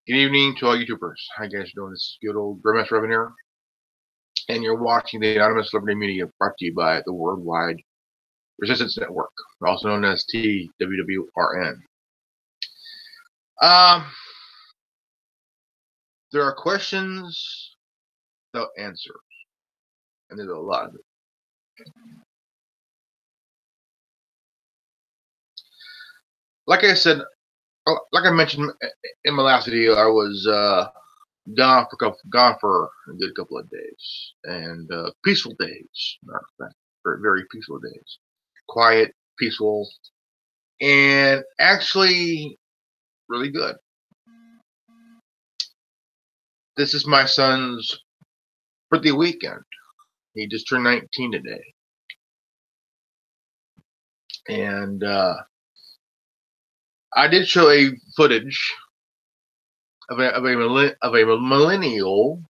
Good evening to all YouTubers. How you guys doing? This is good old Grandmaster Revan here, and you're watching the Anonymous Liberty Media brought to you by the Worldwide Resistance Network, also known as TWWRN. There are questions without answers, and there's a lot of it. Like I said, like I mentioned in my last video, I was gone for a good couple of days, and peaceful days, matter of fact, very peaceful days, quiet, peaceful, and actually really good. This is my son's birthday weekend. He just turned 19 today, and I did show a footage of a millennial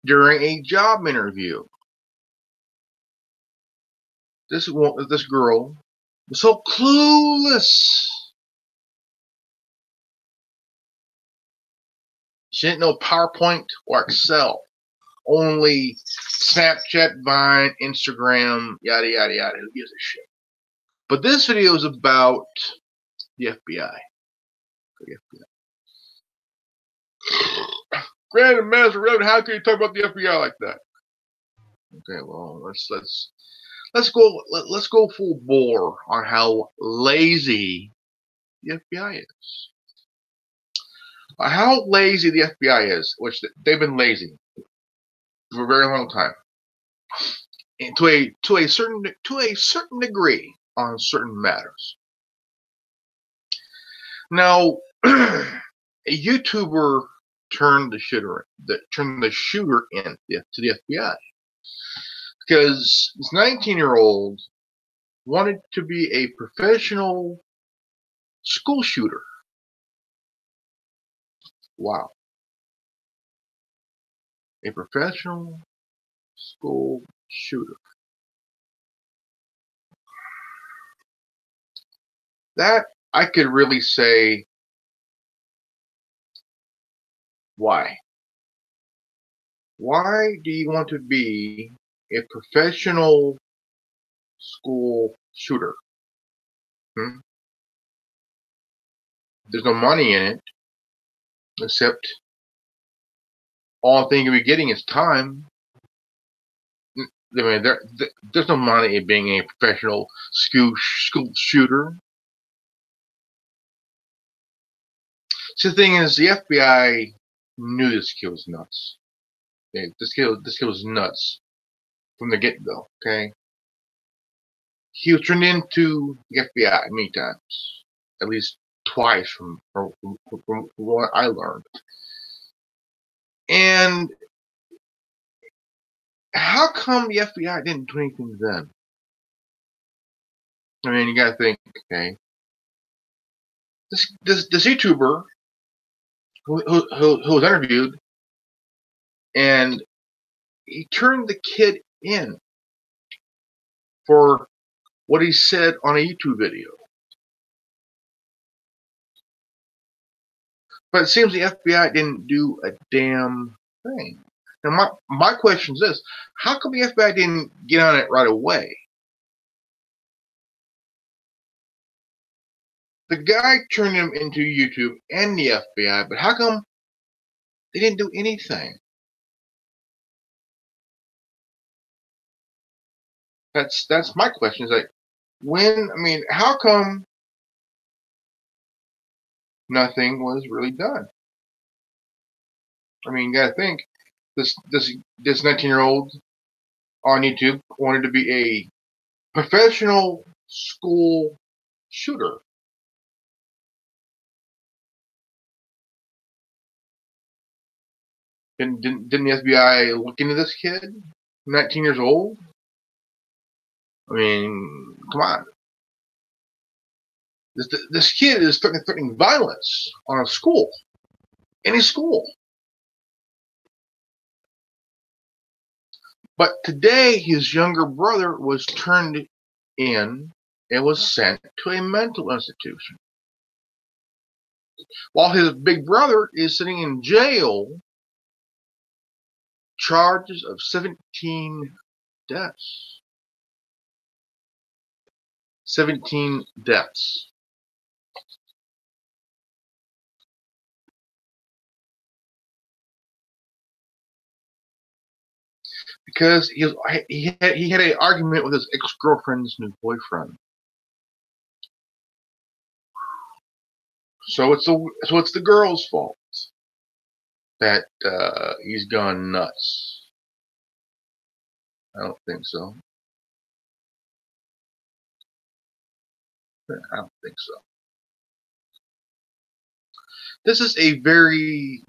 during a job interview. This girl was so clueless. She didn't know PowerPoint or Excel. Only Snapchat, Vine, Instagram, yada yada yada. Who gives a shit? But this video is about the FBI. Granted, Master Revan, how can you talk about the FBI like that? Okay, well, let's go full bore on how lazy the FBI is. How lazy the FBI is, which they've been lazy for a very long time, and to a certain degree on certain matters. Now, a YouTuber turned the shooter in to the FBI because this 19-year-old wanted to be a professional school shooter. Wow. A professional school shooter. That I could really say why. Why do you want to be a professional school shooter? There's no money in it, except all thing you'll be getting is time. I mean, there's no money in being a professional school shooter. So the thing is, the FBI knew this kid was nuts. Okay? This kid was nuts from the get-go. Okay, he was turned into the FBI many times, at least twice from what I learned. And how come the FBI didn't do anything then? I mean, you gotta think, okay, this YouTuber who was interviewed, and he turned the kid in for what he said on a YouTube video. But it seems the FBI didn't do a damn thing. Now, my question is this: how come the FBI didn't get on it right away? The guy turned him into YouTube and the FBI, but how come they didn't do anything? That's my question. Is like, how come nothing was really done? I mean, you gotta think, this 19-year-old on YouTube wanted to be a professional school shooter. Didn't the FBI look into this kid? 19 years old? I mean, come on. This kid is threatening violence on a school. Any school. But today, his younger brother was turned in and was sent to a mental institution. while his big brother is sitting in jail, charges of 17 deaths. 17 deaths. Because he had an argument with his ex-girlfriend's new boyfriend. So it's the girl's fault that he's gone nuts. I don't think so. I don't think so. This is a very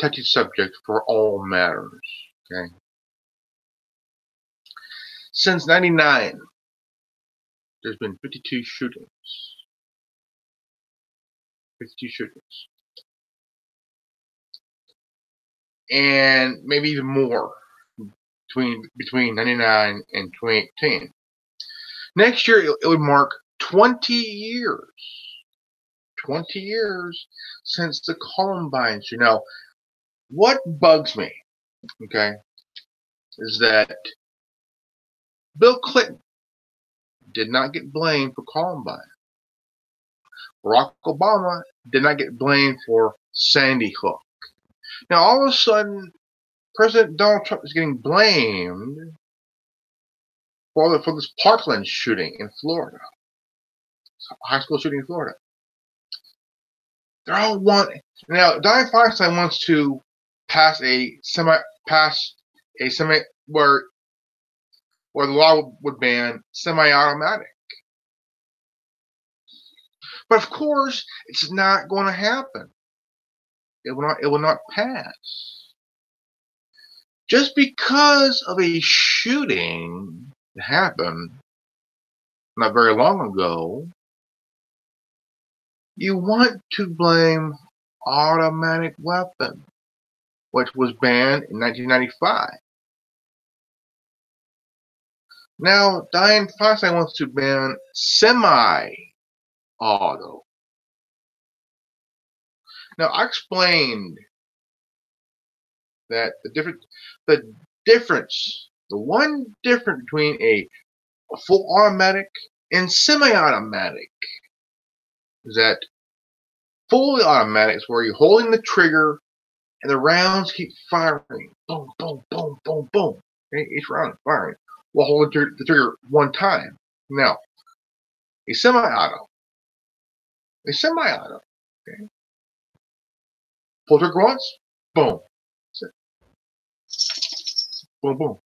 touchy subject for all matters. Okay. Since '99, there's been 52 shootings. 52 shootings. And maybe even more between '99 and 2018. Next year, it would mark 20 years. 20 years since the Columbine shooting. Now, what bugs me, okay, is that Bill Clinton did not get blamed for Columbine. Barack Obama did not get blamed for Sandy Hook. Now, all of a sudden, President Donald Trump is getting blamed for this Parkland shooting in Florida, high school shooting in Florida. They're all one. Now, Dianne Feinstein wants to pass a semi where the law would ban semi-automatic. But of course, it's not going to happen. It will not pass. Just because of a shooting that happened not very long ago, you want to blame automatic weapon, which was banned in 1995. Now, Dianne Feinstein wants to ban semi-auto. Now, I explained that the one difference between a full automatic and semi-automatic is that fully automatic is where you're holding the trigger and the rounds keep firing. Boom, boom, boom, boom, boom. Okay? Each round is firing while holding the trigger one time. Now, a semi-auto. Okay? Pull trigger once, boom. Boom, boom.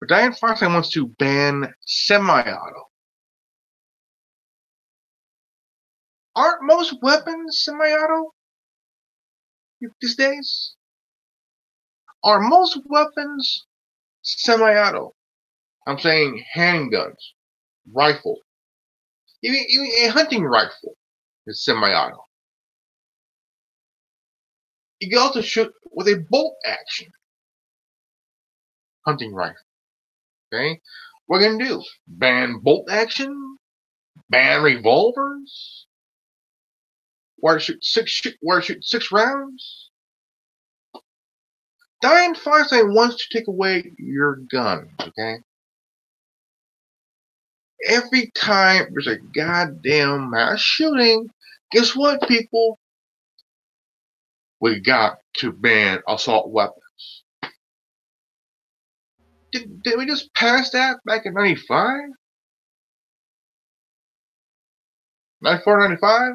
But Dianne Feinstein wants to ban semi-auto. Aren't most weapons semi-auto these days? Are most weapons semi-auto? I'm saying handguns, rifle, even a hunting rifle is semi-auto. You can also shoot with a bolt action hunting rifle. Okay, what are you gonna do? Ban bolt action? Ban revolvers? Where to shoot six rounds? Dianne Feinstein wants to take away your gun. Okay. Every time there's a goddamn mass shooting, guess what, people? We got to ban assault weapons. Did we just pass that back in 95? 94, 95?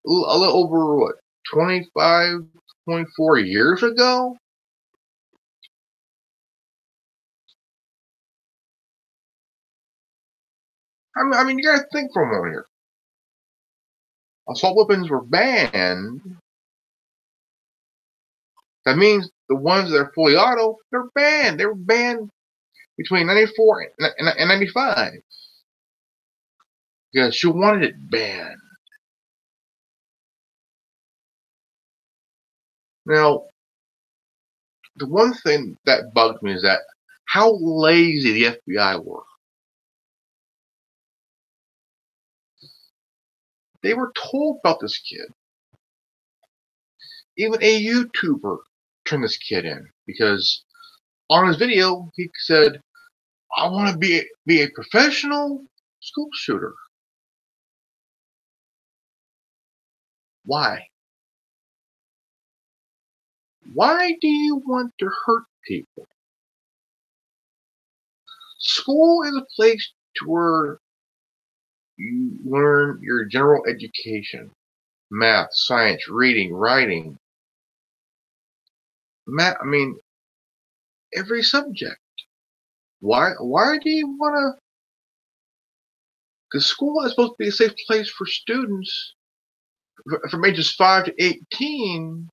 A little over, what, 25, 24 years ago? I mean, you gotta think for a moment here. Assault weapons were banned. That means the ones that are fully auto, they're banned. They were banned between 94 and 95. Because she wanted it banned. Now, the one thing that bugged me is that how lazy the FBI were. They were told about this kid. Even a YouTuber turned this kid in because on his video he said, "I want to be a professional school shooter." Why? Why do you want to hurt people? School is a place to where you learn your general education, math, science, reading, writing, I mean, every subject. Why do you want to? Because school is supposed to be a safe place for students from ages 5 to 18,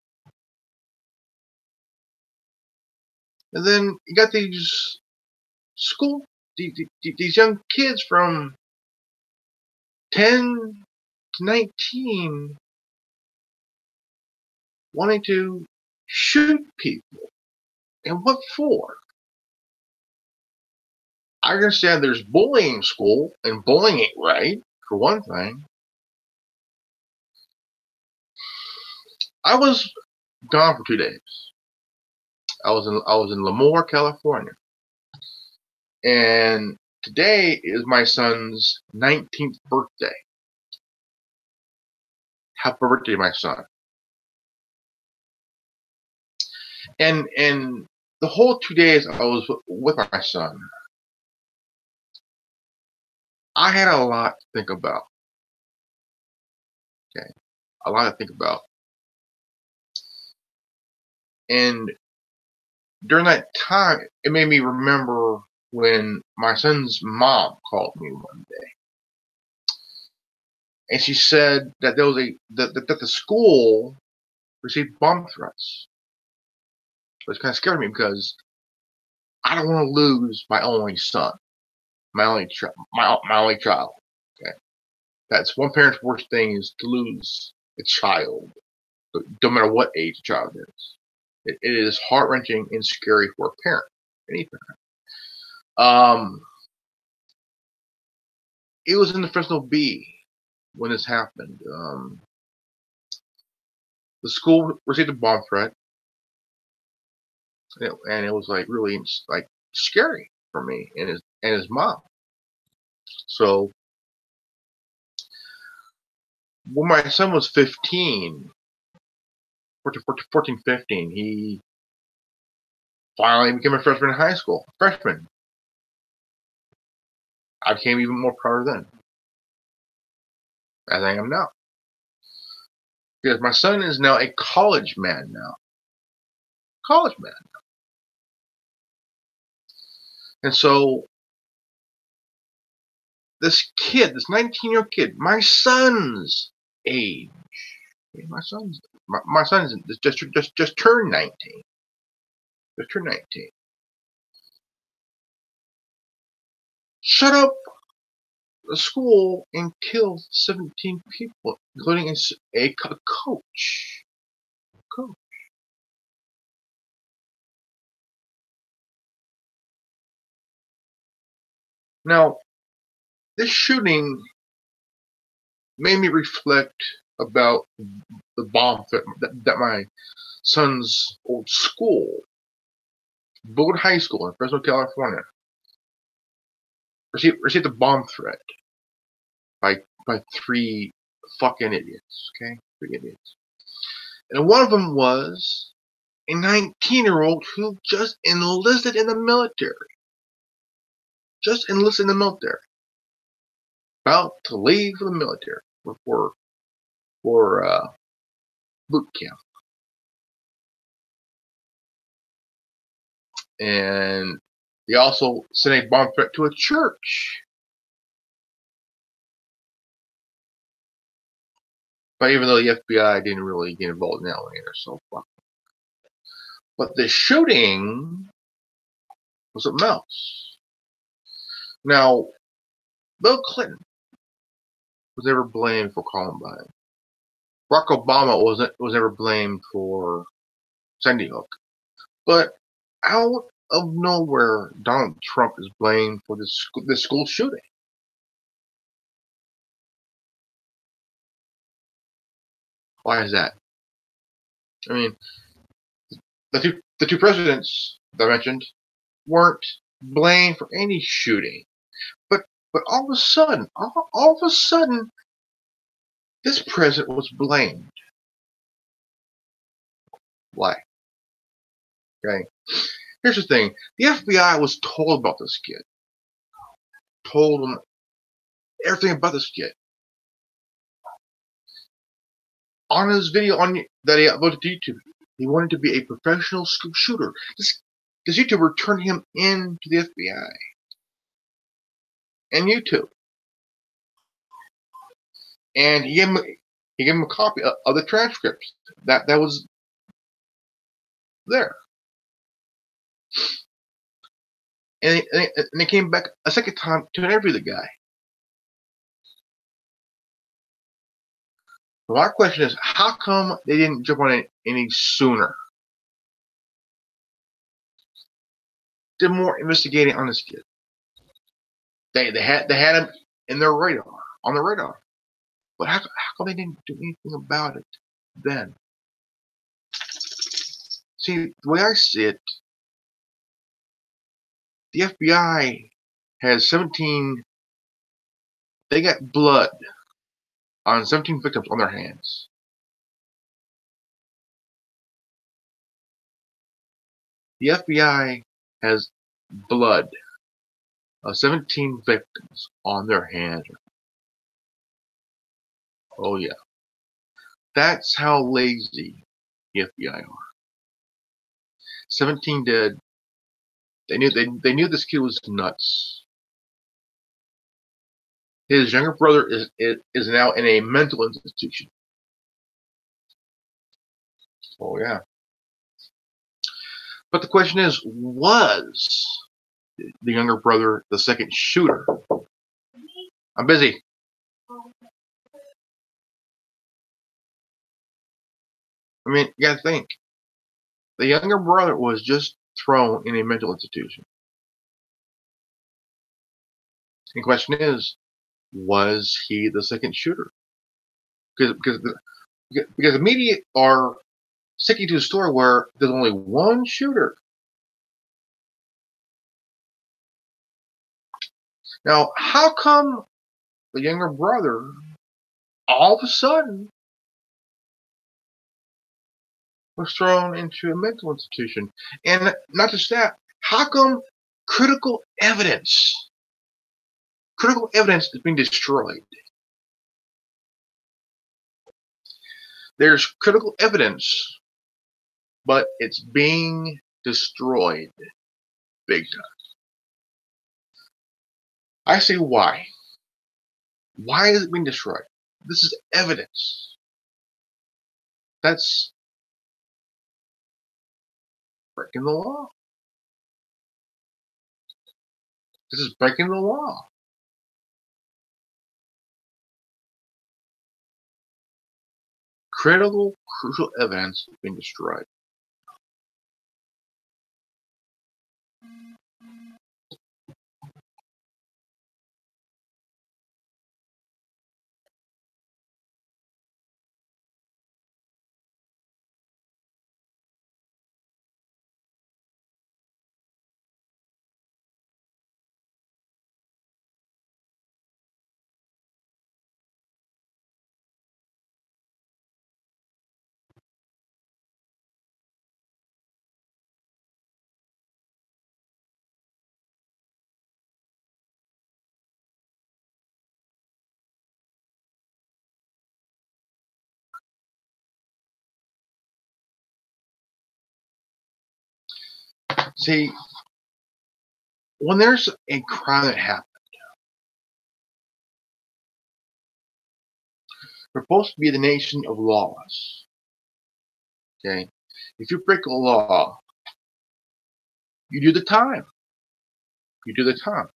and then you got these school these young kids from 10 to 19 wanting to shoot people. And what for? I understand there's bullying in school, and bullying ain't right, for one thing. I was gone for 2 days. I was in Lemoore, California. And today is my son's 19th birthday. Happy birthday, my son. And the whole 2 days I was with my son, I had a lot to think about. Okay. A lot to think about. And during that time, it made me remember when my son's mom called me one day. And she said that there was that the school received bomb threats. Which kind of scared me because I don't want to lose my only son, my only child. Okay, that's one parent's worst thing is to lose a child, no matter what age the child is. It is heart wrenching and scary for a parent, any parent. It was in the Fresno Bee when this happened. The school received a bomb threat, and it was like really like scary for me and his mom. So when my son was 15, 14, 15, he finally became a freshman in high school. Freshman. I became even more prouder then, as I am now. Because my son is now a college man now. College man. And so this kid, this 19-year-old kid, my son's age. My son just turned 19. Just turned 19. Shut up the school and killed 17 people, including a coach. Now, this shooting made me reflect about the bomb that my son's old school, Boyd High School in Fresno, California, received a bomb threat by 3 fucking idiots. Okay, 3 idiots, and one of them was a 19-year-old who just enlisted in the military. Just enlisted in the military. About to leave for the military for boot camp. And he also sent a bomb threat to a church. But even though the FBI didn't really get involved in that one either, so fuck. But the shooting was something else. Now, Bill Clinton was never blamed for Columbine. Barack Obama was never blamed for Sandy Hook. But out of nowhere, Donald Trump is blamed for this school shooting. Why is that? I mean, the two presidents that I mentioned weren't blamed for any shooting, but all of a sudden, all of a sudden, this president was blamed. Why? Okay. Here's the thing: the FBI was told about this kid, told them everything about this kid. On his video that he uploaded to YouTube, he wanted to be a professional school shooter. This YouTuber turned him in to the FBI and YouTube, and he gave him a copy of the transcripts that was there. And they came back a second time to interview the guy. Well, our question is, how come they didn't jump on it any sooner? Did more investigating on this kid. They had him in their radar, on the radar. But how come they didn't do anything about it then? See, the way I see it, the FBI has 17. They got blood on 17 victims on their hands. The FBI has blood of 17 victims on their hands. Oh yeah. That's how lazy the FBI are. 17 dead. They knew this kid was nuts. His younger brother is now in a mental institution. Oh yeah. But the question is, was the younger brother the second shooter? I'm busy. I mean, you gotta think. The younger brother was just thrown in a mental institution. The question is, was he the second shooter? Because the media are sticking to a story where there's only one shooter. Now, how come the younger brother all of a sudden was thrown into a mental institution? And not just that, how come critical evidence is being destroyed? There's critical evidence, but it's being destroyed big time. I say why. Why is it being destroyed? This is evidence. That's breaking the law. This is breaking the law. Critical, crucial evidence is being destroyed. See, when there's a crime that happens, we're supposed to be the nation of laws. Okay? If you break a law, you do the time. You do the time.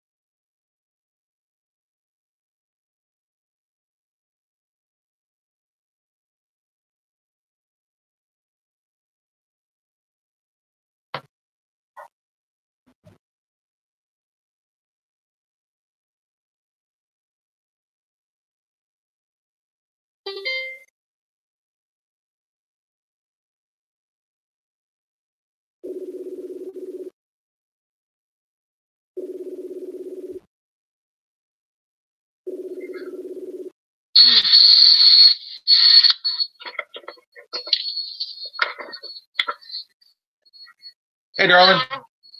Hey, darling.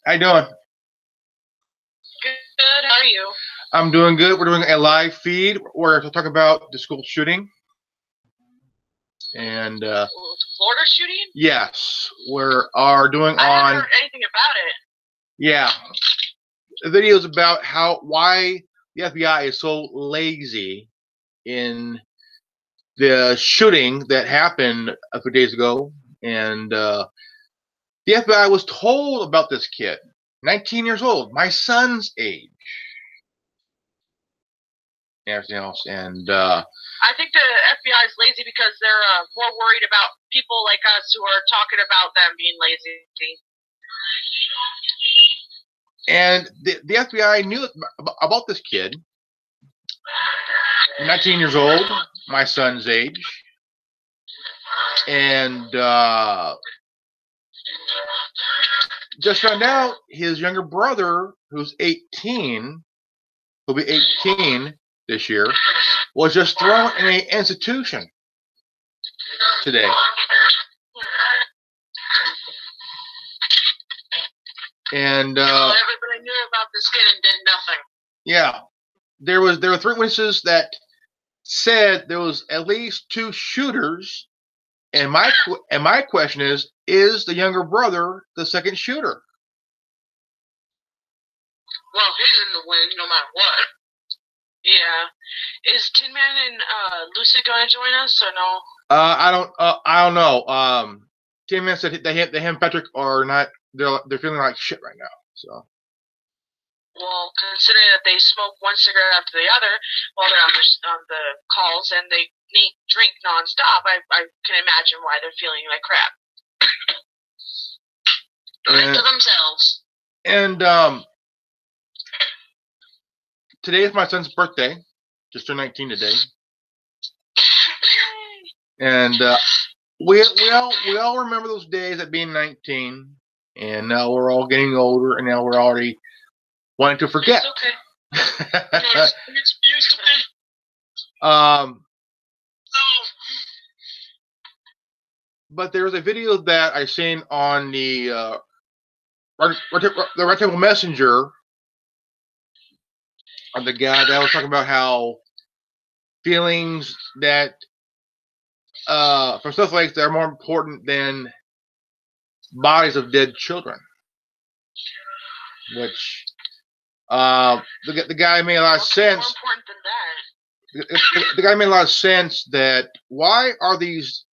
How you doing? Good. How are you? I'm doing good. We're doing a live feed where to talk about the school shooting. And The Florida shooting? yes, we are doing I on. haven't heard anything about it. Yeah, the video is about why the FBI is so lazy in the shooting that happened a few days ago, and the FBI was told about this kid, 19 years old, my son's age, and everything else, and I think the FBI is lazy because they're more worried about people like us who are talking about them being lazy. And the FBI knew about this kid, 19 years old, my son's age, and just found out his younger brother, who's 18, who'll be 18 this year, was just thrown in an institution today. And everybody knew about this kid and did nothing. Yeah, there were 3 witnesses that said there was at least 2 shooters. And my question is the younger brother the second shooter? Well, he's in the win no matter what. Yeah. Is Tin Man and Lucid going to join us or no? I don't know. Tin Man said they him Patrick are not. They're feeling like shit right now. So. Well, considering that they smoke one cigarette after the other while they're on the calls and they drink nonstop, I can imagine why they're feeling like crap. Right to themselves. And today is my son's birthday. Just turned 19 today. And we all remember those days at being 19. And now we're all getting older, and now we're already wanting to forget. It's okay. It's used to be. But there was a video that I seen on the Red Table Messenger of the guy that was talking about how feelings that for stuff like that are more important than bodies of dead children. Which the guy made a lot of sense. More important than that. The guy made a lot of sense that why are these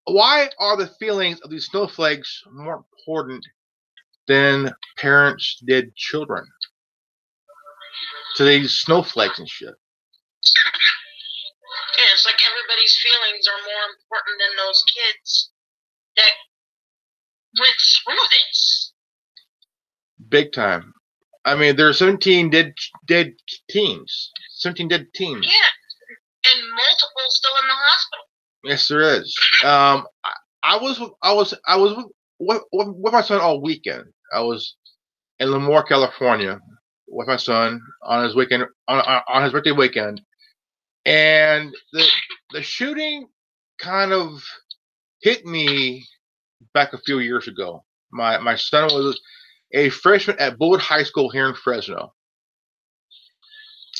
why are the feelings of these snowflakes more important than parents' dead children to these snowflakes and shit? Yeah, it's like everybody's feelings are more important than those kids that went through this. Big time. I mean, there are 17 dead teens. 17 dead teens. Yeah, and multiple still in the hospital. Yes, there is. I was with my son all weekend. I was in Lemoore, California, with my son on his weekend on his birthday weekend, and the shooting kind of hit me back a few years ago. My son was a freshman at Bullitt High School here in Fresno,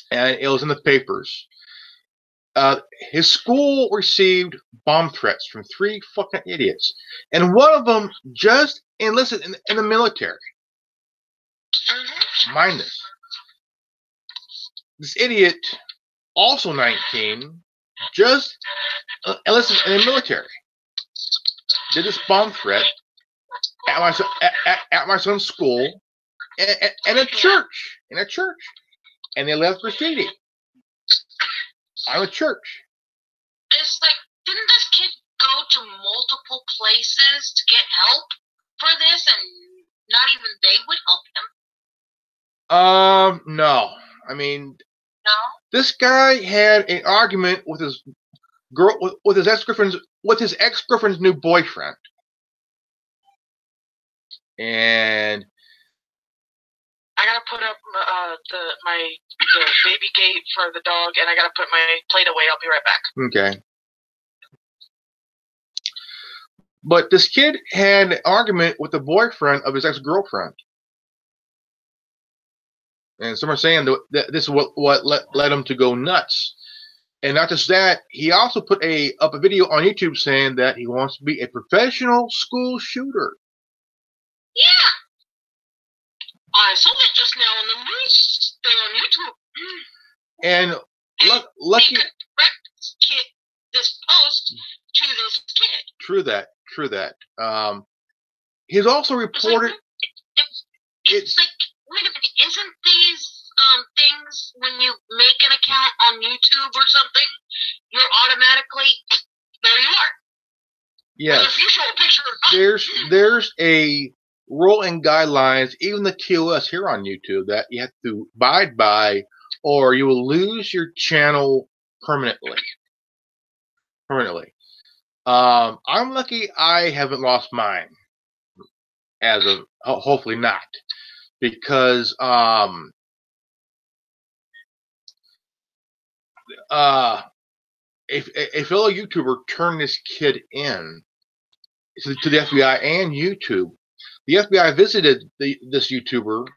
and it was in the papers. His school received bomb threats from 3 fucking idiots, and one of them just enlisted in the military. Mind this. This idiot, also 19, just enlisted in the military. Did this bomb threat at my son's school and a church. In a church. And they left graffiti on a church. It's like, didn't this kid go to multiple places to get help for this and not even they would help him? No. I mean, no. This guy had an argument with his girl, with his ex-girlfriend's new boyfriend, and I gotta put up the baby gate for the dog, and I gotta put my plate away. I'll be right back. Okay. But this kid had an argument with the boyfriend of his ex-girlfriend. And some are saying that this is what led him to go nuts. And not just that, he also put up a video on YouTube saying that he wants to be a professional school shooter. Yeah. I saw that just now on the news thing on YouTube. And lucky. This post to this kid. True that. He's also reported. It's like, wait a minute, isn't these things when you make an account on YouTube or something, you're automatically there you are. Yes. If you show a picture, there's a rule and guidelines, even the TOS here on YouTube, that you have to abide by, or you will lose your channel permanently. I'm lucky I haven't lost mine, as of hopefully not, because a fellow YouTuber turned this kid in to the FBI and YouTube. The FBI visited this YouTuber,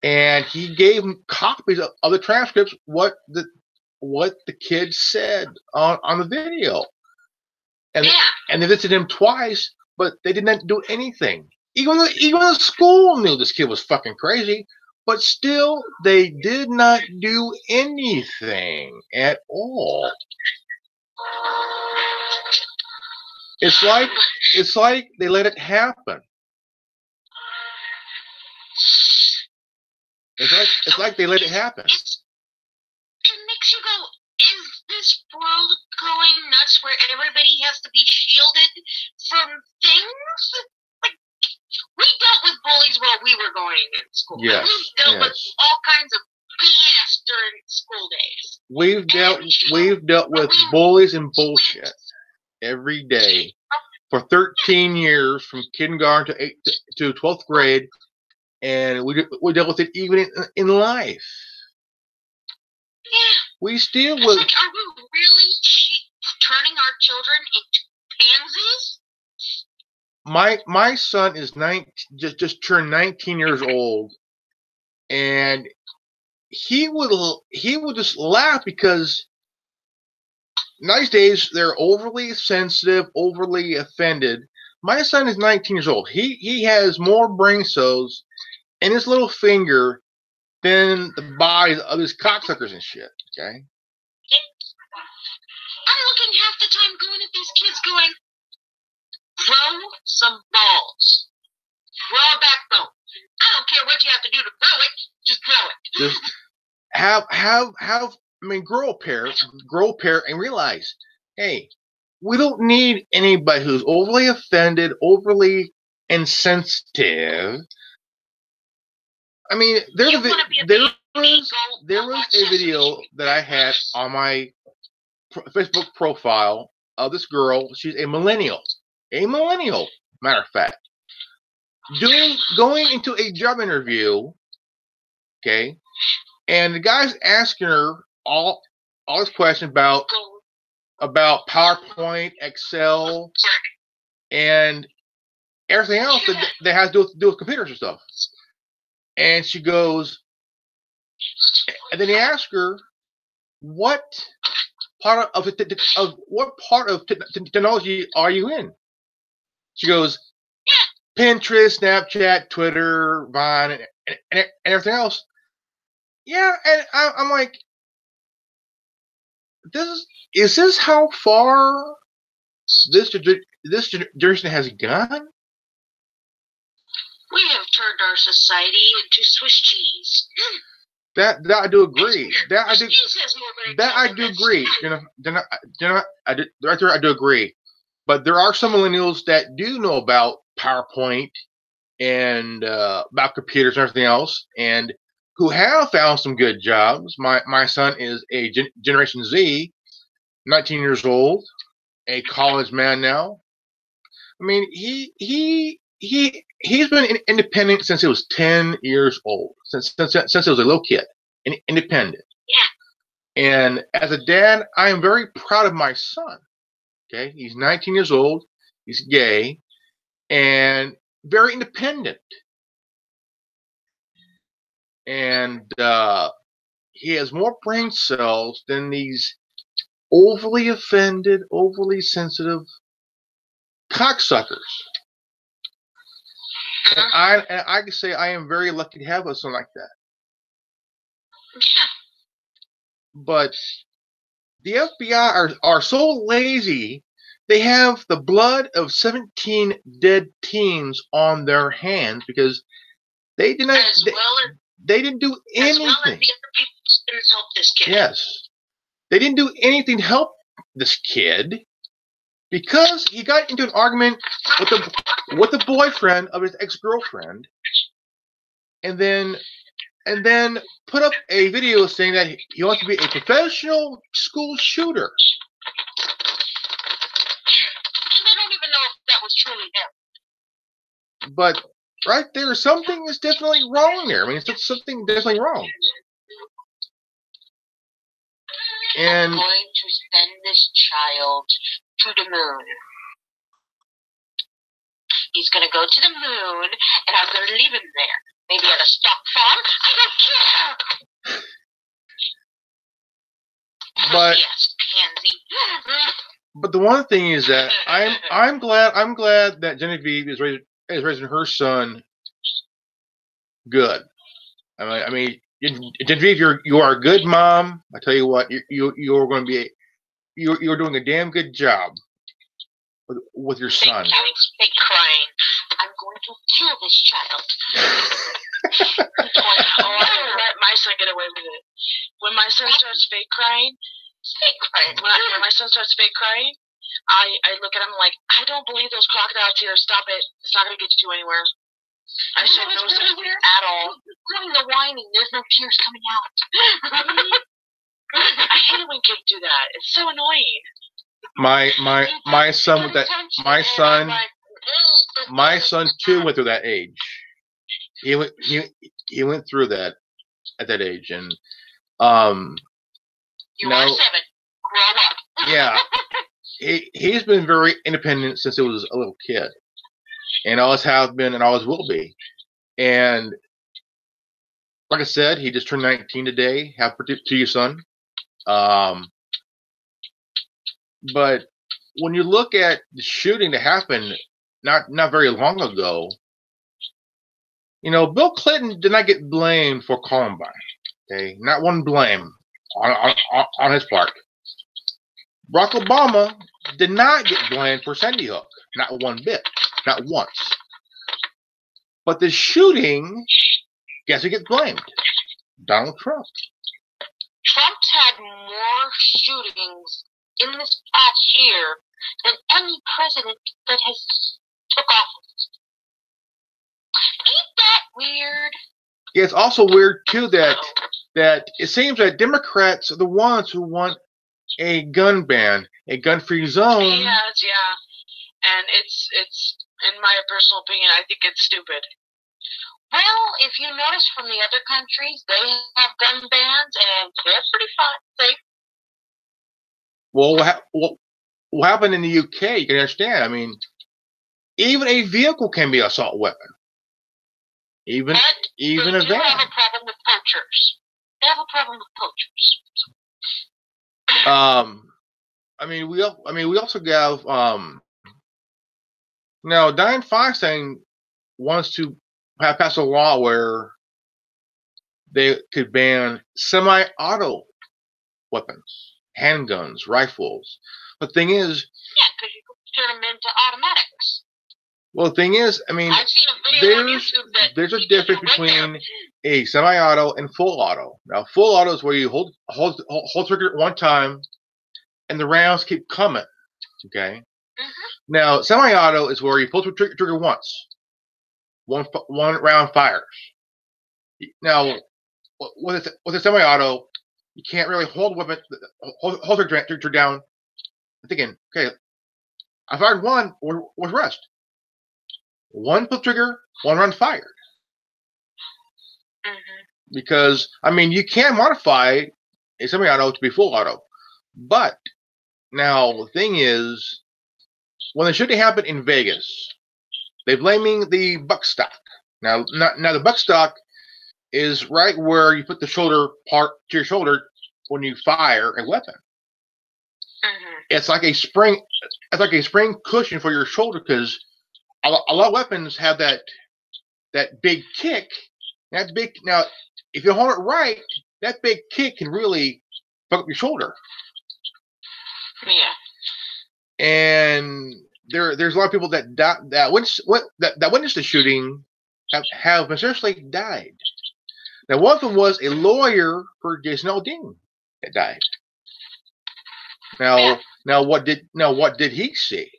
and he gave him copies of the transcripts, what the kid said on the video. And they visited him twice, but they didn't do anything. Even the school knew this kid was fucking crazy, but still they did not do anything at all. It's like they let it happen. It's like they let it happen. It makes you go, is this world going nuts where everybody has to be shielded from things? Like, we dealt with bullies while we were going in school. Yes. We dealt with all kinds of BS during school days. We've dealt with bullies and bullshit every day for 13 years, from kindergarten to 12th grade, and we dealt with it even in life. Yeah. We still will. Like, are we really turning our children into pansies? My son is just turned 19 years old, and he would just laugh because nowadays they're overly sensitive, overly offended. My son is 19 years old. He has more brain cells in his little finger than the bodies of his cocksuckers and shit. Okay. I'm looking half the time going at these kids going, grow some balls. Grow a backbone. I don't care what you have to do to grow it. Just grow it. Just grow a pair and realize, hey, we don't need anybody who's overly offended, overly insensitive. I mean, there was a video that I had on my Facebook profile of this girl. She's a millennial, matter of fact, going into a job interview. Okay, and the guy's asking her all this questions about PowerPoint, Excel, and everything else that has to do with computers and stuff. And she goes, and then he asks her, what part of technology are you in? She goes, Pinterest, Snapchat, Twitter, Vine, and everything else. Yeah, and I'm like, is this how far this generation has gone? We have turned our society into Swiss cheese. That I do agree. I do agree. Right there, I do agree. But there are some millennials that do know about PowerPoint and about computers and everything else, and who have found some good jobs. My son is a Generation Z, 19 years old, a college man now. I mean, he's been independent since he was 10 years old, since he was a little kid, and independent. Yeah. And as a dad, I am very proud of my son. Okay, he's 19 years old. He's gay and very independent. And he has more brain cells than these overly offended, overly sensitive cocksuckers. And I can say I am very lucky to have a son like that. Yeah. But the FBI are so lazy, they have the blood of 17 dead teens on their hands because they did not. They didn't do anything. As well as the other people to help this kid. Yes. They didn't do anything to help this kid because he got into an argument with the boyfriend of his ex-girlfriend, and then put up a video saying that he wants to be a professional school shooter. And they don't even know if that was truly him. But right there, something is definitely wrong there. I mean, it's something definitely wrong. And I'm going to send this child to the moon. He's going to go to the moon, and I'm going to leave him there. Maybe at a stock farm. I don't care. But yes, pansy. But the one thing is that I'm glad that Genevieve is raising her son good. I mean, Genevieve, you are a good mom. I tell you what, you're going to be you're doing a damn good job with your son. Fake crying. I'm going to kill this child. Oh, I don't let my son get away with it. When my son starts fake crying, when my son starts fake crying, I look at him like, I don't believe those crocodile tears. Stop it. It's not going to get you anywhere. I said no such thing at all. Doing the whining, there's no tears coming out. I hate it when kids do that. It's so annoying. My son with that my son too went through that age. He went through that at that age, and you are 7. Grow up. Yeah, he's been very independent since he was a little kid, and always have been, and always will be. And like I said, he just turned 19 today. Happy to you, son. But when you look at the shooting that happened not very long ago, you know, Bill Clinton did not get blamed for Columbine. Okay, not one blame on his part. Barack Obama did not get blamed for Sandy Hook, not one bit, not once. But the shooting, guess who gets blamed? Donald Trump. Trump's had more shootings in this past year than any president that has took office. Ain't that weird? Yeah, it's also weird too that it seems that Democrats are the ones who want a gun ban, a gun-free zone. Yes, yeah, and it's in my personal opinion, I think it's stupid. Well, if you notice from the other countries, they have gun bans and they're pretty safe. Well, what happened in the UK? You can understand. I mean, even a vehicle can be an assault weapon. Even a van. They have a problem with poachers. They have a problem with poachers. We also have now Dianne Feinstein wants to pass a law where they could ban semi-auto weapons, handguns, rifles. The thing is, yeah, because you can turn them into automatics. Well, the thing is, I mean, I've seen a video on YouTube that there's a difference between a semi-auto and full auto. Now, full auto is where you hold trigger at one time, and the rounds keep coming. Okay. Mm-hmm. Now, semi-auto is where you pull the trigger once, one round fires. Now, with a semi-auto, you can't really hold weapon, hold the trigger down. I'm thinking, okay, I fired one. Where's the rest? One pull trigger, one round fired. Mm-hmm. Because I mean, you can modify a semi-auto to be full auto, but now the thing is, when the shooting happened in Vegas, they're blaming the buck stock. Now the buck stock is right where you put the shoulder part to your shoulder when you fire a weapon. Mm-hmm. It's like a spring. It's like a spring cushion for your shoulder because a lot of weapons have that big kick. That big now, if you hold it right, that big kick can really fuck up your shoulder. Yeah. And there's a lot of people that witnessed the shooting have essentially died. Now, one of them was a lawyer for Jason Aldean that died. Now what did he see?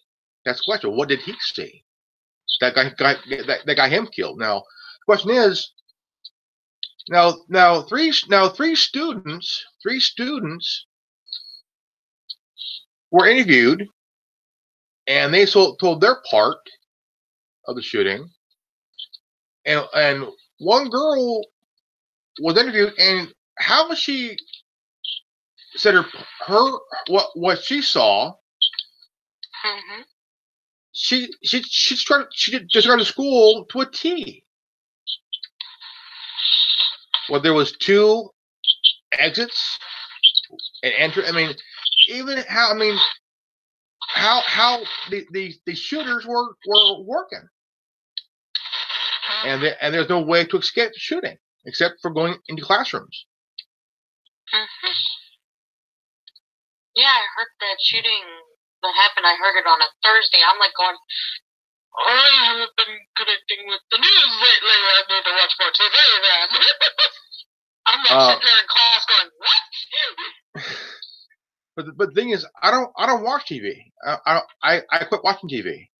That's the question. What did he see? That got him killed. Now, the question is, three students were interviewed, and they told their part of the shooting, and one girl was interviewed, and how she said what she saw. Mm-hmm. She described the school to a T. Well, there was 2 exits and enter. I mean, even how the shooters were working, and there's no way to escape the shooting except for going into classrooms. Mm-hmm. Yeah, I heard that shooting that happened. I heard it on a Thursday. I'm like going, I haven't been connecting with the news lately. I need to watch more TV then. I'm like sitting there in class going, what? But the thing is, I don't watch TV. I quit watching TV.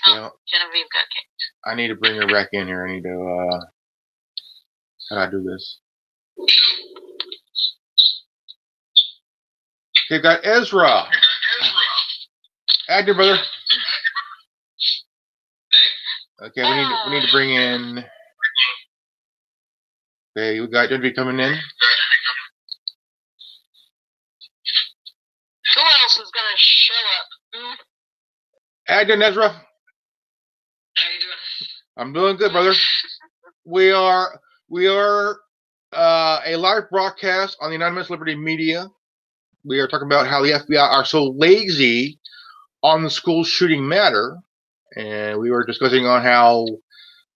Oh, you know, Genevieve got kicked. I need to bring her back in here. I need to how do I do this? They've got Ezra. Add your brother. Okay, we need to bring in. Okay, we got Genevieve coming in. Who else is gonna show up? Adrian, Ezra. How you doing? I'm doing good, brother. We are a live broadcast on the Anonymous Liberty Media. We are talking about how the FBI are so lazy on the school shooting matter, and we were discussing on how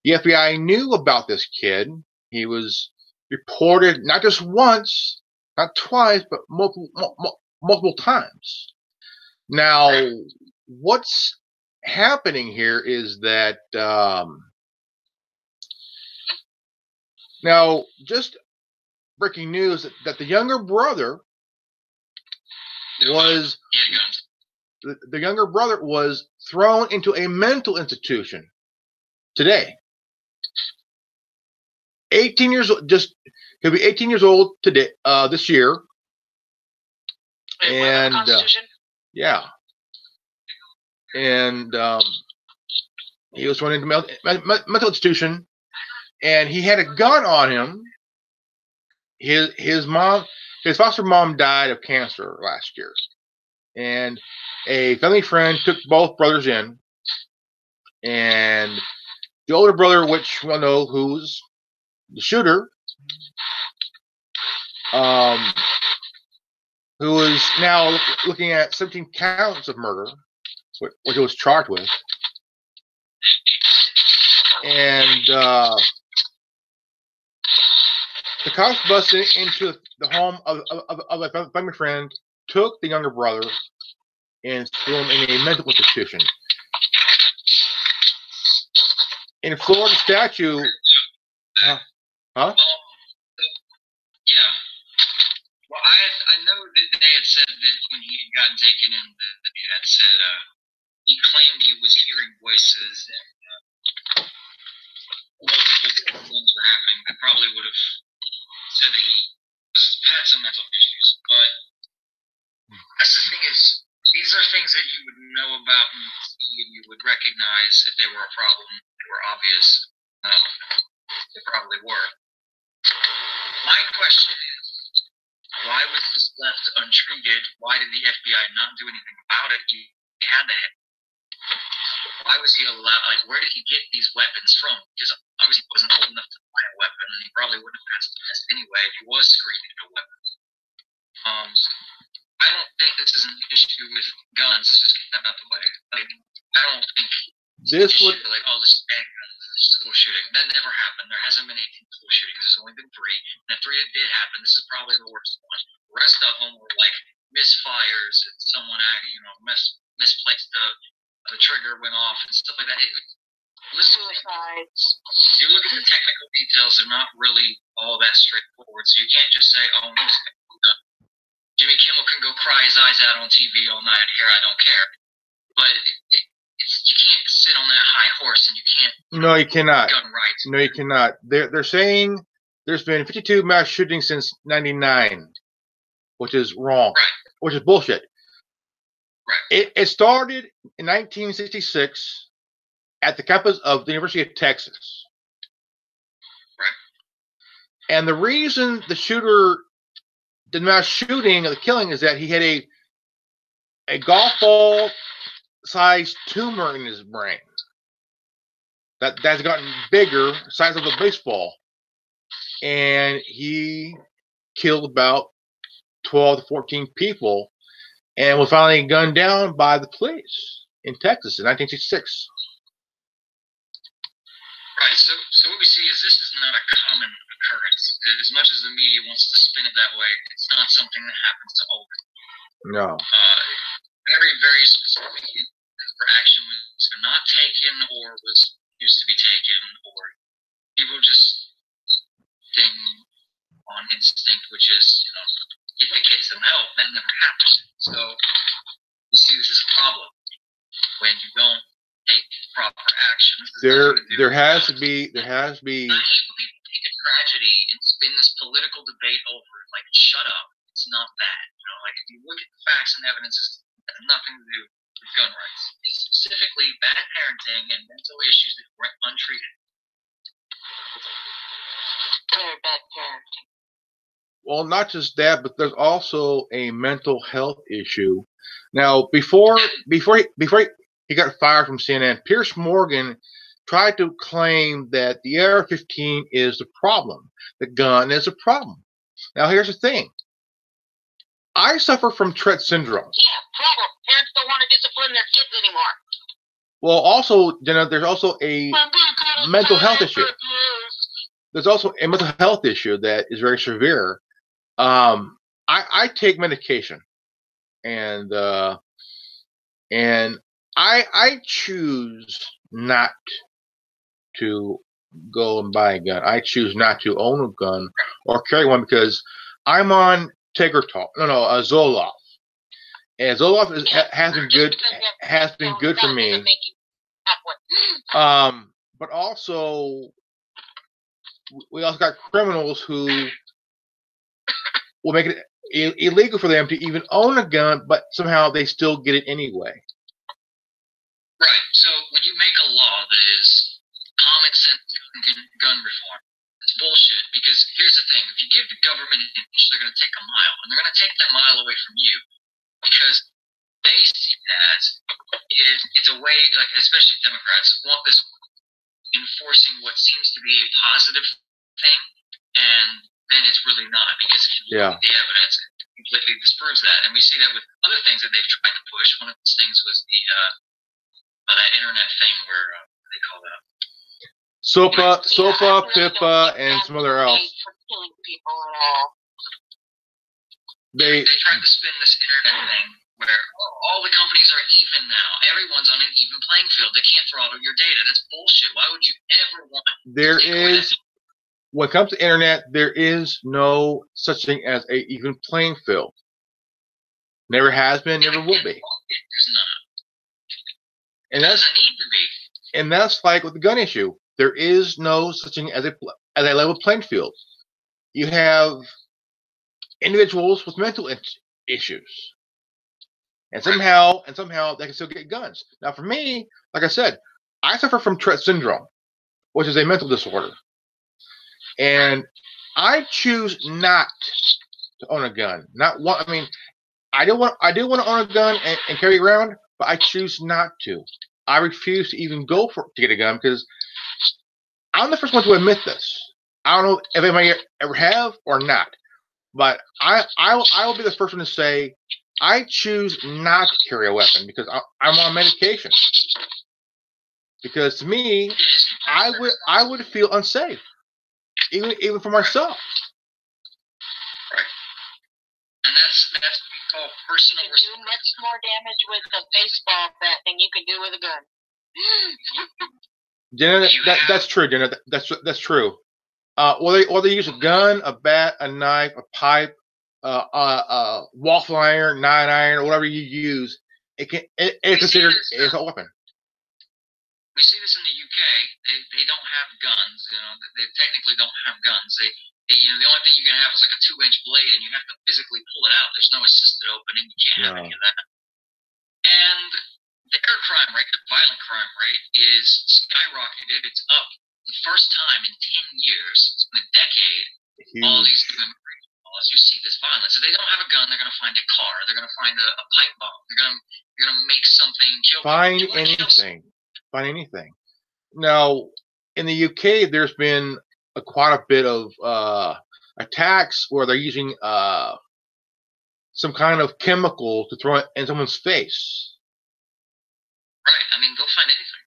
the FBI knew about this kid. He was reported not just once, not twice, but multiple times. Now, what's happening here is that now just breaking news that the younger brother was thrown into a mental institution today. 18 years old, he'll be 18 years old today, this year. And yeah. And he was thrown into mental institution, and he had a gun on him. His foster mom died of cancer last year, and a family friend took both brothers in, and the older brother, which we all know who's the shooter, who is now looking at 17 counts of murder, which he was charged with, and the cops busted into the home of a family friend, took the younger brother, and threw him in a mental institution. In Florida statute, Yeah. Well, I know that they had said that when he had gotten taken in, that he had said he claimed he was hearing voices and multiple different things were happening. That probably would have said that he had some mental issues. But that's the thing is, these are things that you would know about and see, and you would recognize if they were a problem. They were obvious. They probably were. My question is, Why was this left untreated? Why did the FBI not do anything about it? He had to. Why was he allowed? Like, where did he get these weapons from? Because obviously he wasn't old enough to buy a weapon, and he probably wouldn't have passed the test anyway if he was screened a weapon. I don't think this is an issue with guns. Let's just get that out the way. Like, I don't think This would like, oh, this is handguns, this is school shooting. That never happened. There hasn't been 18 school shootings. There's only been 3. And the 3 that did happen, this is probably the worst one. The rest of them were like misfires and someone, misplaced the trigger went off and stuff like that. Suicides. You look at the technical details; they're not really all that straightforward. So you can't just say, "Oh, Jimmy Kimmel can go cry his eyes out on TV all night. Here, I don't care." But you can't sit on that high horse, and you can't. no, you cannot. Gun rights. No, you cannot. They're saying there's been 52 mass shootings since '99, which is wrong, which is bullshit. Right. It started in 1966 at the campus of the University of Texas. Right. And the reason the shooter did mass shooting or the killing is that he had a golf ball sized tumor in his brain that's gotten bigger, size of a baseball, and he killed about 12 to 14 people and was finally gunned down by the police in Texas in 1966. Right, so what we see is this is not a common occurrence. As much as the media wants to spin it that way, it's not something that happens to all people. No. Very, very specific for action was not taken or was used to be taken, or people just thing on instinct, which is, get the kids some help. That never happens. So we see this as a problem when you don't take proper action. There has to be. I hate when people take a tragedy and spin this political debate over it. Like, shut up. It's not that. Like, if you look at the facts and evidence, it has nothing to do with gun rights. It's specifically bad parenting and mental issues that went untreated. Very bad parenting. Well, not just that, but there's also a mental health issue. Now, before he got fired from CNN, Piers Morgan tried to claim that the AR-15 is the problem. The gun is a problem. Now, here's the thing. I suffer from Tourette syndrome. Yeah, problem. Parents don't want to discipline their kids anymore. Well, also, Jenna, there's also a mental health issue. There's also a mental health issue that is very severe. I take medication, and I choose not to go and buy a gun. I choose not to own a gun or carry one because I'm on Tegretol. Zoloft. And Zoloft has been good for me. But also, we also got criminals who will make it illegal for them to even own a gun, but somehow they still get it anyway. Right. So when you make a law that is common sense gun reform, it's bullshit. Because here's the thing: if you give the government an inch, they're going to take a mile, and they're going to take that mile away from you because they see that it's a way, like especially Democrats want this enforcing what seems to be a positive thing, and then it's really not, because if you look at the evidence, it completely disproves that. And we see that with other things that they've tried to push. One of those things was that internet thing where they call that SOPA, PIPA, and some other else. They tried to spin this internet thing where all the companies are even now. Everyone's on an even playing field. They can't throttle your data. That's bullshit. Why would you ever want when it comes to internet, there is no such thing as a even playing field. Never has been, never will be. There's not. And doesn't need to be. And that's like with the gun issue. There is no such thing as a level playing field. You have individuals with mental issues, and somehow they can still get guns. Now, for me, like I said, I suffer from Tourette syndrome, which is a mental disorder, and I choose not to own a gun. Not one. I mean, I do want to own a gun and carry it around, but I choose not to. I refuse to even go to get a gun because I'm the first one to admit this. I don't know if anybody ever have or not, but I will be the first one to say I choose not to carry a weapon because I'm on medication. Because to me, I would feel unsafe, even for myself. Right. And that's what we call personal. You can do much more damage with a baseball bat than you can do with a gun. Jenna, that's true, Jenna. That's true. Whether they use a gun, a bat, a knife, a pipe, waffle iron, 9-iron, or whatever you use, it's considered as a weapon. We see this in the UK. They don't have guns. You know, they technically don't have guns. They the only thing you can have is like a 2-inch blade, and you have to physically pull it out. There's no assisted opening. You can't have any of that. And their crime rate, the violent crime rate, is skyrocketed. It's up the first time in 10 years, in a decade. Huge. All these different laws, you see this violence. If they don't have a gun, they're going to find a car. They're going to find a pipe bomb. They're going to make something. Find anything. Find anything. Now, in the UK, there's been quite a bit of attacks where they're using some kind of chemical to throw it in someone's face. Right. I mean, they'll find anything,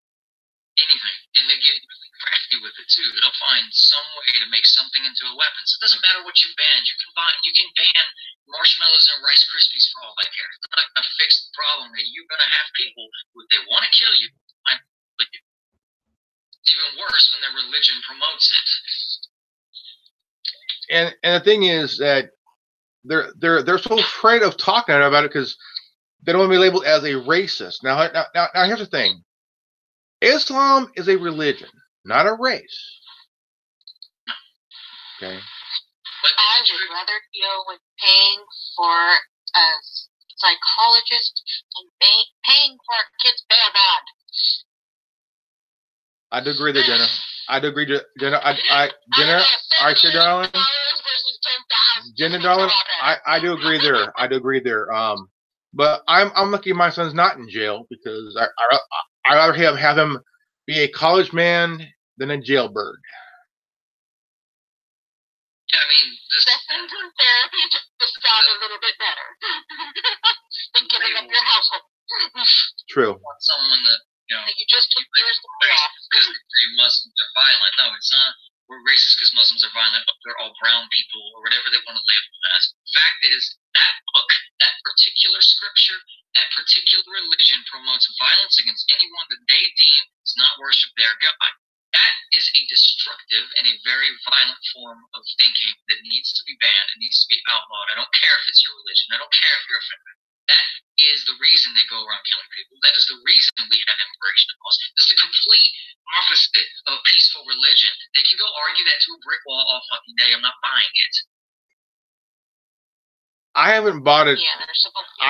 and they get really crafty with it too. They'll find some way to make something into a weapon. So it doesn't matter what you ban. You can ban marshmallows and Rice Krispies for all I care. It's not going to fix the problem that you're going to have people who, if they want to kill you, it's even worse when their religion promotes it. And the thing is that they're so afraid of talking about it because they don't want to be labeled as a racist. Now here's the thing: Islam is a religion, not a race. Okay. I would rather deal with paying for a psychologist and paying for a kid's bail bond. I do agree there, Jenna. I do agree, Jenna. Jenna, all right, darling. Jenna, darling, I do agree there. I do agree there. But I'm lucky my son's not in jail because I rather have him be a college man than a jailbird. Yeah, I mean, sessions in therapy just sound a little bit better than giving up your household. True. Want someone that you just took yours off because Muslims are violent. No, it's not. We're racist because Muslims are violent. They're all brown people or whatever they want to label them as. The fact is, that book, that particular scripture, that particular religion promotes violence against anyone that they deem does not worship their God. That is a destructive and a very violent form of thinking that needs to be banned and needs to be outlawed. I don't care if it's your religion. I don't care if you're offended. That is the reason they go around killing people. That is the reason we have immigration laws. It's the complete opposite of a peaceful religion. They can go argue that to a brick wall all fucking day. I'm not buying it. I haven't bought it. Yeah, they're supposed to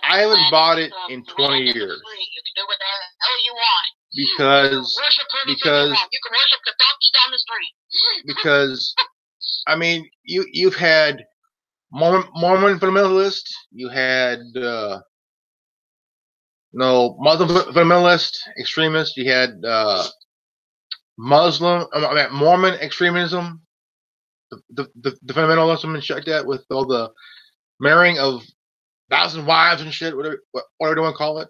I haven't bought it in 20 years. You can do what the hell you want. Because you can worship the donkeys down the street. Because I mean, you've had Mormon fundamentalist, you had Muslim fundamentalist extremist, you had Mormon extremism, the fundamentalism and shit like that, with all the marrying of 1,000 wives and shit, whatever do you want to call it.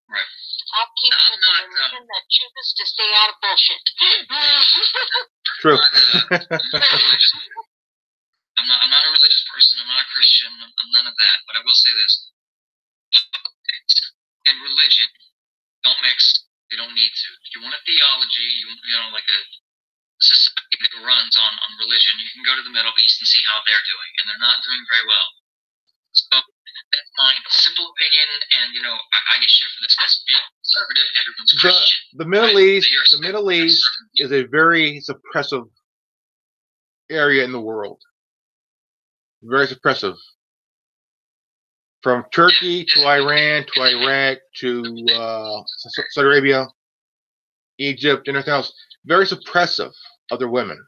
Right. I'll keep with the religion that chooses to stay out of bullshit. True. I'm not a religious person. I'm not a Christian. I'm none of that. But I will say this: politics and religion don't mix. They don't need to. If you want a theology, like a society that runs on religion, you can go to the Middle East and see how they're doing, and they're not doing very well. So that's my simple opinion, and I get shit for this because being conservative, everyone's Christian. The Middle East is a very suppressive area in the world. Very suppressive. From Turkey to Iran to Iraq to Saudi Arabia, Egypt, and everything else. Very suppressive of their women.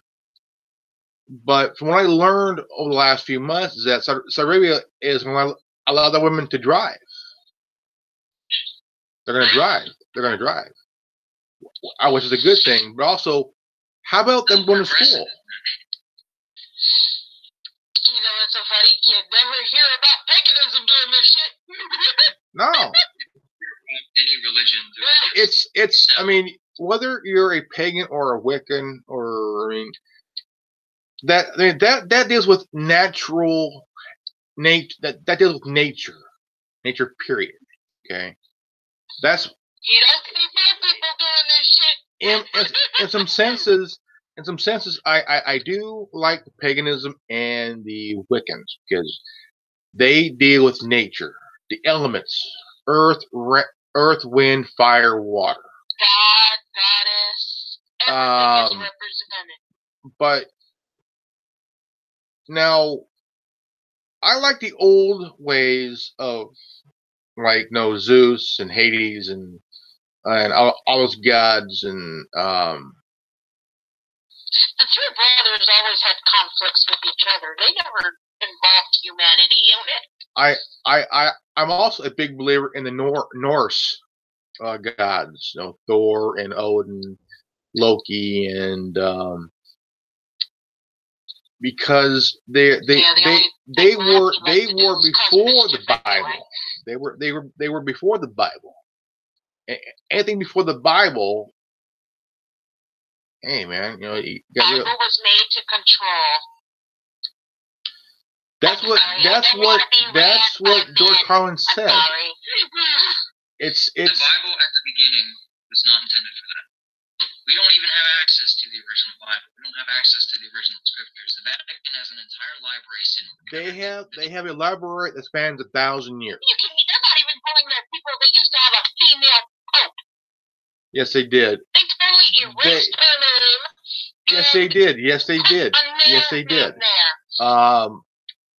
But from what I learned over the last few months is that Saudi Arabia is going to allow the women to drive. They're going to drive. They're going to drive, which is a good thing. But also, how about them going to school? You know what's so funny? You never hear about paganism doing this shit. No. Any religion. It's. I mean, whether you're a pagan or a Wiccan, or I mean, that deals with natural nature. That deals with nature. Nature. Period. Okay. That's. You don't see black people doing this shit. In some senses, I do like the paganism and the Wiccans because they deal with nature, the elements, earth, wind, fire, water. God, goddess, everything is represented. But now, I like the old ways of like Zeus and Hades and all those gods and the three brothers always had conflicts with each other. They never involved humanity in it. I'm also a big believer in the Norse gods, Thor and Odin, Loki, and because they were before the Bible. They were before the Bible. Anything before the Bible, hey man, Bible was made to control. That's what George Carlin said. It's the Bible at the beginning was not intended for that. We don't even have access to the original Bible. We don't have access to the original scriptures. The Vatican has an entire library sitting. They have a library that spans 1,000 years. They're not even calling their people. They used to have a female pope. Yes, they did. They totally erased her name. Yes, they did. Yes, they did. Yes, they did.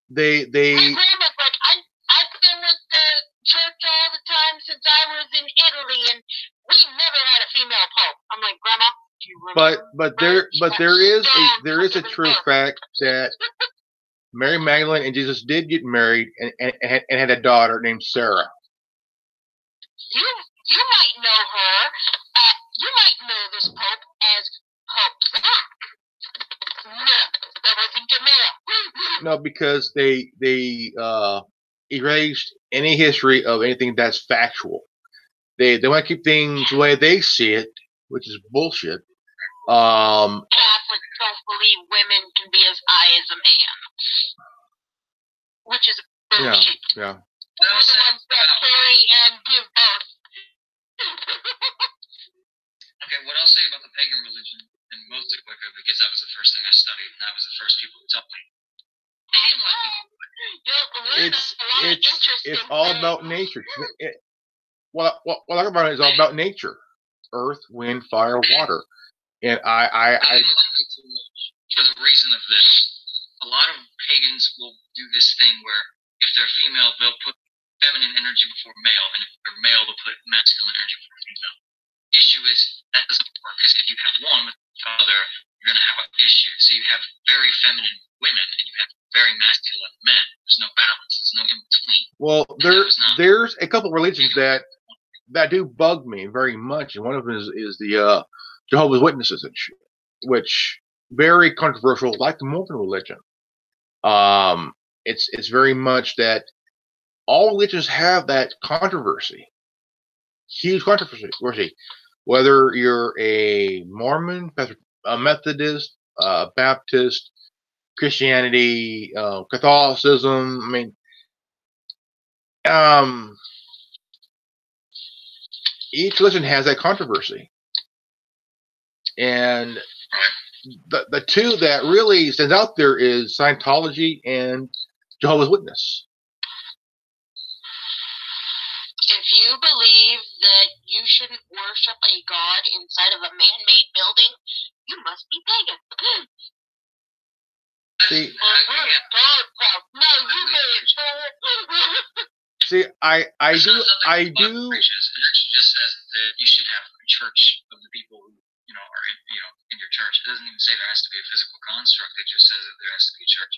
They. My grandma's like, I've been with the church all the time since I was in Italy, and we never had a female pope. I'm like, Grandma, do you remember? There is a true fact that Mary Magdalene and Jesus did get married and had a daughter named Sarah. You might know her. You might know this pope as Pope Zach. No, that wasn't Jamaica. No, because they erased any history of anything that's factual. They want to keep things the way they see it, which is bullshit. Catholics don't believe women can be as high as a man, which is bullshit. Yeah. We're the ones that carry and give birth. Okay, what I'll say about the pagan religion and mostly Wicca, because that was the first thing I studied, and that was the first people who taught me. They didn't let me. It's all about nature. What I like about it is all about nature: earth, wind, fire, water. And I for the reason of this, a lot of pagans will do this thing where if they're female, they'll put feminine energy before male, and if they're male, they'll put masculine energy before female. Issue is that doesn't work because if you have one with the other, you're going to have an issue. So you have very feminine women and you have very masculine men. There's no balance. There's no in between. Well, there's a couple of religions that do bug me very much, and one of them is the Jehovah's Witnesses, which very controversial, like the Mormon religion. It's very much that all religions have that controversy, huge controversy. Whether you're a Mormon, a Methodist, Baptist, Christianity, Catholicism. I mean, each religion has that controversy, and the two that really stands out there is Scientology and Jehovah's Witness. If you believe that you shouldn't worship a god inside of a man-made building, you must be pagan. See, see, I do. It actually just says that you should have a church of the people who or in your church. It doesn't even say there has to be a physical construct. It just says that there has to be a church.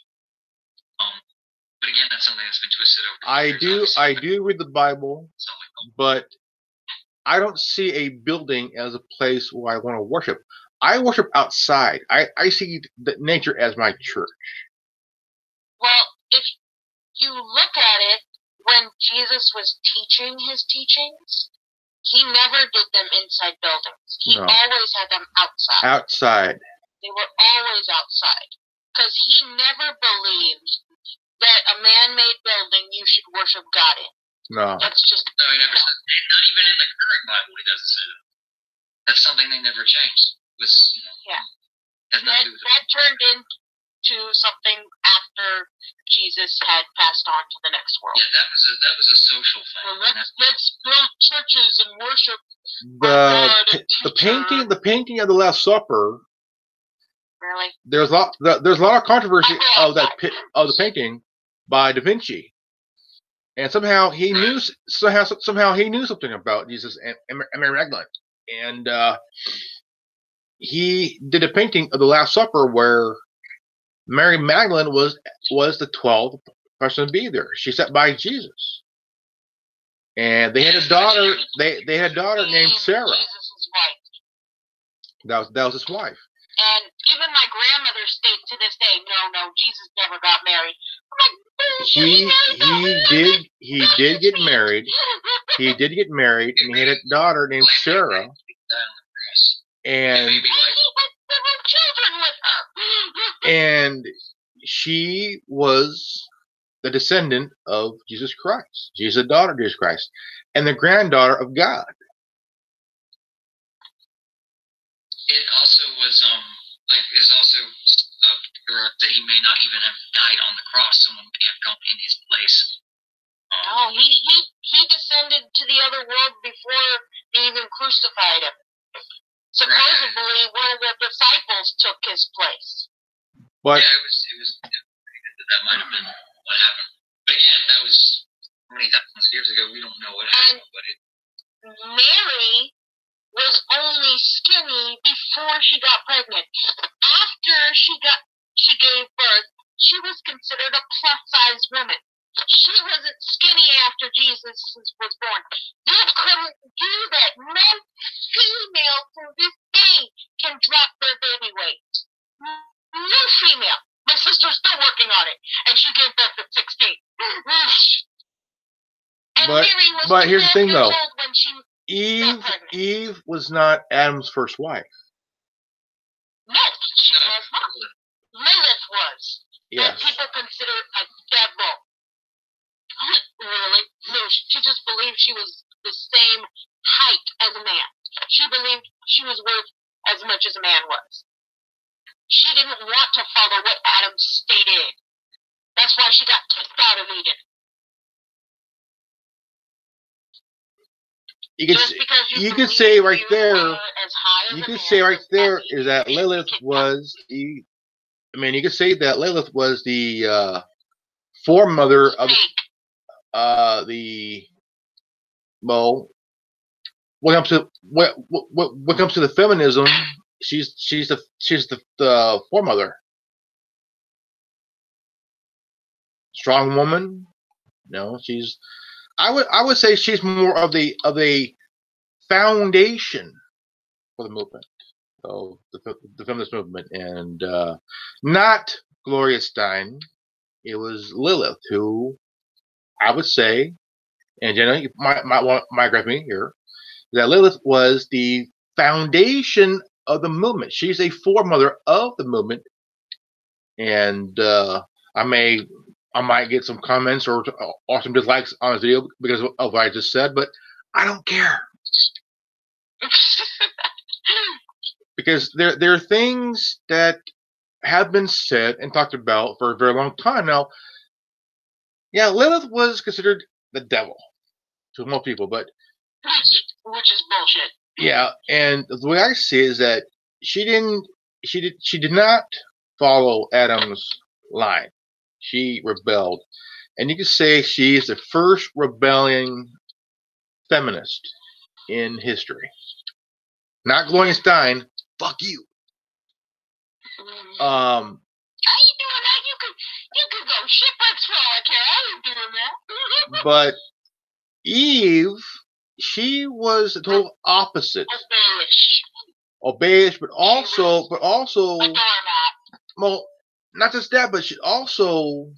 But again, that's something that's been twisted over. I do read the Bible, but I don't see a building as a place where I want to worship. I worship outside. I see nature as my church. Well, if you look at it, when Jesus was teaching his teachings, he never did them inside buildings. He always had them outside. Outside. They were always outside. Because he never believed that a man-made building you should worship God in. No. That's just... No, he never said. Not even in the current Bible he doesn't say that. That's something they never changed. Has nothing to do with that turned into something after Jesus had passed on to the next world. Yeah, that was a social thing. Well, let's build churches and worship. The painting of the Last Supper. Really? There's a lot of controversy of the painting by Da Vinci, and somehow he knew something about Jesus and Mary Magdalene, and he did a painting of the Last Supper where Mary Magdalene was the 12th person to be there. She sat by Jesus, and they had a daughter. They had a daughter named Sarah. Jesus' wife. That was his wife. And even my grandmother states to this day, no, Jesus never got married. I'm like, he did get married. He did get married, and he had a daughter named Sarah. And he had 7 children with her. And she was the descendant of Jesus Christ. She's the daughter of Jesus Christ, and the granddaughter of God. It also was is also correct that he may not even have died on the cross. Someone may have come in his place. No, he descended to the other world before they even crucified him. Supposedly, one of the disciples took his place. But yeah, it was that might have been what happened. But again, that was many thousands of years ago. We don't know what happened. Mary was only skinny before she got pregnant. After she gave birth, she was considered a plus-size woman. She wasn't skinny after Jesus was born. You couldn't do that. No female to this day can drop their baby weight. No female. My sister's still working on it, and she gave birth at 16. And Mary was but here's the thing, though. When she Eve was not Adam's first wife. No, she was not. Lilith was. Yes. And people consider a devil. Really? No, she just believed she was the same height as a man. She believed she was worth as much as a man was. She didn't want to follow what Adam stated. That's why she got kicked out of Eden. You could say right there. You could say right there is that Lilith was the. I mean, you could say that Lilith was the foremother of the. Well, when it comes to the feminism, she's the foremother. Strong woman. No, she's. I would say she's more of a foundation for the movement, of the feminist movement, and not Gloria Steinem. It was Lilith who, I would say, and Jenna, you might correct me here, that Lilith was the foundation of the movement. She's a foremother of the movement, and I might get some comments or some dislikes on this video because of what I just said, but I don't care. Because there are things that have been said and talked about for a very long time now. Yeah, Lilith was considered the devil to most people, but which is bullshit. Yeah, and the way I see it is that she did not follow Adam's line. She rebelled, and you could say she is the first rebelling feminist in history. Not Gloria Steinem, fuck you. How you doing that? You could go shipwrecks for all I care. I ain't doing that. But Eve, she was the total opposite. Obeyish, but also, well, not just that, but she's also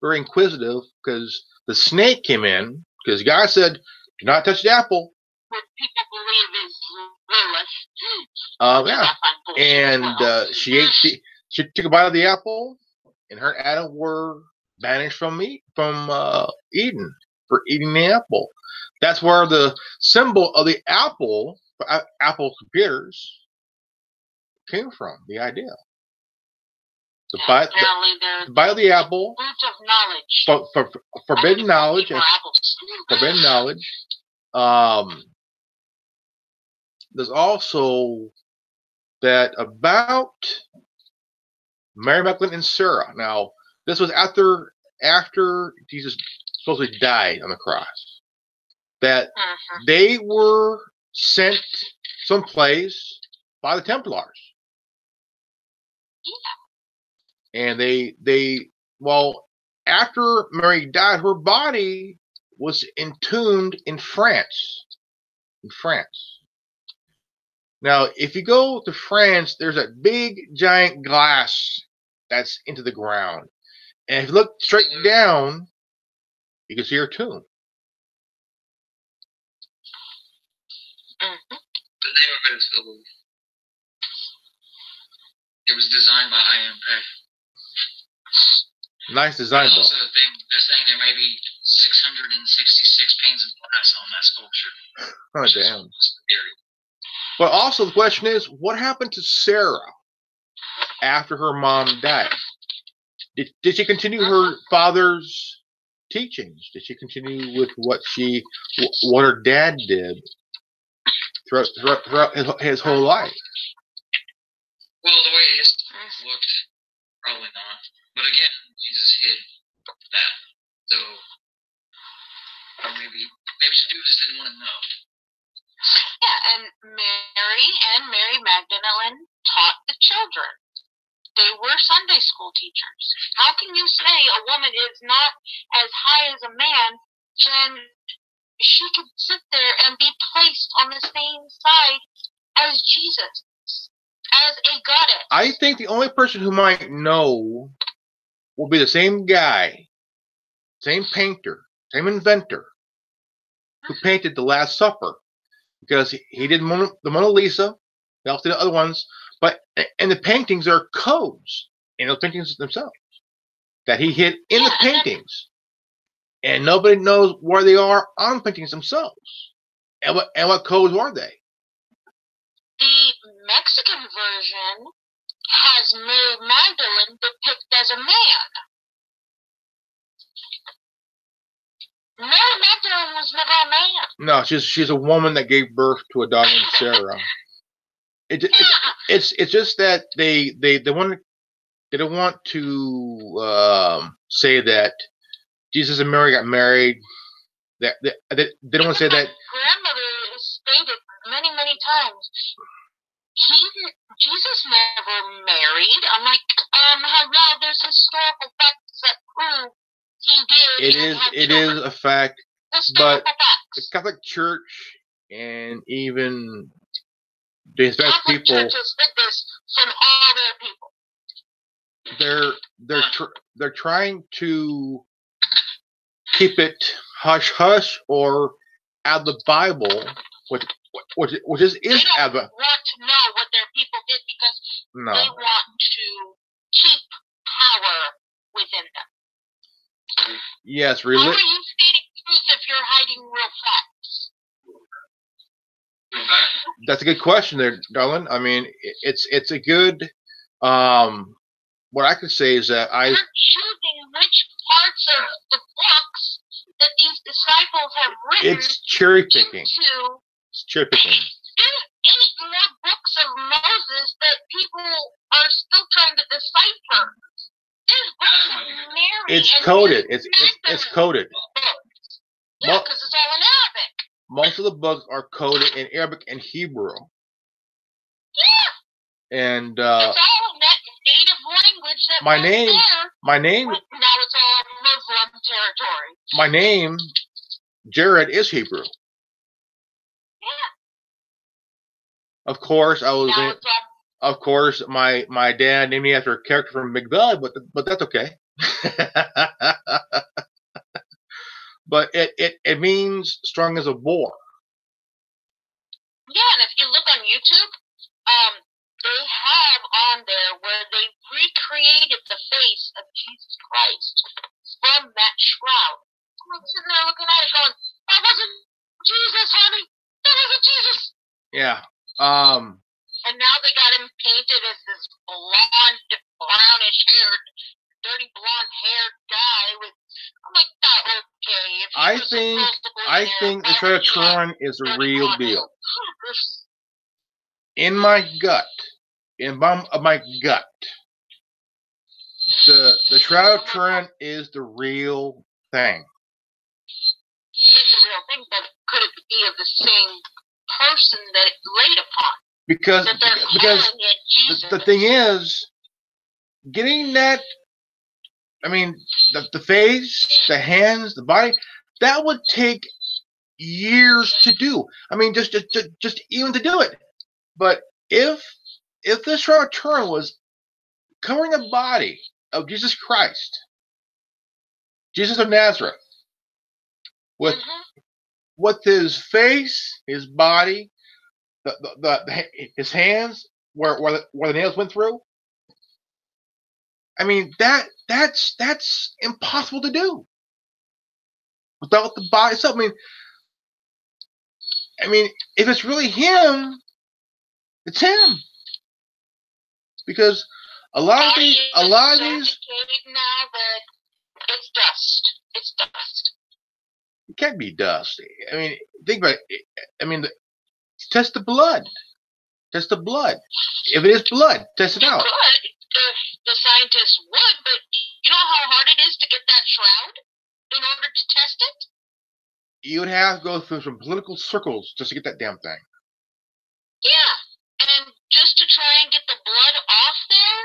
very inquisitive because the snake came in because God said, "Do not touch the apple." What people believe is Lilith. Yeah, and she took a bite of the apple, and her and Adam were banished from Eden for eating the apple. That's where the symbol of the apple, Apple computers, came from. The idea. The bite of the apple. Fruits of knowledge. Forbidden knowledge. Forbidden knowledge. There's also that about Mary Magdalene and Sarah. Now, this was after Jesus supposedly died on the cross. That they were sent someplace by the Templars. Yeah. And well, after Mary died, her body was entombed in France. Now, if you go to France, there's a big, giant glass that's into the ground. And if you look straight down, you can see her tomb. The name of it is Louis. It was designed by I.M. Pei. Nice design, though. Also, they're saying there may be 666 panes of glass on that sculpture. Oh, damn. But also, the question is, what happened to Sarah after her mom died? Did she continue her father's teachings? Did she continue with what her dad did throughout his whole life? Well, the way his looked, probably not. But again, Jesus hid that. So, or maybe she just didn't want to know. Yeah, and Mary Magdalene taught the children. They were Sunday school teachers. How can you say a woman is not as high as a man when she could sit there and be placed on the same side as Jesus, as a goddess? I think the only person who might know will be the same guy, same painter, same inventor who painted The Last Supper. Because he did the Mona Lisa, he also did the other ones, and the paintings are codes in those paintings themselves that he hid in the paintings, and nobody knows where they are on the paintings themselves. And what codes are they? The Mexican version has Mary Magdalene depicted as a man. Mary Magdalene was never a man. No, she's a woman that gave birth to a daughter named Sarah. It's just that they don't want to say that Jesus and Mary got married. They don't want to say that. Grandmother has stated many times. Jesus never married. I'm like, hello, there's historical facts that prove he did. It is a fact, but the Catholic Church and even the Hispanic people, churches did this from all their people. They're trying to keep it hush hush or out of the Bible, which is out of the. They don't want to know what their people did because they want to keep power within them. Yes, How are you stating truth if you're hiding real facts? That's a good question there, darling. I mean, it's a good. What I could say is that You're choosing which parts of the books that these disciples have written. It's cherry picking. It's cherry picking. There's 8 more books of Moses that people are still trying to decipher. There's books of Mary. It's coded. It's coded. Yeah, because it's all in Arabic. Most of the books are coded in Arabic and Hebrew. Yeah. And It's all that native language that my was name, there. my name, Now it's all Muslim territory. my name, Jared, is Hebrew. Yeah. Of course, Now it's all of course, my dad named me after a character from Macbeth, but that's okay. But it means strong as a boar. Yeah, and if you look on YouTube, they have on there where they recreated the face of Jesus Christ from that shroud. I'm sitting there looking at it going, that wasn't Jesus, honey. That wasn't Jesus. Yeah. And now they got him painted as this blonde, brownish haired, dirty blonde haired guy with, I'm like, oh, okay. If he I was think supposedly I there, think the why would he Shredder have is the dirty real blonde deal. hair? In my gut, in my gut, the Shroud of Turin is the real thing. It's a real thing, but could it be of the same person that it laid upon? Because That they're because calling it Jesus. the thing is, getting that, I mean, the face, the hands, the body, that would take years to do. I mean, just even to do it. But if this Shroud of Turin was covering the body of Jesus Christ, Jesus of Nazareth, with his face, his body, his hands, where the nails went through. I mean, that's impossible to do without the body itself. I mean, if it's really him, it's him. Because a lot of these now that it's dust. It's dust. It can't be dust. I mean, think about it. I mean, test the blood. Test the blood. If it is blood, test it out. The scientists would, but you know how hard it is to get that shroud in order to test it? You would have to go through some political circles just to get that damn thing. Yeah, and just to try and get the blood off there,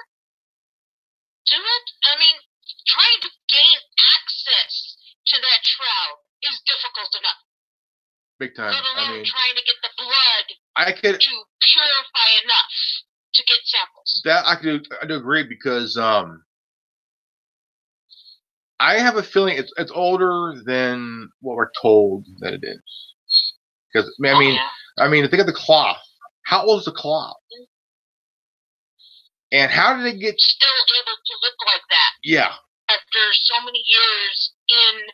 do it? I mean, trying to gain access to that shroud is difficult enough. Big time. Let alone I mean, trying to get the blood to purify enough to get samples. That I do agree, because I have a feeling it's older than what we're told that it is. Because I mean, think of the cloth. How old is the cloth? And how did it get still able to look like that? Yeah. After so many years in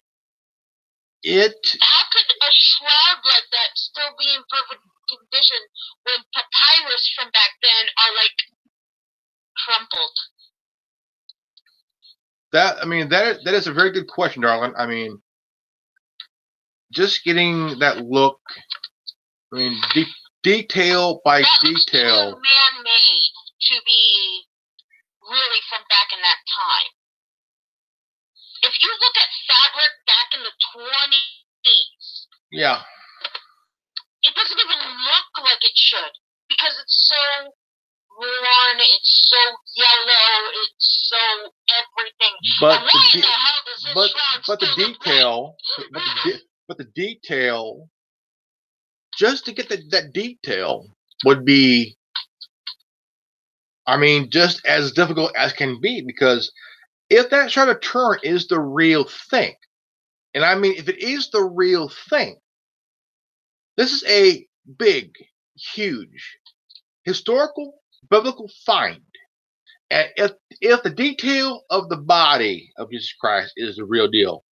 it. How could a shroud like that still be in perfect condition when papyrus from back then are like crumpled? That is a very good question, darling. I mean, just getting that look. I mean, detail by that detail. Looks man-made to be really from back in that time. If you look at fabric back in the 20s, yeah, it doesn't even look like it should, because it's so worn, it's so yellow, it's so everything. But the detail, just to get that detail would be, I mean, just as difficult as can be, because if that Shroud of Turin is the real thing, and I mean, if it is the real thing, this is a big, huge, historical, biblical find. And if the detail of the body of Jesus Christ is the real deal,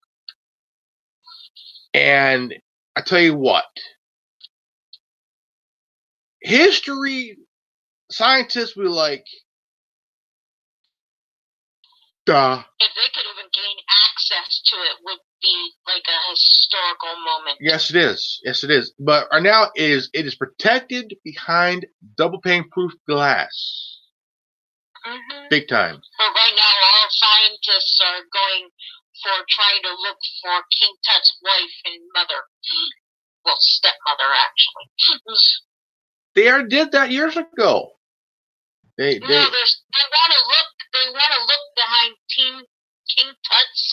and I tell you what, history scientists will like, duh. If they could even gain access to it, would be like a historical moment. Yes, it is. Yes, it is. But right now it is protected behind double pane proof glass. Big time. But right now, all scientists are going for trying to look for King Tut's wife and mother. Well, stepmother, actually. They already did that years ago. They No, they want to look behind King Tut's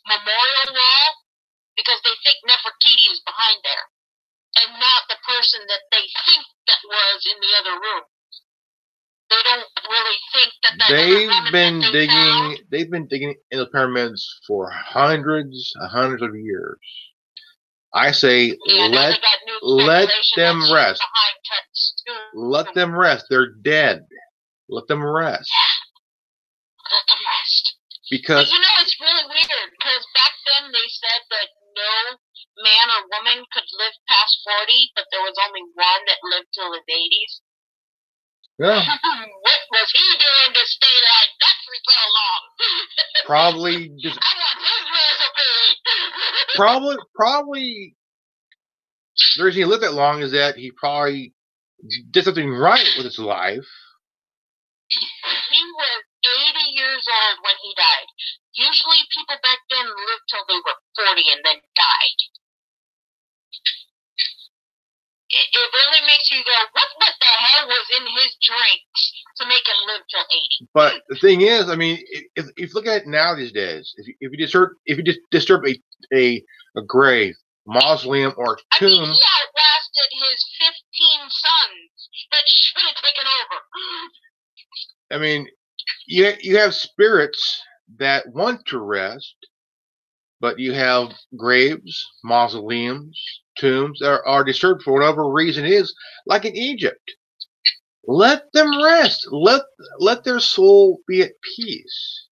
memorial wall because they think Nefertiti is behind there, and not the person that they think that was in the other room. They don't really think that they've been digging in the pyramids for hundreds of years. I say let them rest. Let them rest. They're dead. Let them rest. Let them rest. Because but it's really weird because back then they said that no man or woman could live past 40, but there was only one that lived till his 80s. Yeah. What was he doing to stay like that for so long? Probably just. I want his recipe. Probably. The reason he lived that long is that he probably did something right with his life. He was 80 years old when he died. Usually people back then lived till they were 40 and then died. It really makes you go, what the hell was in his drinks to make him live till 80? But the thing is, I mean, if you look at it now these days, if you disturb a grave, mausoleum, or tomb, I mean, he outlasted his 15 sons that should have taken over. I mean, you have spirits that want to rest, but you have graves, mausoleums, tombs that are disturbed for whatever reason it is, like in Egypt. Let them rest. Let their soul be at peace.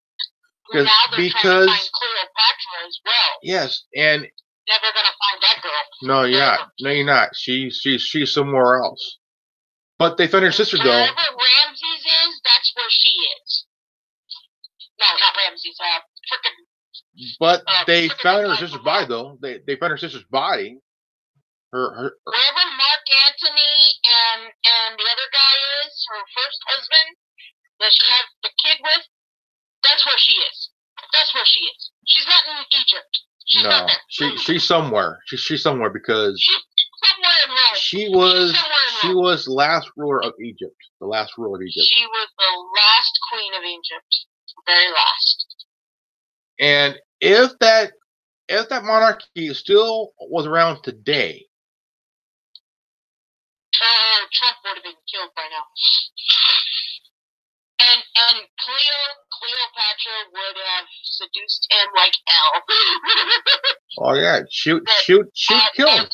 Now they're trying to find Cleopatra as well. Yes, and never gonna find that girl. No, you're not. No, you're not. She's somewhere else. But they found her sister though. Wherever Ramses is, that's where she is. No, not Ramses. Frickin'. But they found her sister's body though. They found her sister's body. Her. Wherever Mark Antony and the other guy is, her first husband that she had the kid with, that's where she is. That's where she is. She's not in Egypt. She's no, not there. she's somewhere. She's somewhere because somewhere in Rome. She was the last ruler of Egypt. The last ruler of Egypt. She was the last queen of Egypt. Very last. And if that monarchy still was around today, Trump would have been killed by now. And Cleopatra would have seduced him like hell. Oh yeah, shoot, kill him. Shoot, kill him.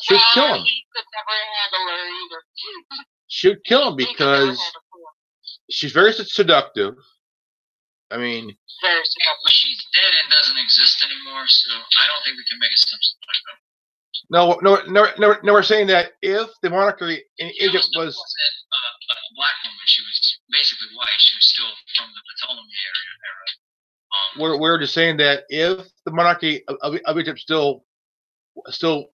He could never handle her either. Shoot, kill him because she's very seductive. I mean, very seductive. She's dead and doesn't exist anymore, so I don't think we can make assumptions like that. No. We're saying that if the monarchy in Egypt was a black woman, she was basically white. She was still from the Ptolemy era. We're just saying that if the monarchy of Egypt still was still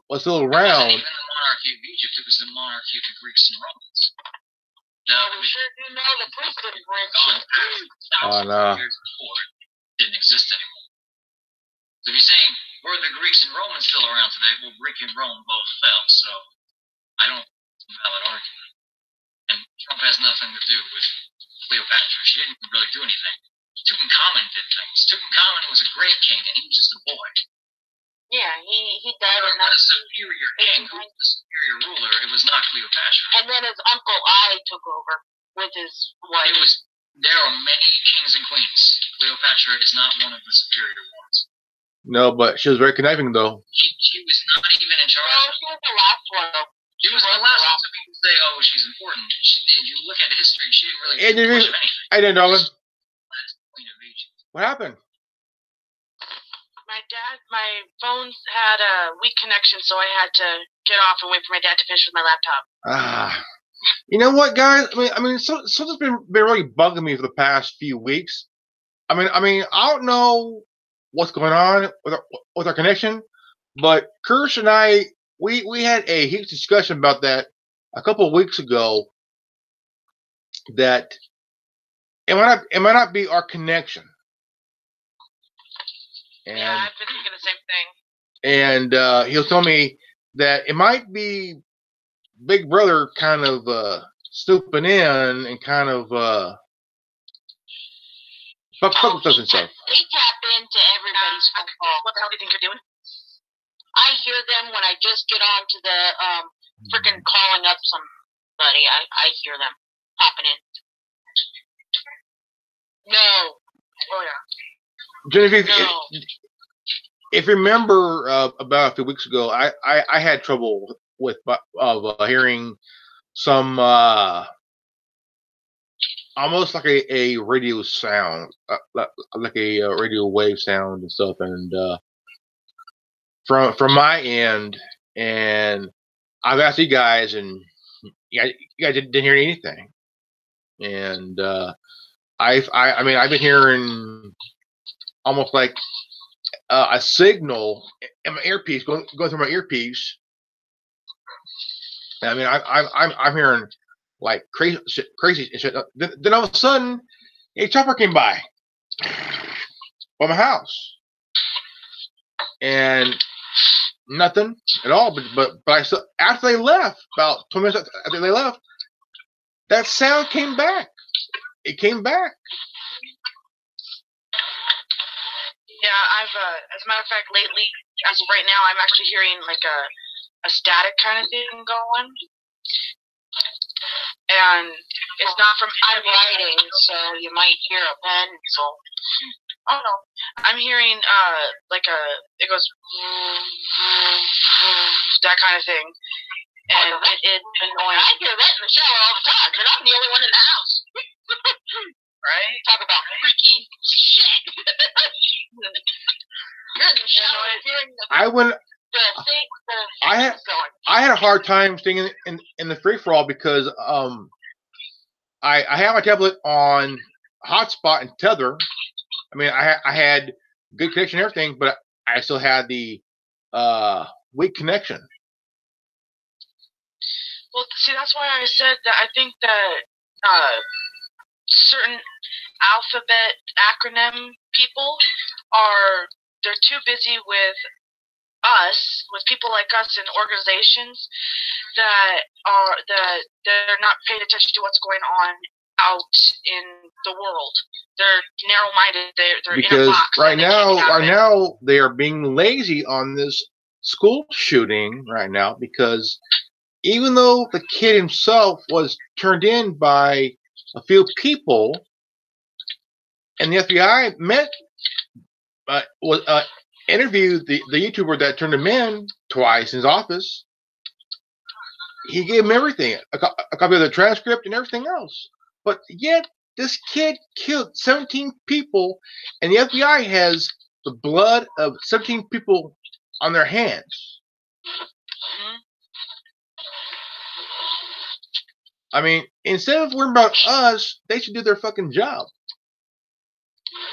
around. It wasn't even the monarchy of Egypt; it was the monarchy of the Greeks and Romans. Now we sure do know the priesthood of Greeks. Thousands of years before, it didn't exist anymore. So if you're saying were the Greeks and Romans still around today, well, Greek and Rome both fell. So I don't see a valid argument. And Trump has nothing to do with Cleopatra. She didn't really do anything. Tutankhamun did things. Tutankhamun was a great king, and he was just a boy. Yeah, he died in a superior king who was the superior ruler. It was not Cleopatra. And then his uncle I took over with his wife. There are many kings and queens. Cleopatra is not one of the superior ones. No, but she was very conniving though. She was not even in charge. No, she was the last one though. She was the last one. So people say, "Oh, she's important." If you look at history, she didn't really do much of anything. I didn't know. Queen of Egypt. What happened? My phone had a weak connection, so I had to get off and wait for my dad to finish with my laptop. You know what, guys? I mean, something's been really bugging me for the past few weeks. I mean, I don't know what's going on with our connection, but Kirsch and I, we had a huge discussion about that a couple of weeks ago. That it might not be our connection. And, yeah, I've been thinking the same thing. And he'll tell me that it might be Big Brother kind of snooping in and kind of fuck with us and stuff. They tap into everybody's phone call. What the hell do you think you're doing? I hear them when I just get on to the freaking calling up somebody. I hear them popping in. No. Oh yeah. Genevieve, No. if you remember about a few weeks ago, I had trouble with hearing some almost like a radio sound, like a radio wave sound and stuff, and from my end, and I've asked you guys, and you guys didn't hear anything, and I mean I've been hearing almost like a signal in my earpiece going through my earpiece. I mean I'm hearing like crazy shit. Then all of a sudden a chopper came by my house and nothing at all. But I still, after they left, about 20 minutes after they left, that sound came back. It came back. Yeah, I've as a matter of fact, lately, as of right now, I'm actually hearing like a static kind of thing going, and it's not from I'm writing, so you might hear a pencil. Oh no, I'm hearing like it goes that kind of thing, and it's annoying. I hear that in the shower all the time, but I'm the only one in the house. Right? Talk about freaky shit. You're in the shower hearing the I went. thing, I had a hard time staying in the free for all because I had my tablet on hotspot and tether. I mean I had good connection and everything, but I still had the weak connection. Well, see, that's why I said that I think that certain alphabet acronym people they're too busy with people like us in organizations that they're not paying attention to what's going on out in the world. They're narrow-minded. They're Because in a box. right now they are being lazy on this school shooting right now, because even though the kid himself was turned in by a few people, and the FBI interviewed the YouTuber that turned him in twice in his office. He gave him everything, a copy of the transcript and everything else. But yet, this kid killed 17 people, and the FBI has the blood of 17 people on their hands. Mhm. I mean, instead of worrying about us, they should do their fucking job.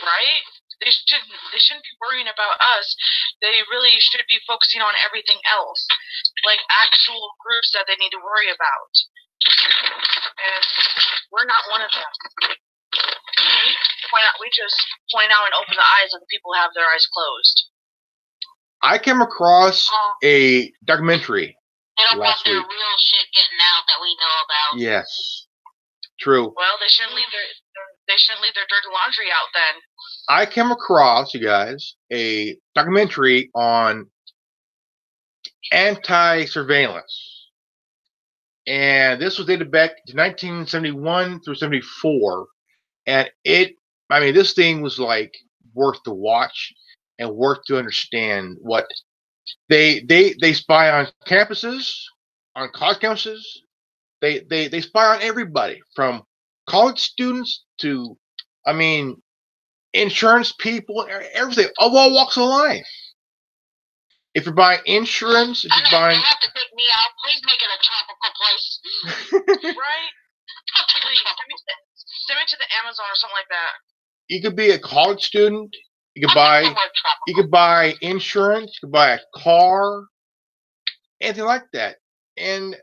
Right? They shouldn't be worrying about us. They really should be focusing on everything else, like actual groups that they need to worry about. And we're not one of them. We just point out and open the eyes of the people who have their eyes closed. I came across a documentary They don't want last their week. real shit getting out that we know about. Yes, true. Well, they shouldn't leave their dirty laundry out then. I came across, you guys, a documentary on anti-surveillance, and this was dated back to 1971 through 74, and this thing was like worth to watch and worth to understand. What they spy on campuses, on college campuses. They spy on everybody from college students to, I mean, insurance people, everything, of all walks of life. If you're buying insurance, if I you're know, buying, they have to take me out. Please make it a tropical place. Right? I'll take a Please, tropical send me to the Amazon or something like that. you could be a college student. You could I'll take buy, somewhere tropical. you could buy insurance. You could buy a car, anything like that. And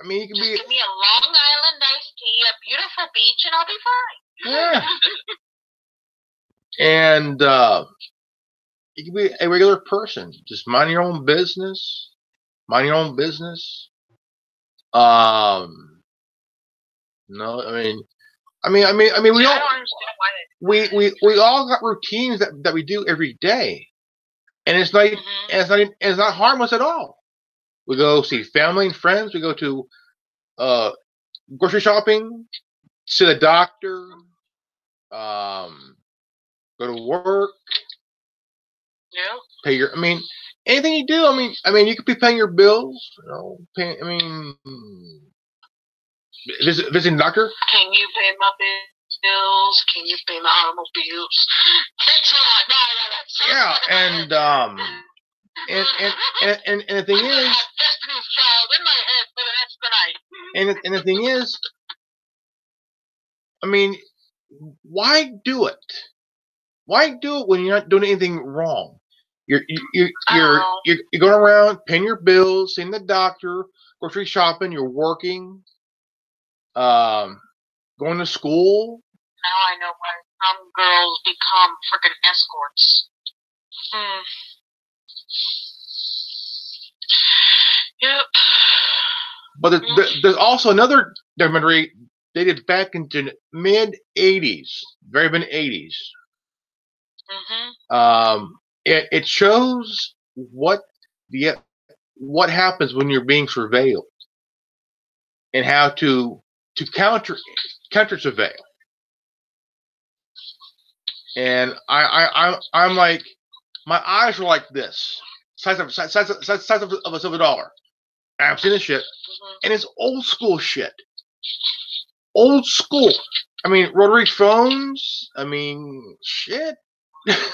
I mean, you could Just be, give me a Long Island iced tea, a beautiful beach, and I'll be fine. yeah. And you can be a regular person. Just mind your own business. Mind your own business. No, we I all don't understand why they. we all got routines that we do every day, and it's not it's not harmless at all. We go see family and friends. We go to uh, grocery shopping, see the doctor, go to work, Yeah. pay your. Anything you do. You could be paying your bills. Visiting the doctor. Can you pay my bills? Can you pay my automobiles? Thanks a lot. No, Yeah, and and the thing is, Destiny's Child in my head for the rest of the night. and the thing is, why do it? Why do it when you're not doing anything wrong? You're going around paying your bills, seeing the doctor, grocery shopping. You're working, going to school. Now I know why some girls become freaking escorts. Yep. But there's also another documentary dated back into mid '80s, very mid '80s. It shows what happens when you're being surveilled and how to counter surveil. And I'm like, my eyes are like this, size of a silver dollar. And I've seen this shit, and it's old school shit. Old school. Rotary phones. Shit. Texas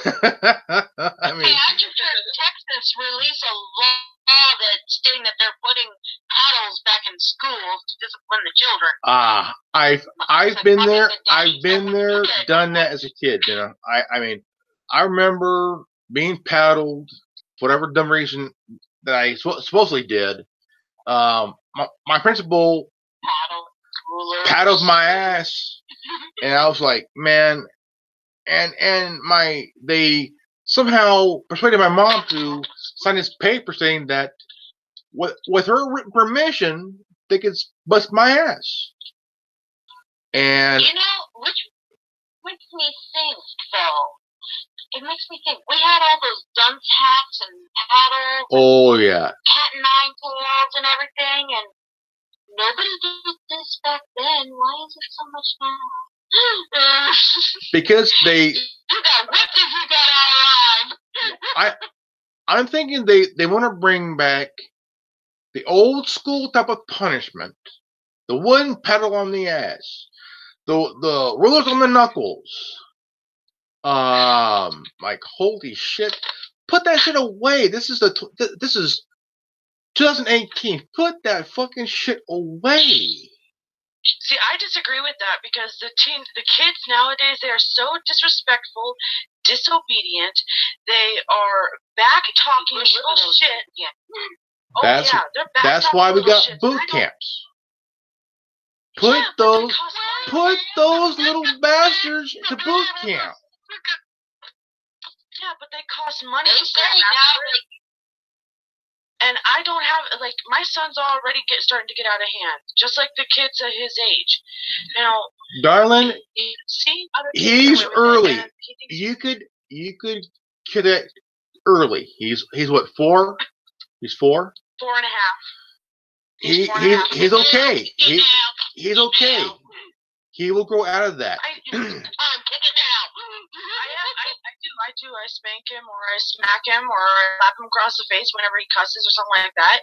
release a law that's stating that they're putting paddles back in schools to discipline the children. I've been there. I've been there, done that as a kid. I remember being paddled for whatever dumb reason that I supposedly did. My principal paddled my ass, and I was like, man. And they somehow persuaded my mom to sign this paper saying that with her written permission, they could bust my ass. And which makes me think, though. It makes me think. We had all those dunce hats and paddles. Oh yeah. Cat and nine tails and everything, and nobody did this back then. Why is it so much now? Because they. You got whipped if you got out of line. I'm thinking they want to bring back the old school type of punishment, the wooden paddle on the ass, the rulers on the knuckles. Like holy shit, put that shit away. This is 2018. Put that fucking shit away. See, I disagree with that because the kids nowadays, they are so disrespectful, disobedient. They are back talking little shit. Yeah. They're back. That's why we got boot camps. Put those little bastards to boot camp. Yeah, but they cost money. They say now, and I don't have, my son's already starting to get out of hand, just like the kids at his age. Darling, he's early. You could connect early. He's what, 4? He's 4? 4.5. He's okay. He's okay. He will grow out of that. I do. I spank him, or I smack him, or I slap him across the face whenever he cusses or something like that.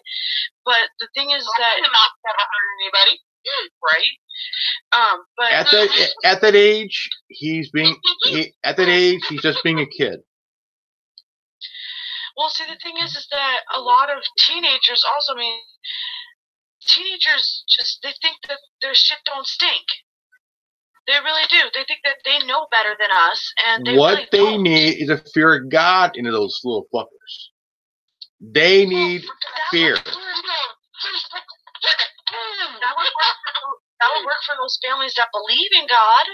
But the thing is that not never hurt anybody, right? But at that age, he's just being a kid. Well, see, the thing is that a lot of teenagers also, teenagers they think that their shit don't stink. They really do. They think that they know better than us, and what they need is a fear of God into those little fuckers. They need fear. That would work for those families that believe in God.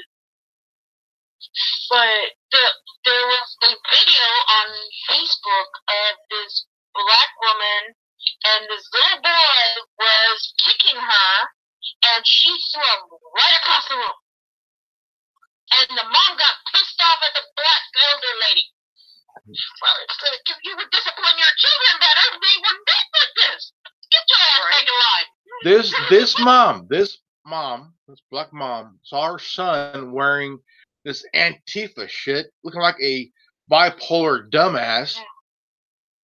But there was a video on Facebook of this black woman, and this little boy was kicking her, and she threw him right across the room. And the mom got pissed off at the black elder lady. Well, it's like, if you would discipline your children better, they wouldn't be like this. Get your ass back in line. This black mom, saw her son wearing this Antifa shit, looking like a bipolar dumbass.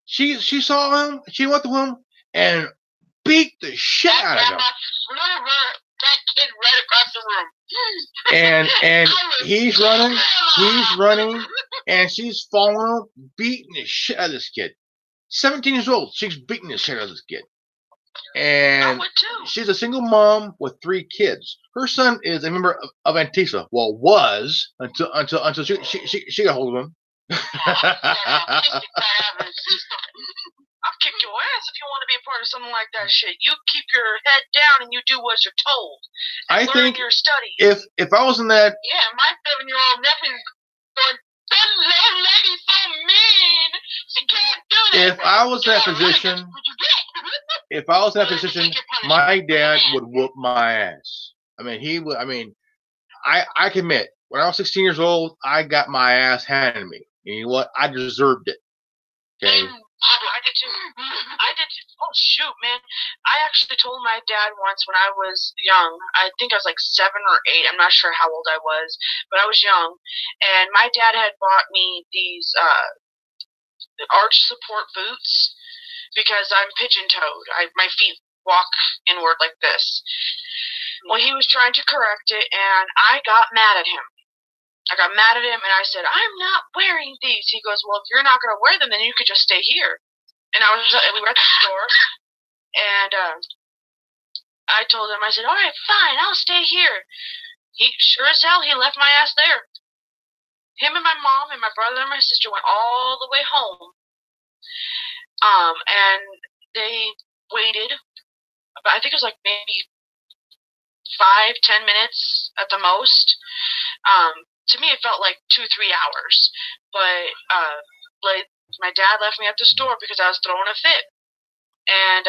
She saw him, she went to him and beat the shit out of him. That kid right across the room. And he's running, and she's following him, beating the shit out of this kid. 17 years old, she's beating the shit out of this kid. And she's a single mom with 3 kids. Her son is a member of Antifa. Well, was until she got hold of him. I'll kick your ass if you want to be a part of something like that shit. You keep your head down and you do what you're told. I think your studies. If I was in that, yeah, my 7-year-old nephew going, that little lady's so mean. She can't do this. If I was in that position, my dad would whoop my ass. I mean, he would. I mean, I can admit, when I was 16 years old, I got my ass handed to me. You know what? I deserved it. Okay. I did too. Oh shoot, man! I actually told my dad once when I was young. I think I was like 7 or 8. I'm not sure how old I was, but I was young. And my dad had bought me these arch support boots because I'm pigeon-toed. My feet walk inward like this. Well, he was trying to correct it, and I got mad at him. I got mad at him, and I said, I'm not wearing these. He goes, well, if you're not going to wear them, then you could just stay here. And we were at the store, and I told him, I said, all right, fine, I'll stay here. He, sure as hell, he left my ass there. Him and my mom and my brother and my sister went all the way home. And they waited, I think it was like maybe 5-10 minutes at the most. To me, it felt like 2-3 hours. But like my dad left me at the store because I was throwing a fit. And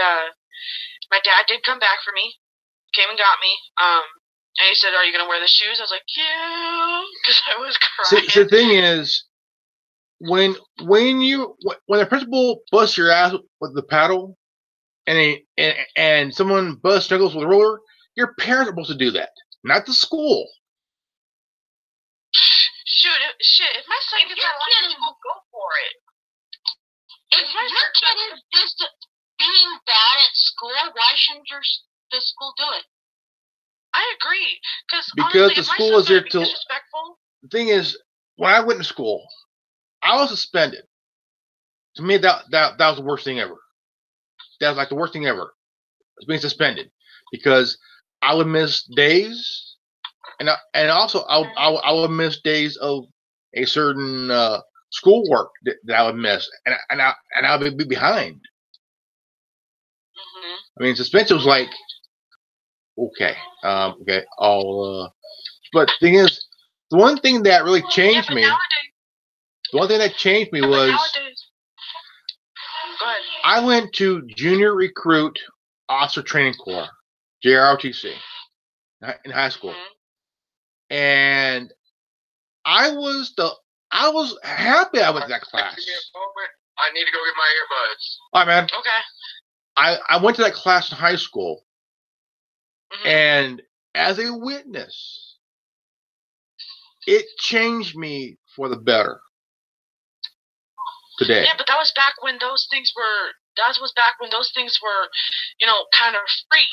my dad did come back for me, came and got me. And he said, are you going to wear the shoes? I was like, yeah, because I was crying. See, the thing is, when the principal busts your ass with the paddle, and someone busts struggles with a roller, your parents are supposed to do that, not the school. Shit, if my son gets that license, we'll go for it. If your kid is just being bad at school, why shouldn't the school do it? I agree. Because honestly, the school is there to. The thing is, when I went to school, I was suspended. To me, that was the worst thing ever. That was like the worst thing ever. Was being suspended because I would miss days, and also I would miss days of a certain schoolwork that I would miss, and I would be behind. Mm-hmm. I mean, suspension was like, okay, but the thing is, the one thing that really changed me. The one thing that changed me was I went to Junior Recruit Officer Training Corps, JROTC, in high school, and I was happy I went to that class. I need to go get my earbuds. All right, man. Okay. I went to that class in high school, and as a witness, it changed me for the better. Today. Yeah, but that was back when those things were. You know, kind of free.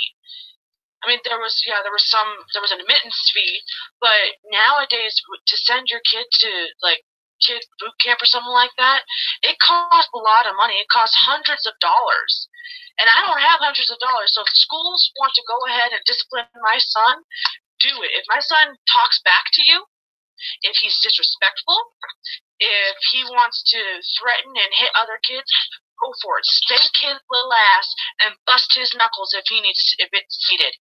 I mean, there was an admittance fee, but nowadays to send your kid to like kid boot camp or something like that, it costs a lot of money. It costs hundreds of dollars, and I don't have hundreds of dollars. So if schools want to go ahead and discipline my son, do it. If my son talks back to you, if he's disrespectful, if he wants to threaten and hit other kids, go for it. Spank his little ass and bust his knuckles if it's needed.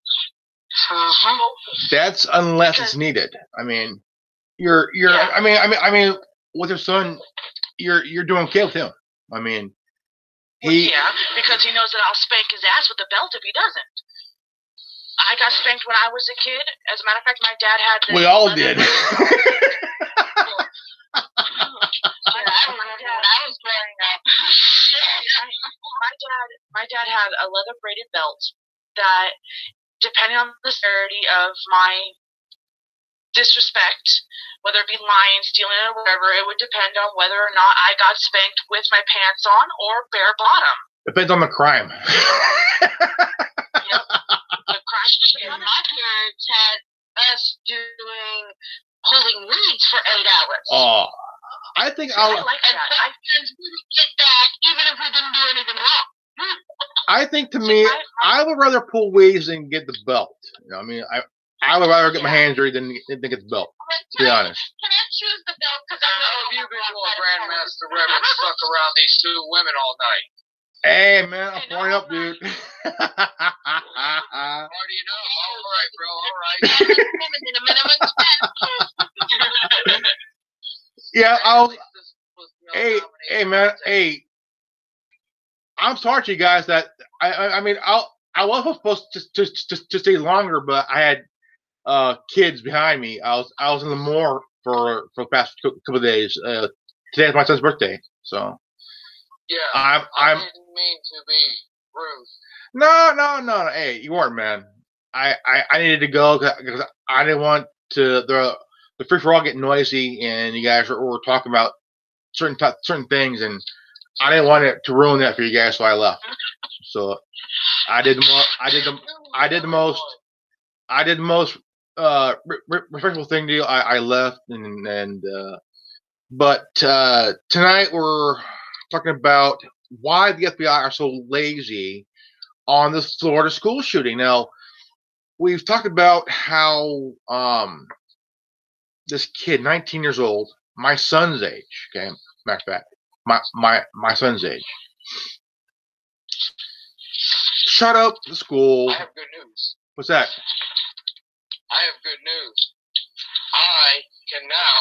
That's unless it's needed. I mean, you're. Yeah. I mean, with your son, you're doing okay with him. I mean, because he knows that I'll spank his ass with the belt if he doesn't. I got spanked when I was a kid. As a matter of fact, my dad had this We all leather- did. I remember when I was growing up. my dad had a leather braided belt that, depending on the severity of my disrespect, whether it be lying, stealing, or whatever, it would depend on whether or not I got spanked with my pants on or bare bottom. Depends on the crime. The crime And my parents had us pulling weeds for 8 hours. Oh, I think I I'll. like And that. sometimes we would get that even if we didn't do anything wrong. I think to me, I would rather pull weeds than get the belt. You know, I mean, I would rather get my hands dirty than get the belt. To be honest. Can I choose the belt? Because I How have you been doing, Grandmaster Reverend, stuck around these 2 women all night? Hey man, I'm pouring up, dude. How do you know? All right, bro. All right. women in a minimum expense. Yeah, At least this was Hey, nominated man, for hey. I'm sorry to you guys that I mean I was supposed to stay longer, but I had kids behind me. I was in the moor for the past couple of days. Today's my son's birthday, so Yeah. I'm I didn't mean to be rude. no. Hey, you weren't, man. I needed to go because I didn't want to the free for all get noisy, and you guys were talking about certain things, and I didn't want it to ruin that for you guys, so I left. So I did the most respectful thing to do. I left, but tonight we're talking about why the FBI are so lazy on this Florida school shooting. Now, we've talked about how this kid, 19 years old, my son's age, okay, matter of fact, my son's age, shut up the school. I have good news. What's that? I have good news. I can now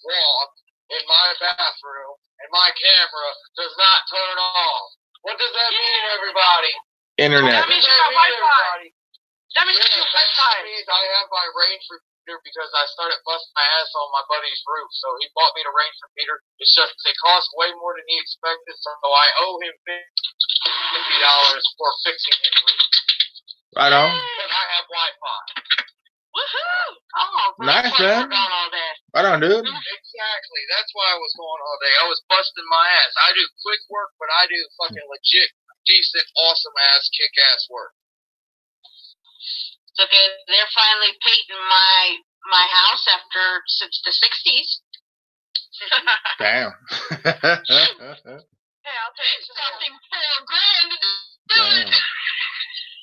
walk in my bathroom and my camera does not turn off. What does that mean, everybody? Internet. That means you What got does that mean, Wi-Fi. everybody? That means Yeah, you got that Wi-Fi. means I have my range repeater because I started busting my ass on my buddy's roof. So he bought me the range repeater. It's just they cost way more than he expected, so I owe him $50 for fixing his roof. Right on. But I have Wi-Fi. Woohoo! Oh, Nice, that's why man. we're gone all day. Right on, dude. Exactly. That's why I was going all day. I was busting my ass. I do quick work, but I do fucking legit, decent, awesome ass, kick ass work. So they're finally painting my house since the 60s. Damn. Hey, I'll tell you Something something. $4,000 to do Damn. it.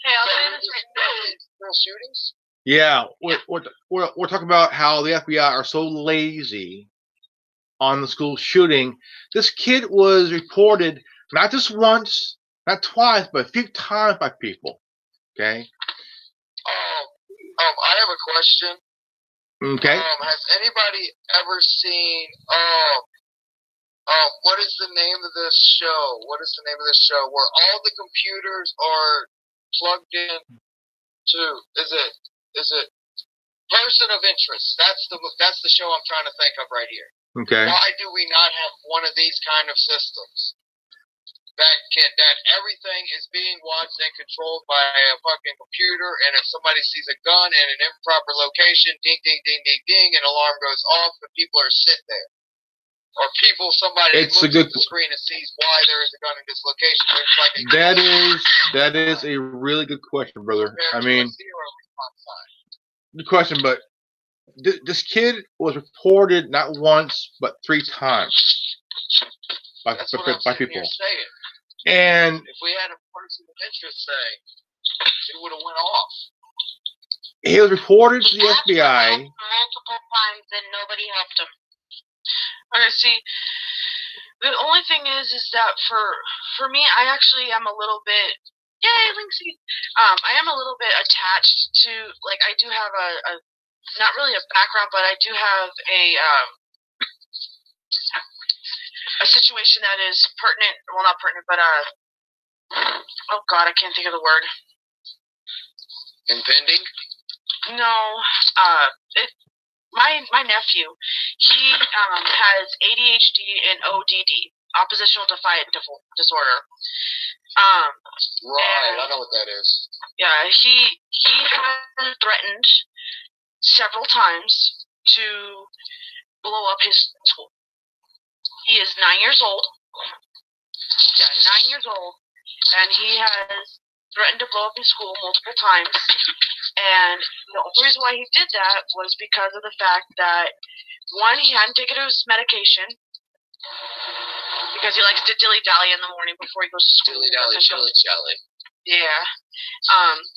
Hey, I'll So tell you is this this right now. still shootings? Yeah, we're talking about how the FBI are so lazy on the school shooting. This kid was reported not just once, not twice, but a few times by people. Okay. I have a question. Okay. Has anybody ever seen what is the name of this show? What is the name of this show where all the computers are plugged in to? Is it Person of Interest? That's the show I'm trying to think of right here. Okay. Why do we not have one of these kind of systems? That everything is being watched and controlled by a fucking computer, and if somebody sees a gun in an improper location, ding, ding, ding, ding, ding, an alarm goes off, and people are sitting there. Or somebody It's a looks good- at the screen and sees why there is a gun in this location. It's like a That is a really good question, brother. I mean, zero response time. good question, but this kid was reported not once but 3 times by That's what I'm sitting people. here saying. And If we had a person of interest saying, it would have went off. he was reported to the Asked for FBI. help multiple times and nobody helped him. Okay, see, the only thing is that for me, I actually am a little bit, yay, Linksy. I am a little bit attached to, like, I do have a not really a background, but I do have a situation that is pertinent, well, not pertinent, but, oh God, I can't think of the word. Impending? No, my nephew, he has ADHD and ODD, oppositional defiant disorder. Right, I know what that is. Yeah, he has threatened several times to blow up his school. He is 9 years old. Yeah, 9 years old, and he has threatened to blow up his school multiple times. And the only reason why he did that was because of the fact that, one, he hadn't taken his medication because he likes to dilly-dally in the morning before he goes to school. Dilly-dally, shilly-shally. Yeah.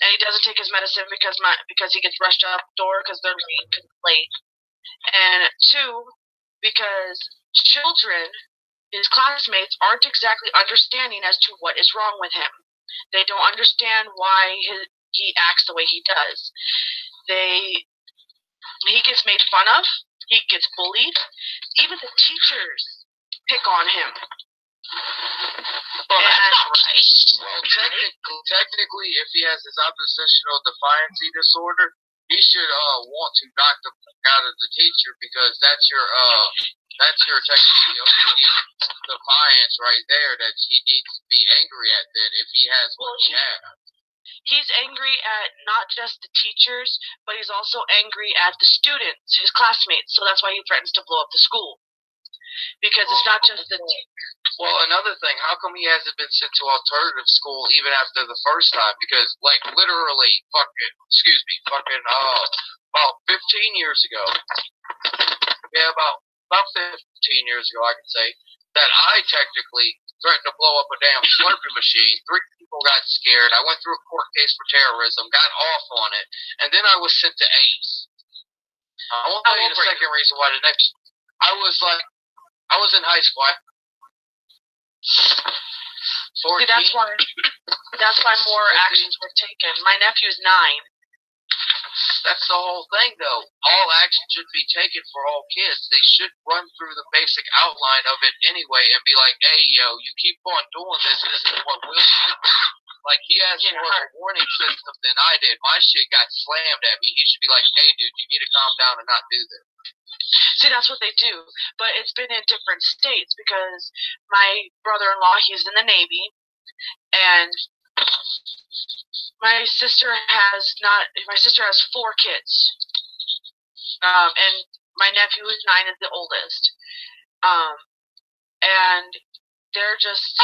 And he doesn't take his medicine because he gets rushed out the door because they're late. And two, because children, his classmates, aren't exactly understanding as to what is wrong with him. They don't understand why he acts the way he does. He gets made fun of. He gets bullied. Even the teachers pick on him. Well, that's not right. Well, technically, if he has his oppositional defiancy disorder, he should want to knock the fuck out of the teacher, because that's your technically defiance right there that he needs to be angry at. Then, if he has what he has. He's angry at not just the teachers, but he's also angry at the students, his classmates. So that's why he threatens to blow up the school. Because it's not just the Well, another thing, how come he hasn't been sent to alternative school even after the first time? Because, like, literally, about 15 years ago, about 15 years ago, I can say, that I technically threatened to blow up a damn Slurpee machine. 3 people got scared. I went through a court case for terrorism, got off on it, and then I was sent to ACE. I won't tell you the second reason why. I was in high school. 14. See, that's why more actions were taken. My nephew's 9. That's the whole thing, though. All action should be taken for all kids. They should run through the basic outline of it anyway and be like, hey, yo, you keep on doing this is what will happen. Like, he has more of a warning system than I did. My shit got slammed at me. He should be like, hey, dude, you need to calm down and not do this. See, that's what they do. But it's been in different states because my brother-in-law, he's in the Navy, and my sister has 4 kids. And my nephew, who's 9, is the oldest. And they're just,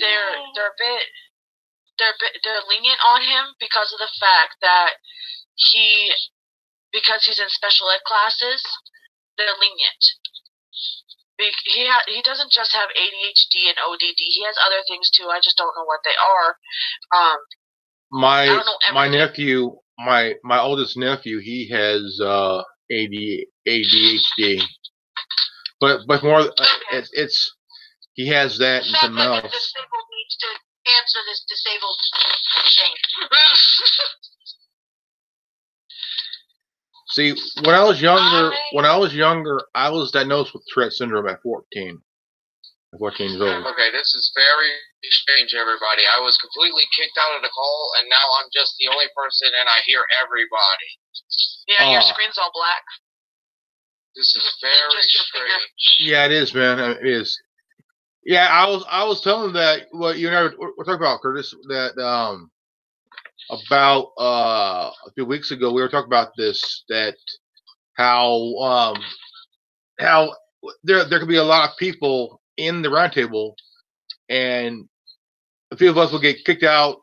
they're lenient on him because of the fact that because he's in special ed classes, they're lenient. He doesn't just have ADHD and ODD. He has other things too. I just don't know what they are. My nephew, my oldest nephew, he has ADHD, but more it's he has that and something else. The disabled needs to answer this disabled thing. See, when I was younger, I was diagnosed with Tourette syndrome at 14. At 14 years old. Okay, this is very strange, everybody. I was completely kicked out of the call, and now I'm just the only person, and I hear everybody. Yeah, your screen's all black. This is very strange. Yeah, it is, man. It is. Yeah, I was telling that what you know we're talking about, Curtis, that about a few weeks ago we were talking about this, that how there could be a lot of people in the round table, and a few of us will get kicked out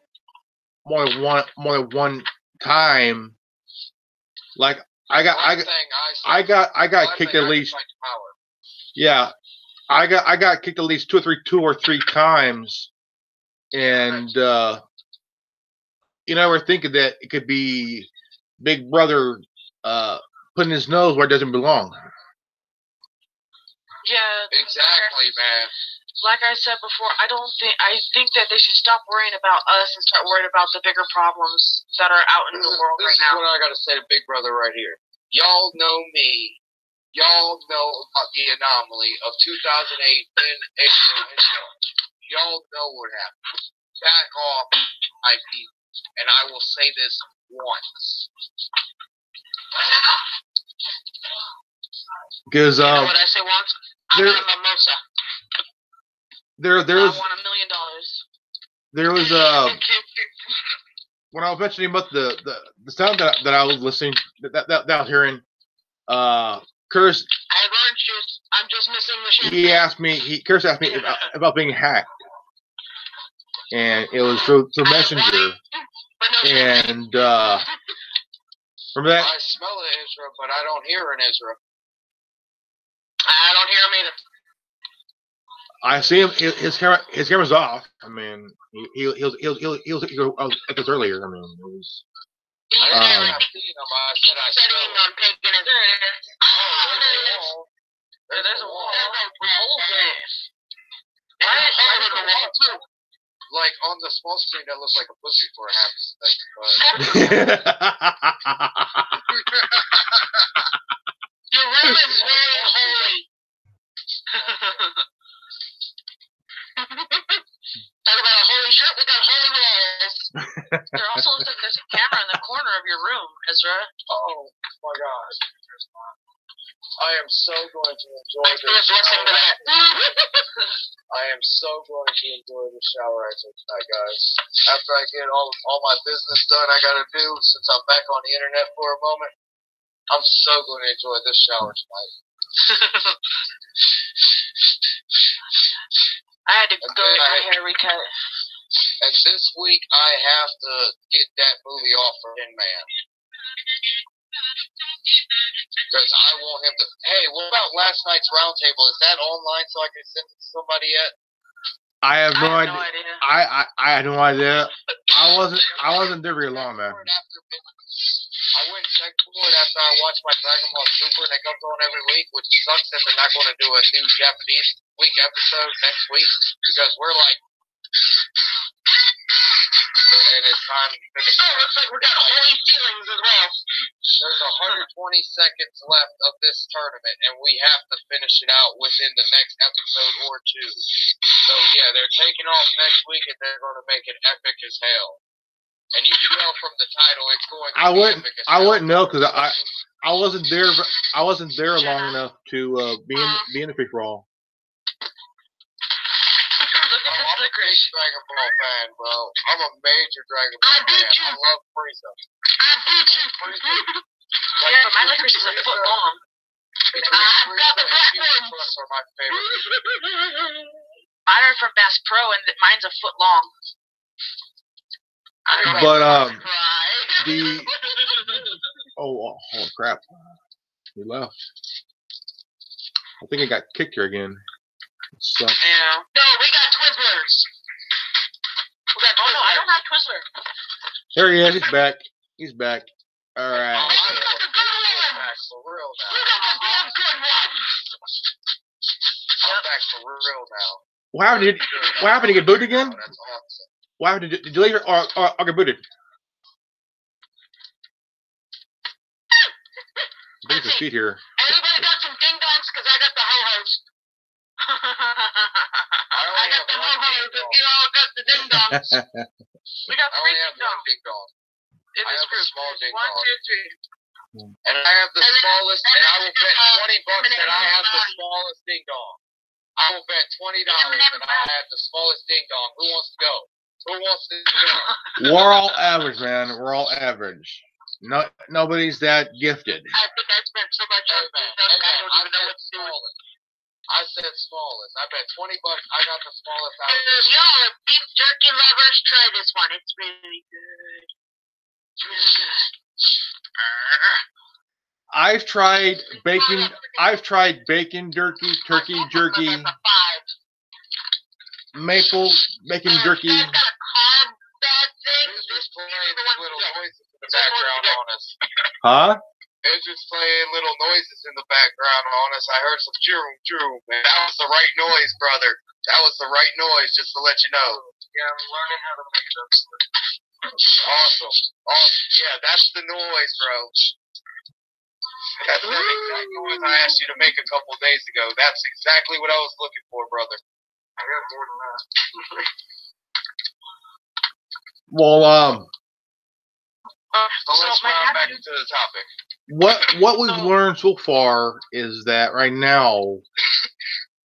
more than one time. Like I got kicked at least. Yeah, I got kicked at least 2 or 3 times, and we're thinking that it could be Big Brother putting his nose where it doesn't belong. Yeah, exactly, man. Like I said before, I think that they should stop worrying about us and start worrying about the bigger problems that are out in the world right now. This is what I gotta say to Big Brother right here. Y'all know me. Y'all know about the anomaly of 2008 in April. Y'all know what happened. Back off, my people. and I will say this once. Because You know what I say once? I there- want a mimosa. there I was want $1 million. there was when I was mentioning about the sound that I was listening that I was hearing, Curtis, I have orange juice. I'm just missing the shit. Curtis asked me about being hacked, and it was through Messenger, and remember that? I smell an Ezra, but I don't hear an Ezra. I don't hear him either. I see him. His camera's off. I mean, he was at this earlier. I mean, it was. He's I there. didn't have seen him. I said I Setting smell on pagan and there it is. Oh, there's a wall. There's a wall. Why Why is is there there a wall too? Like on the small screen, that looks like a pussy for a half second, but Your room is very holy. Talk about a holy shirt, we got holy walls. There also looks like there's a camera in the corner of your room, Ezra. oh my god. I am so going to enjoy I feel a this blessing to shower. that. I am so going to enjoy the shower I took tonight, guys. After I get all my business done I gotta do, since I'm back on the internet for a moment, I'm so going to enjoy this shower tonight. I had to go get my hair recut. And this week I have to get that movie off for Tin Man. Because I want him to. Hey, what about last night's roundtable? Is that online so I can send it to somebody yet? I have no I have idea. no idea. I had no idea. I wasn't there very long, man. I went and checked for it after I watched my Dragon Ball Super, and it comes on every week, which sucks that they're not going to do a new Japanese week episode next week because we're like, and it's time to finish. Oh, looks like we got holy ceilings as well. There's 120 seconds left of this tournament, and we have to finish it out within the next episode or two. So yeah, they're taking off next week, and they're going to make it epic as hell. And you can tell from the title, it's going to be epic as hell. I wouldn't know because I wasn't there. I wasn't there long enough to be in the free for all. I'm a big Dragon Ball fan, bro. I'm a major Dragon Ball fan. I love Frieza. Yeah, but my licorice is a foot long. Between Frieza and Super Trunks are my favorite. Mine are from Bass Pro, and mine's a foot long. But oh holy crap! He left. I think I got kicked here again. It sucks. Yeah. No, we got Twizzlers. Oh no, I don't have Twizzler. There he is. He's back. He's back. All right. I'm back for real now. You got the damn good one. I'm back for real now. What happened? What happened? To get booted again? That's awesome. What happened? Did you leave or get booted? I think it's a feet here. Anybody got some ding dongs? Because I got the ho-hos. I got the ho-hos. If you all got the ding dongs. We got I three only have ding one dongs ding dong. in I this have a group. small ding 1, dong. 2, 3. And I have the And then- smallest, and and I then will bet $20 that I have the M&M. smallest ding dong. I will bet $20 that I have the smallest ding dong. Who wants to go? Who wants to go? We're all average, man. We're all average. No, nobody's that gifted. I think I spent so much on Hey, this. I man, don't I even know said what to do with smallest. I said smallest. I bet $20 I got the smallest out of this. Y'all are beef jerky lovers. Try this one. It's really good. It's really good. I've tried bacon. I've tried bacon jerky, turkey jerky, That's a 5. maple bacon jerky. It's got a carb bad thing. It's This just playing is the one little to get. noises in the background on us. Huh? It's just playing little noises in the background on us. I heard some choom choom, and that was the right noise, brother. That was the right noise, just to let you know. Yeah, I'm learning how to make those. Awesome. Awesome. Yeah, that's the noise, bro. That's the exact noise I asked you to make a couple days ago. That's exactly what I was looking for, brother. I got more than that. Well, But So let's my round back nephew- into the topic. What we've learned so far is that right now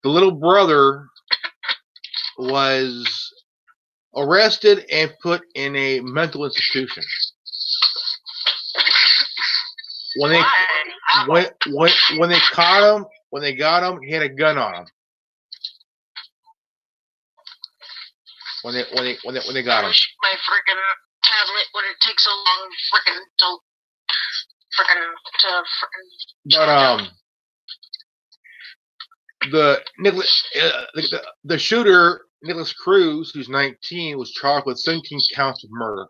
the little brother was arrested and put in a mental institution. When they when they caught him, when they got him, he had a gun on him. When they got I him. wish my freaking tablet wouldn't take so long But the shooter, Nicholas Cruz, who's 19, was charged with 17 counts of murder.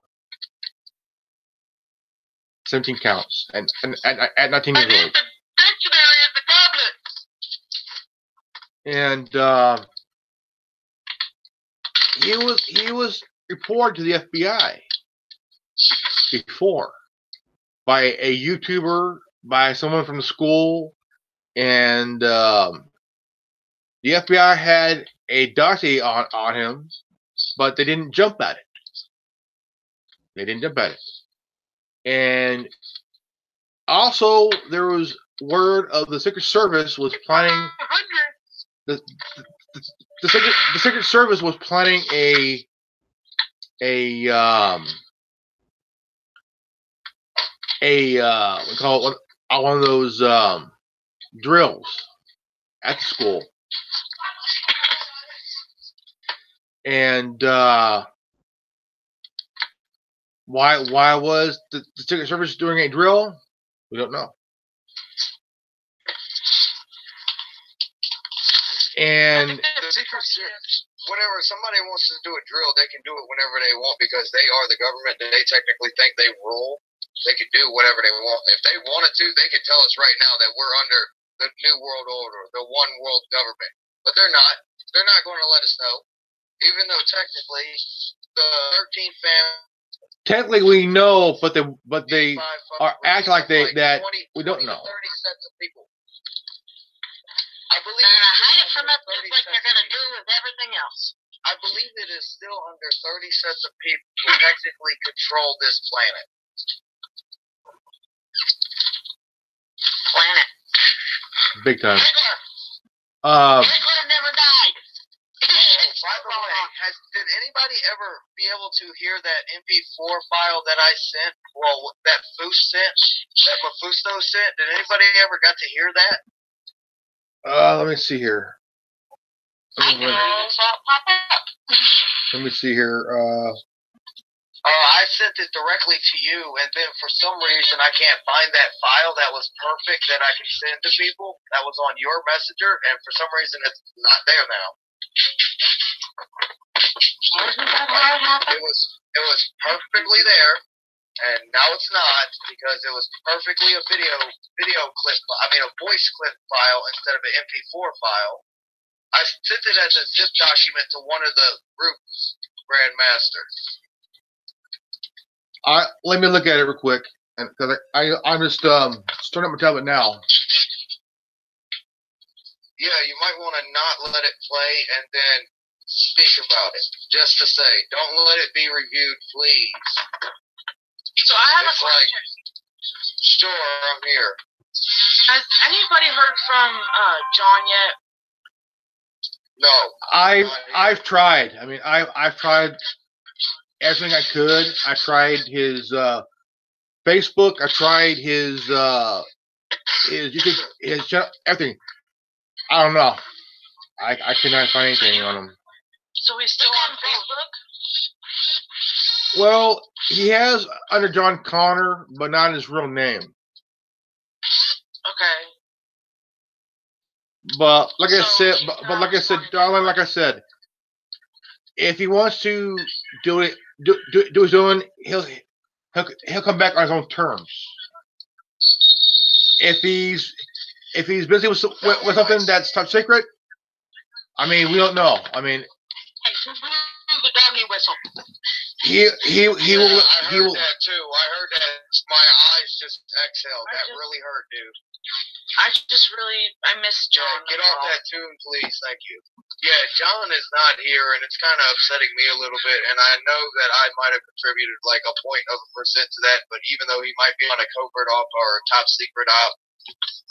17 counts, and at 19 years old. Dictionary at the tablet. And he was reported to the FBI before by a YouTuber, by someone from the school, and the FBI had a dossier on him, but they didn't jump at it. And also, there was word of the Secret Service was planning the Secret Service was planning a we call it one of those drills at the school. And why was the Secret Service doing a drill? We don't know. And The Secret Service, whenever somebody wants to do a drill, they can do it whenever they want because they are the government and they technically think they rule. They can do whatever they want. If they wanted to, they could tell us right now that we're under the New World Order, the one world government. But they're not. They're not going to let us know. Even though technically the 13 families. Technically, we know, but they are acting like that 20, we don't 20 to know. 30 sets of people. I believe They're gonna hide it it's from still us under just like 30 they're sets of gonna do with everything else. I believe it is still under 30 sets of people who technically control this planet. Planet. Big time. Hitler. Um, Hitler never died. By the way, did anybody ever be able to hear that MP4 file that I sent? Well, that Foos sent, that Mafusto sent. Did anybody ever got to hear that? let me see here. I never even saw it pop up. Let me see here. I sent it directly to you, and then for some reason I can't find that file that was perfect that I could send to people. That was on your messenger, and for some reason it's not there now. Wasn't that how it happened? It was perfectly there, and now it's not because it was perfectly a video clip. I mean a voice clip file instead of an MP4 file. I sent it as a zip document to one of the groups, Grandmaster. Let me look at it real quick, and because I'm just starting up my tablet now. Yeah, you might want to not let it play and then speak about it. Just to say, don't let it be reviewed, please. So I have a It's like, question. sure, I'm here. Has anybody heard from John yet? No. I've tried. I mean, I've tried everything I could. I tried his Facebook. I tried his YouTube, his channel, everything. I don't know. I cannot find anything on him. So he's still on Facebook? Well, he has under John Connor, but not his real name. Okay. But like I So said, he's but not like I said, on- darling, like I said, if he wants to do it, do his own, he'll come back on his own terms. If he's busy with something that's top secret, I mean, we don't know. I mean, Hey, who blew the doggy whistle? he will. I heard that too. I heard that. My eyes just exhaled. That really hurt, dude. I miss John. Yeah, get off that tune, please. Thank you. Yeah, John is not here, and it's kind of upsetting me a little bit. And I know that I might have contributed like a 0.1% to that, but even though he might be on a covert op or a top secret op,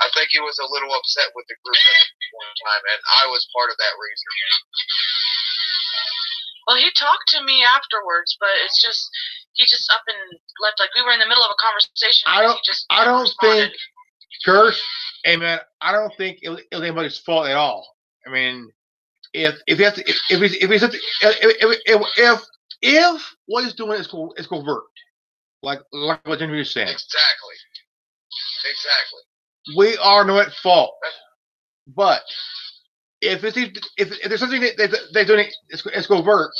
I think he was a little upset with the group at one time, and I was part of that reason. Well, he talked to me afterwards, but it's just he just up and left. Like we were in the middle of a conversation. I don't responded. think, Curse. Hey man, I don't think it was anybody's fault at all. I mean, if what he's doing is covert, like what Jimmy was saying. Exactly. We are not at fault, but if there's something that they're doing, it's covert.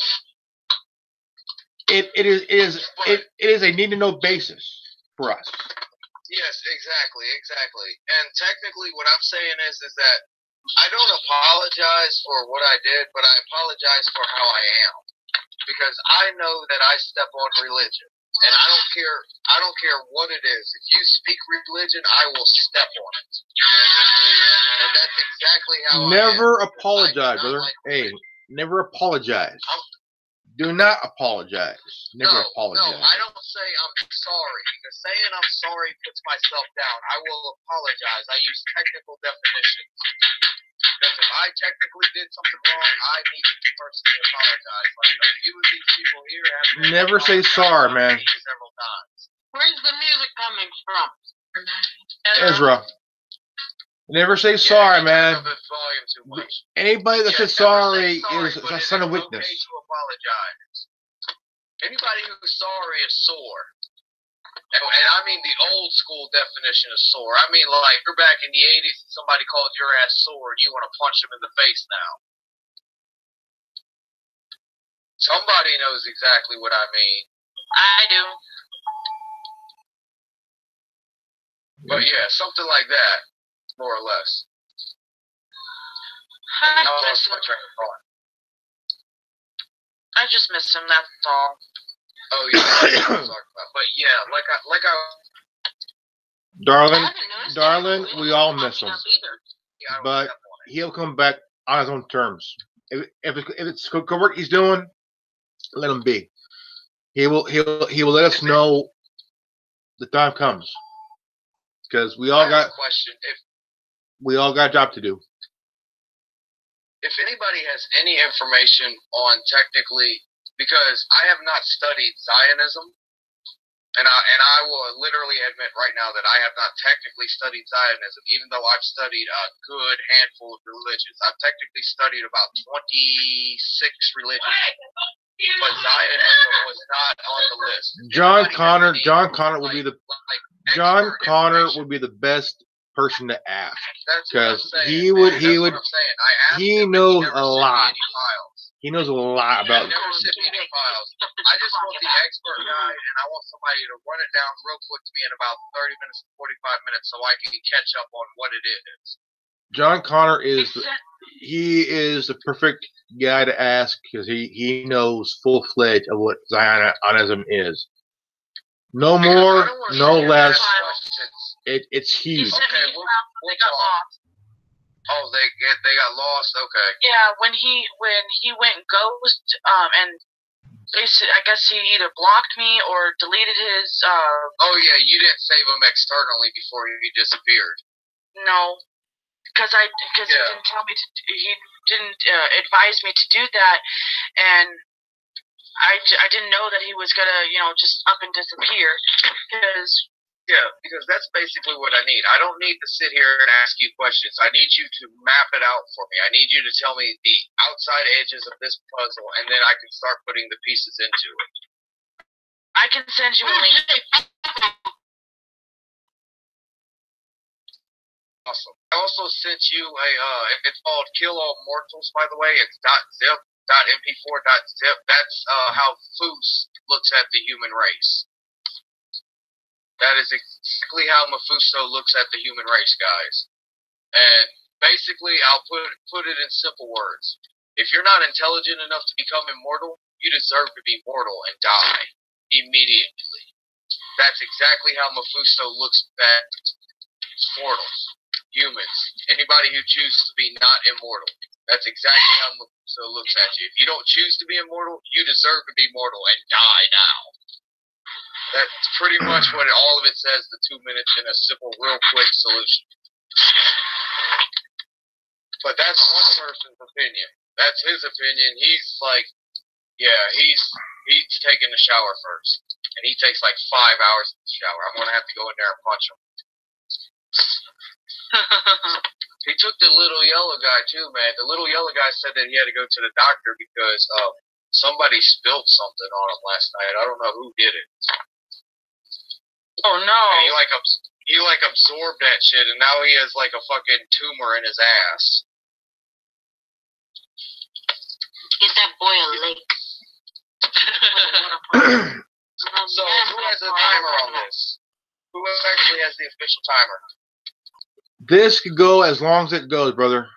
It is a need to know basis for us. Yes, exactly. And technically, what I'm saying is that I don't apologize for what I did, but I apologize for how I am, because I know that I step on religion, and I don't care what it is. If you speak religion, I will step on it, and that's exactly how Never I am. apologize, brother. Hey, never apologize. Do not apologize. Never apologize. No, I don't say I'm sorry, because saying I'm sorry puts myself down. I will apologize. I use technical definitions. Because if I technically did something wrong, I need to personally apologize. Like a few of these people here have never say sorry, man. Several times. Where's the music coming from? Ezra. Never say sorry, man. Too much. Anybody that says sorry is a son of weakness. Okay to apologize. Anybody who's sorry is sore. And I mean the old school definition of sore. I mean, like, you're back in the 80s and somebody called your ass sore and you want to punch them in the face now. Somebody knows exactly what I mean. I do. But yeah, something like that, more or less. I No, miss that's him. my train of thought. I just miss him. That's all. Oh yeah, that's what I'm talking about. But yeah, like I Darling, we all miss him. yeah, I But step on it. he'll come back on his own terms. If it's covert he's doing, let him be. He will let us know the time comes. Because we all I have got a question. a job to do. If anybody has any information on technically, because I have not studied Zionism, and I will literally admit right now that I have not technically studied Zionism, even though I've studied a good handful of religions. I've technically studied about 26 religions, but Zionism was not on the list. John Anybody have Connor any, would be the like John expert Connor information? would be the best person to ask. That's what I'm 'cause saying, he man. would- That's he what would- I'm saying. I asked he him, and knows never a sent me lot. any files. He knows a lot about Never sent me any files. I just want the expert guide, and I want somebody to run it down real quick to me in about 30 minutes to 45 minutes so I can catch up on what it is. John Connor is the perfect guy to ask because he knows full fledged of what Zionism is. No more, no less. It's huge. Okay, we'll talk. Oh, they got lost. Okay. Yeah, when he went ghost, and basically, I guess he either blocked me or deleted his. Oh yeah, you didn't save him externally before he disappeared. No, because he didn't tell me to. He didn't advise me to do that, and I didn't know that he was gonna just up and disappear because that's basically what I need. I don't need to sit here and ask you questions. I need you to map it out for me. I need you to tell me the outside edges of this puzzle, and then I can start putting the pieces into it. I can send you a link. Awesome. I also sent you it's called Kill All Mortals, by the way. It's .zip, .mp4.zip. That's how Foos looks at the human race. That is exactly how Mephisto looks at the human race, guys. And basically, I'll put it in simple words. If you're not intelligent enough to become immortal, you deserve to be mortal and die immediately. That's exactly how Mephisto looks at mortals. humans. Anybody who chooses to be not immortal. That's exactly how Mephisto looks at you. If you don't choose to be immortal, you deserve to be mortal and die now. That's pretty much what all of it says, the 2 minutes in a simple, real quick solution. But that's one person's opinion. That's his opinion. He's like, yeah, he's taking a shower first. And he takes like 5 hours in the shower. I'm going to have to go in there and punch him. He took the little yellow guy too, man. The little yellow guy said that he had to go to the doctor because somebody spilled something on him last night. I don't know who did it. Oh no! And he absorbed that shit, and now he has like a fucking tumor in his ass. Get that boy a lick. So who has the timer on this? Who actually has the official timer? This could go as long as it goes, brother.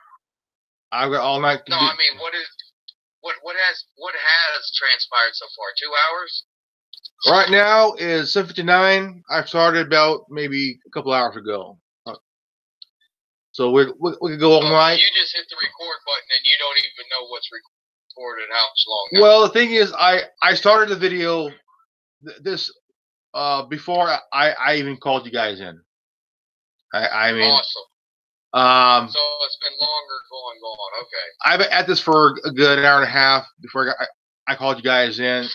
I've got all night to No, do. I mean, what has transpired so far? 2 hours? Right now is 7:59. I started about maybe a couple hours ago. So we could go all night. You just hit the record button and you don't even know what's recorded how much long. Well, the thing is, I started the video this before I even called you guys in. I mean, awesome. So it's been longer going. Okay. I've been at this for a good hour and a half before I called you guys in.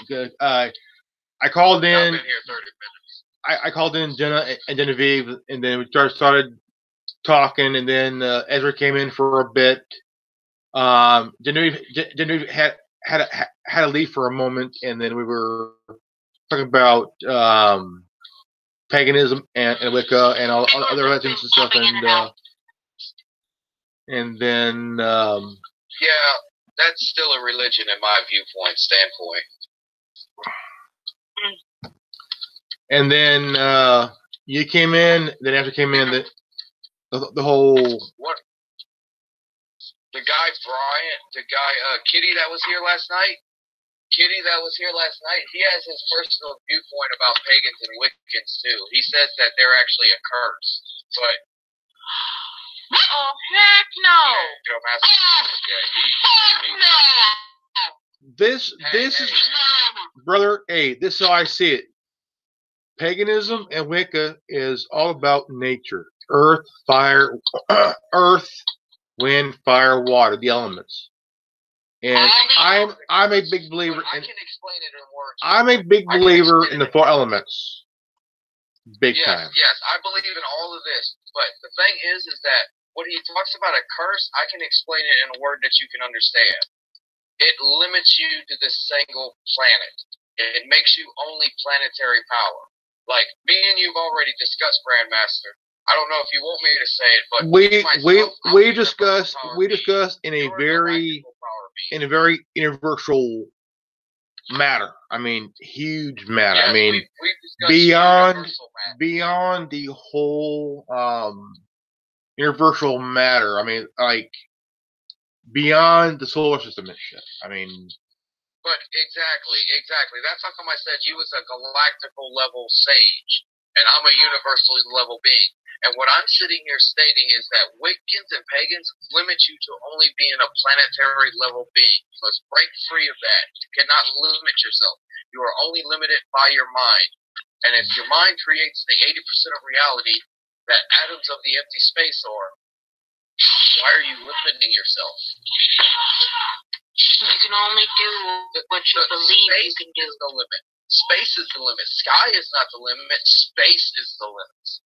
I called in. I've been here 30 minutes. I called in Jenna and Genevieve, and then we started talking, and then Ezra came in for a bit. Genevieve had to leave for a moment, and then we were talking about paganism and Wicca and all other legends and stuff, and then yeah, that's still a religion in my standpoint. And then you came in. Then after came in, the whole what? The guy Brian, Kitty that was here last night. He has his personal viewpoint about pagans and Wiccans too. He says that they're actually a curse, but. Oh heck no! This is, brother. Hey, this is how I see it. Paganism and Wicca is all about nature, earth, wind, fire, water, the elements. And I'm a big believer. I can explain it in words. I'm a big believer in the 4 elements. Big time. Yes, I believe in all of this. But the thing is that when he talks about a curse, I can explain it in a word that you can understand. It limits you to this single planet. It makes you only planetary power. Like me and you've already discussed, Grandmaster. I don't know if you want me to say it, but we discussed in a very universal matter. I mean, huge matter. Yes, I mean, beyond the whole universal matter. I mean, like beyond the solar system and shit. I mean. But exactly. That's how come I said you was a galactical level sage, and I'm a universal level being. And what I'm sitting here stating is that Wiccans and pagans limit you to only being a planetary level being. You must break free of that. You cannot limit yourself. You are only limited by your mind. And if your mind creates the 80% of reality that atoms of the empty space are, why are you limiting yourself? You can only do what you believe you can do. Space is the limit. Space is the limit. Sky is not the limit. Space is the limit.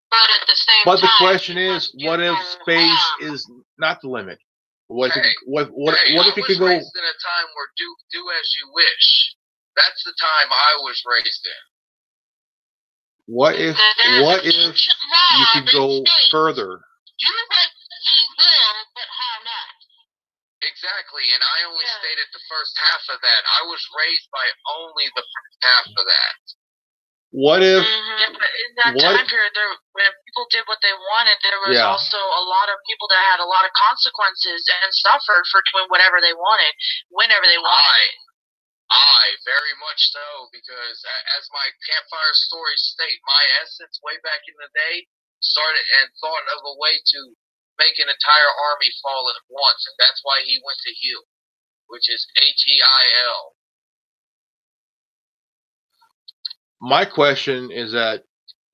But at the same time. But the question is, what if space is not the limit? What if it could go? I was raised in a time where do as you wish. That's the time I was raised in. What if you could go further? Do what ye will, but how not? Exactly, and I only stated the first half of that. I was raised by only the first half of that. What if? Yeah, but in that time period, when people did what they wanted, there was also a lot of people that had a lot of consequences and suffered for doing whatever they wanted, whenever they wanted. Very much so, because as my campfire stories state, my essence way back in the day started and thought of a way to make an entire army fall at once, and that's why he went to heal, which is HEIL. My question is that,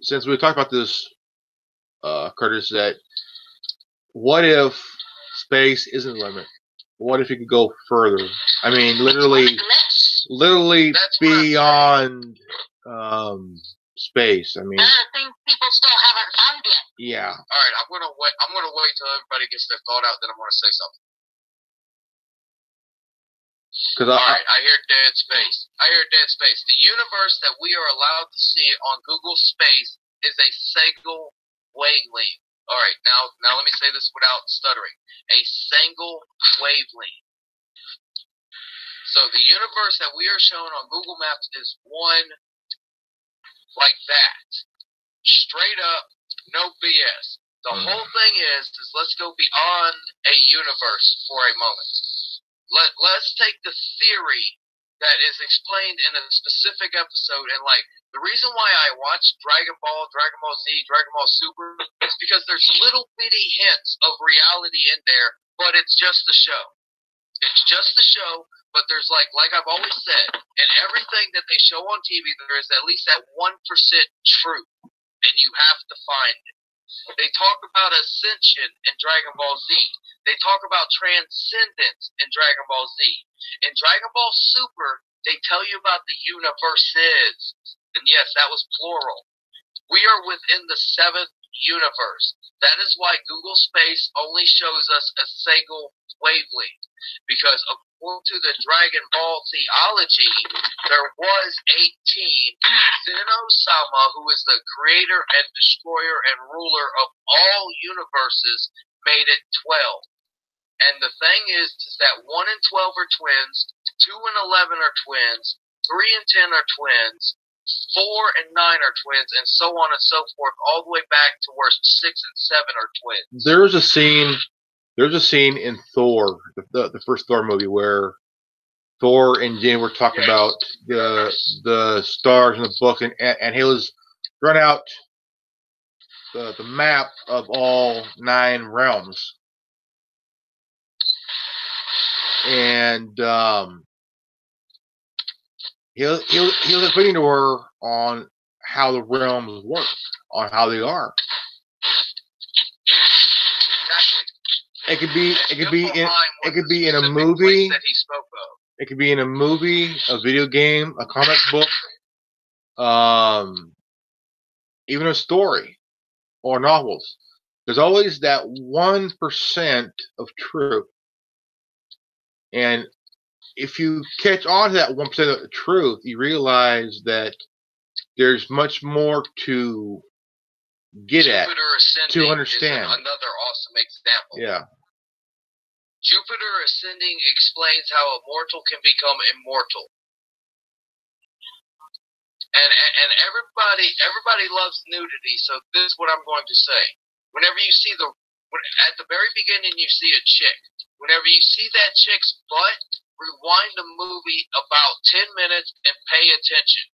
since we talked about this, Curtis, that what if space isn't the limit? What if you could go further? I mean, literally That's beyond space. I mean, other things people still haven't found yet. yeah. All right, I'm gonna wait till everybody gets their thought out. Then I'm gonna say something. Because All right, I hear dead space. The universe that we are allowed to see on Google Space is a single wavelength. All right, now let me say this without stuttering. A single wavelength. So the universe that we are shown on Google Maps is one like that. Straight up, no BS. The whole thing is let's go beyond a universe for a moment. Let's take the theory that is explained in a specific episode, and like the reason why I watched Dragon Ball Z, Dragon Ball Super is because there's little bitty hints of reality in there, but it's just the show. It's just the show, but there's like I've always said, in everything that they show on TV, there is at least that 1% truth, and you have to find it. They talk about ascension in Dragon Ball Z. They talk about transcendence in Dragon Ball Z. In Dragon Ball Super, they tell you about the universes. And yes, that was plural. We are within the 7th universe. That is why Google Space only shows us a single wavelength. Because according to the Dragon Ball theology, there was 18. Zeno-sama, who is the creator and destroyer and ruler of all universes, made it 12. And the thing is that 1 and 12 are twins, 2 and 11 are twins, 3 and 10 are twins, 4 and 9 are twins, and so on and so forth, all the way back to where 6 and 7 are twins. There's a scene in Thor, the first Thor movie, where Thor and Jane were talking about the stars in the book, and he was run out the map of all 9 realms. And he was explaining to her on how the realms work, on how they are. It could be in a movie. That he spoke of. It could be in a movie, a video game, a comic book, even a story or novels. There's always that 1% of truth. And if you catch on to that 1% of the truth, you realize that there's much more to get at, to understand. Is another awesome example. Yeah. Jupiter ascending explains how a mortal can become immortal. And everybody loves nudity, so this is what I'm going to say. Whenever you see at the very beginning you see a chick. Whenever you see that chick's butt, rewind the movie about 10 minutes and pay attention.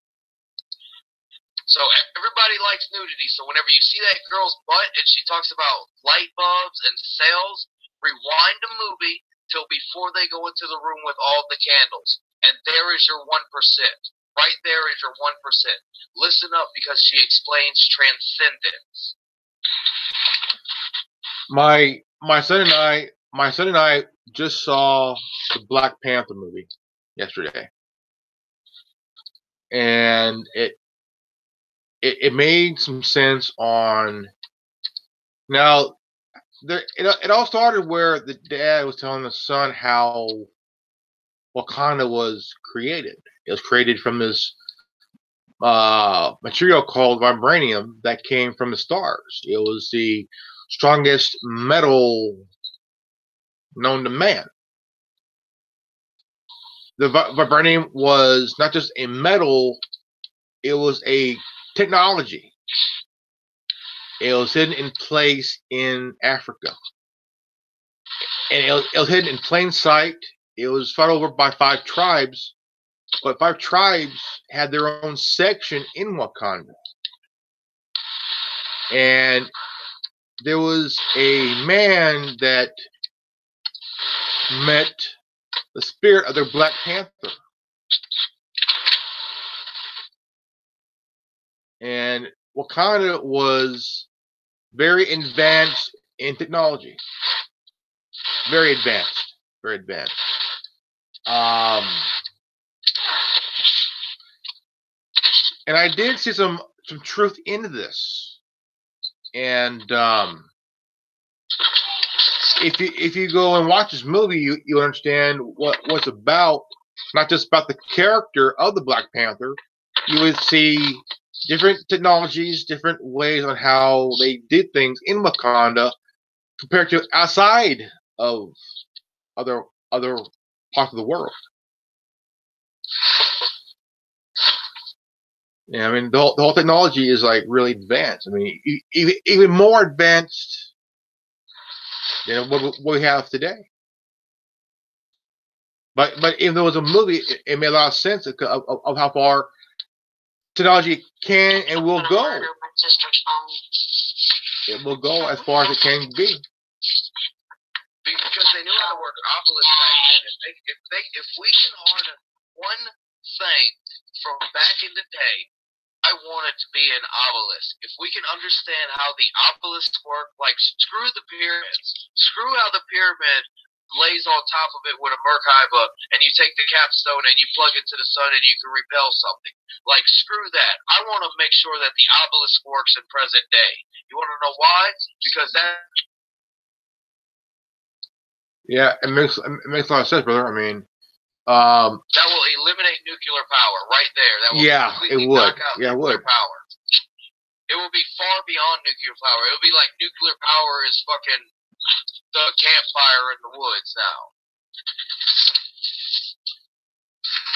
So everybody likes nudity, so whenever you see that girl's butt and she talks about light bulbs and cells, rewind the movie till before they go into the room with all the candles. And there is your 1%. Right there is your 1%. Listen up, because she explains transcendence. My son and I just saw the Black Panther movie yesterday, and it made some sense on now. It all started where the dad was telling the son how Wakanda was created. It was created from this material called vibranium that came from the stars. It was the strongest metal known to man. The vibranium was not just a metal, it was a technology. It was hidden in place in Africa. And it was hidden in plain sight. It was fought over by 5 tribes, but 5 tribes had their own section in Wakanda. and there was a man that met the spirit of their Black Panther. And Wakanda was very advanced in technology. Very advanced. Very advanced. And I did see some truth into this. And if you go and watch this movie, you understand what's about. Not just about the character of the Black Panther. You would see different technologies, different ways on how they did things in Wakanda compared to outside of other parts of the world. Yeah, I mean the whole technology is like really advanced. I mean even more advanced than what we have today. But if there was a movie, it made a lot of sense of how far technology can and will go. It will go as far as it can be. Because they knew how to work Obelisk back then. If we can harness one thing from back in the day, I want it to be an obelisk. If we can understand how the obelisks work, like screw the pyramids, screw how the pyramid lays on top of it with a Merkaba, and you take the capstone and you plug it to the sun and you can repel something. Like, screw that. I want to make sure that the obelisk works in present day. You want to know why? Because that... Yeah, it makes a lot of sense, brother. I mean, that will eliminate nuclear power right there. That will completely knock out nuclear power. It will be far beyond nuclear power. It will be like nuclear power is fucking the campfire in the woods now.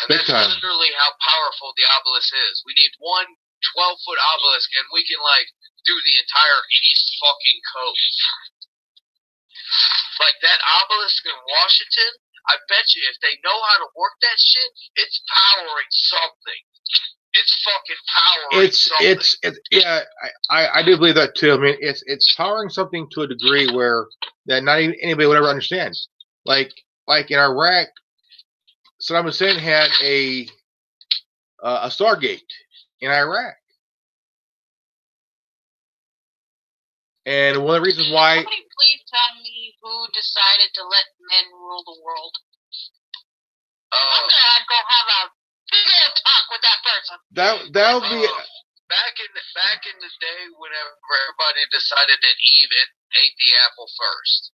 And that's literally how powerful the obelisk is. We need one 12-foot obelisk and we can like do the entire East fucking coast. Like that obelisk in Washington, I bet you if they know how to work that shit, it's powering something. It's fucking powering something. Yeah, I do believe that too. I mean, it's powering something to a degree where that not even anybody would ever understand. Like in Iraq, Saddam Hussein had a Stargate in Iraq, and one of the reasons why. Somebody please tell me who decided to let men rule the world. I'm gonna go have a big old talk with that person. That would be back in the day whenever everybody decided that Eve ate the apple first.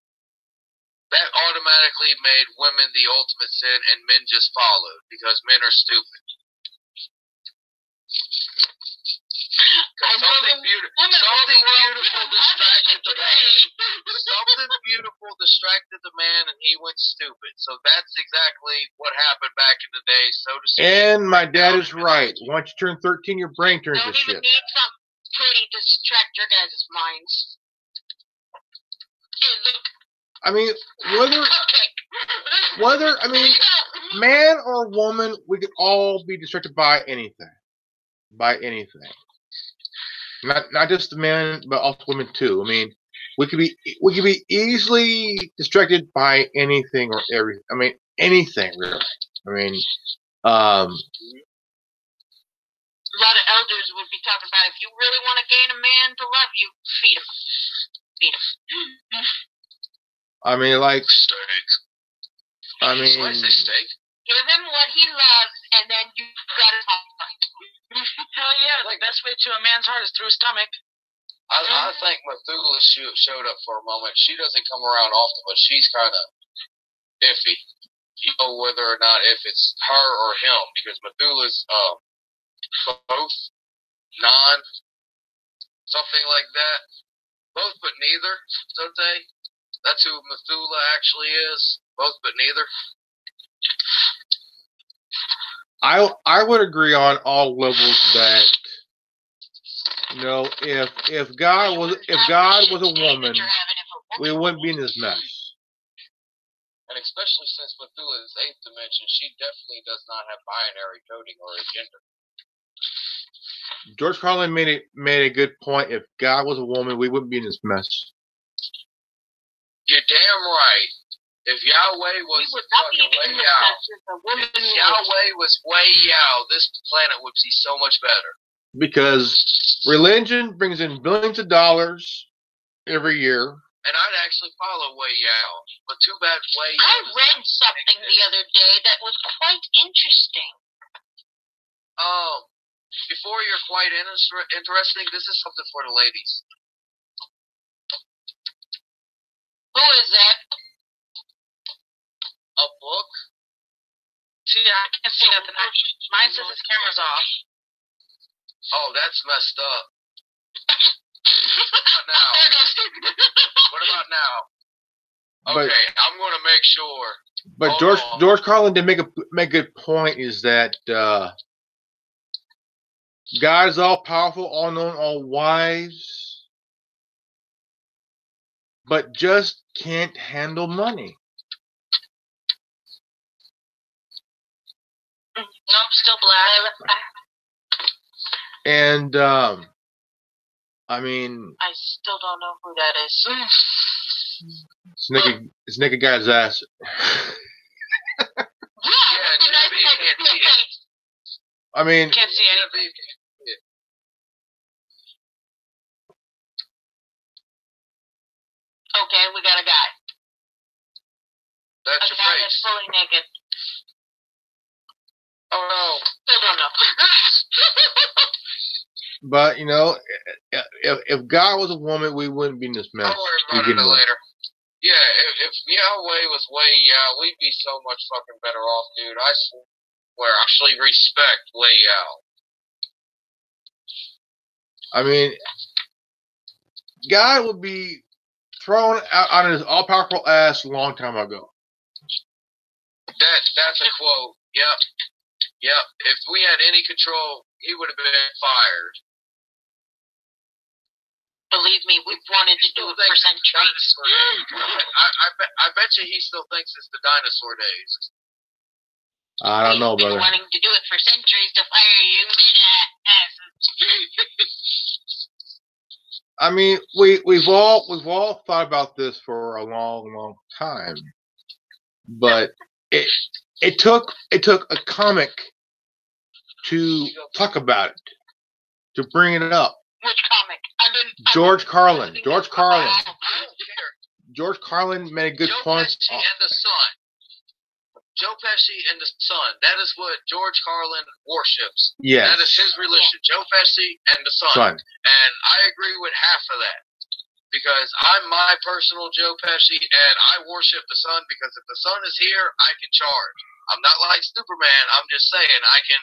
That automatically made women the ultimate sin, and men just followed because men are stupid. Something beautiful distracted the man, and he went stupid. So that's exactly what happened back in the day, so to speak. And my dad is right. Once you turn 13, your brain turns to shit. Don't even need something pretty to distract your guys' minds. Hey, look. I mean, whether man or woman, we could all be distracted by anything. By anything. Not just the men, but also women too. I mean, we could be easily distracted by anything or everything. I mean, anything really. I mean, a lot of elders would be talking about if you really want to gain a man to love you, feed him. Feed him. I mean, like steak. I mean, I say steak. Give him what he loves, and then you got his heart. Hell yeah, the best way to a man's heart is through his stomach. I think Methuselah showed up for a moment. She doesn't come around often, but she's kind of iffy. You know whether or not if it's her or him, because Methuselah's both, something like that. Both but neither, don't they? That's who Methuselah actually is. Both but neither. I would agree on all levels that if God was a woman, we wouldn't be in this mess. And especially since Methuselah is 8th dimension, she definitely does not have binary coding or a gender. George Carlin made a good point. If God was a woman, we wouldn't be in this mess. You're damn right. If Yahweh was We would not be fucking in way the out, sense if a woman if was. Yahweh was way out, this planet would be so much better. Because religion brings in billions of dollars every year. And I'd actually follow Way Yao. But too bad Way Yao. I read something the other day that was quite interesting. Before you're quite interesting, this is something for the ladies. Who is that? A book? See, I can't see nothing. Mine says his camera's off. Oh, that's messed up. What about now? What about now? But- Okay, I'm going to make sure. But Hold on. George Carlin did make a good point. Is that God is all powerful, all knowing, all wise, but just can't handle money. Nope, still black. And I mean, I still don't know who that is. it's naked guy's ass. Yeah, Genevieve can't see it. I mean, Can't see anything. Genevieve can't see it. Okay, we got a guy. That's A your guy face. that's fully naked. Oh no. Still don't know. but you know, if God was a woman, we wouldn't be in this mess. I'll worry We about get it more. later. Yeah, if Yahweh was way Yao, we'd be so much fucking better off, dude. I swear. Actually, respect way Yao. I mean, God would be thrown out on his all-powerful ass a long time ago. That's a quote. Yep. Yep. If we had any control, he would have been fired. Believe me, we've wanted to do it for centuries. I bet you he still thinks it's the dinosaur days. I don't know, We've been brother. wanting to do it for centuries to fire you, I mean, we've all thought about this for a long time, but it took a comic to talk about it, to bring it up. Which comic? George Carlin. George Carlin. I don't care. George Carlin made a good Joe point. Pesci and the Sun. Joe Pesci and the Sun. That is what George Carlin worships. Yes, That is his religion. Joe Pesci and the Sun. son. And I agree with half of that. Because I'm my personal Joe Pesci, and I worship the sun because if the sun is here, I can charge. I'm not like Superman. I'm just saying I can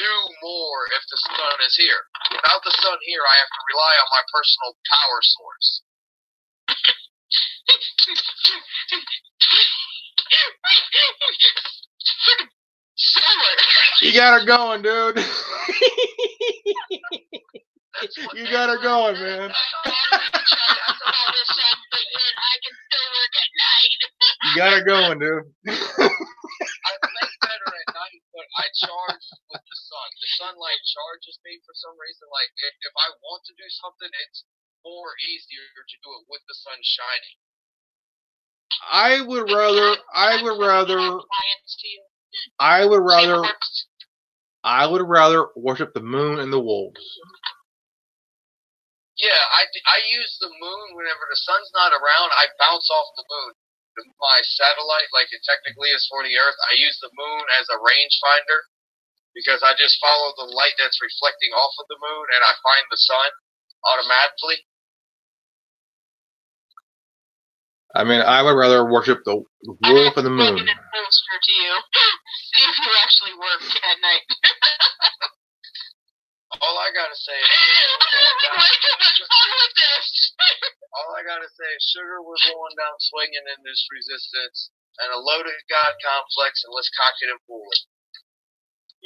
do more if the sun is here. Without the sun here, I have to rely on my personal power source. Solar. You got her going, dude. That's what You got her going, man. I can still work at night. You got her going, dude. I think better at night, but I charge with the sun. The sunlight charges me for some reason. Like, if I want to do something, it's more easier to do it with the sun shining. I would rather worship the moon and the wolves. Yeah, I use the moon whenever the sun's not around. I bounce off the moon. My satellite, like it technically is for the Earth, I use the moon as a rangefinder because I just follow the light that's reflecting off of the moon and I find the sun automatically. I mean, I would rather worship the wolf and the moon. I'm going to poster to you. See if you actually work at night. All I gotta say is Way too much fun with this. all I gotta say is sugar, we're going down swinging in this resistance and a loaded God complex, and let's cock it and pull it.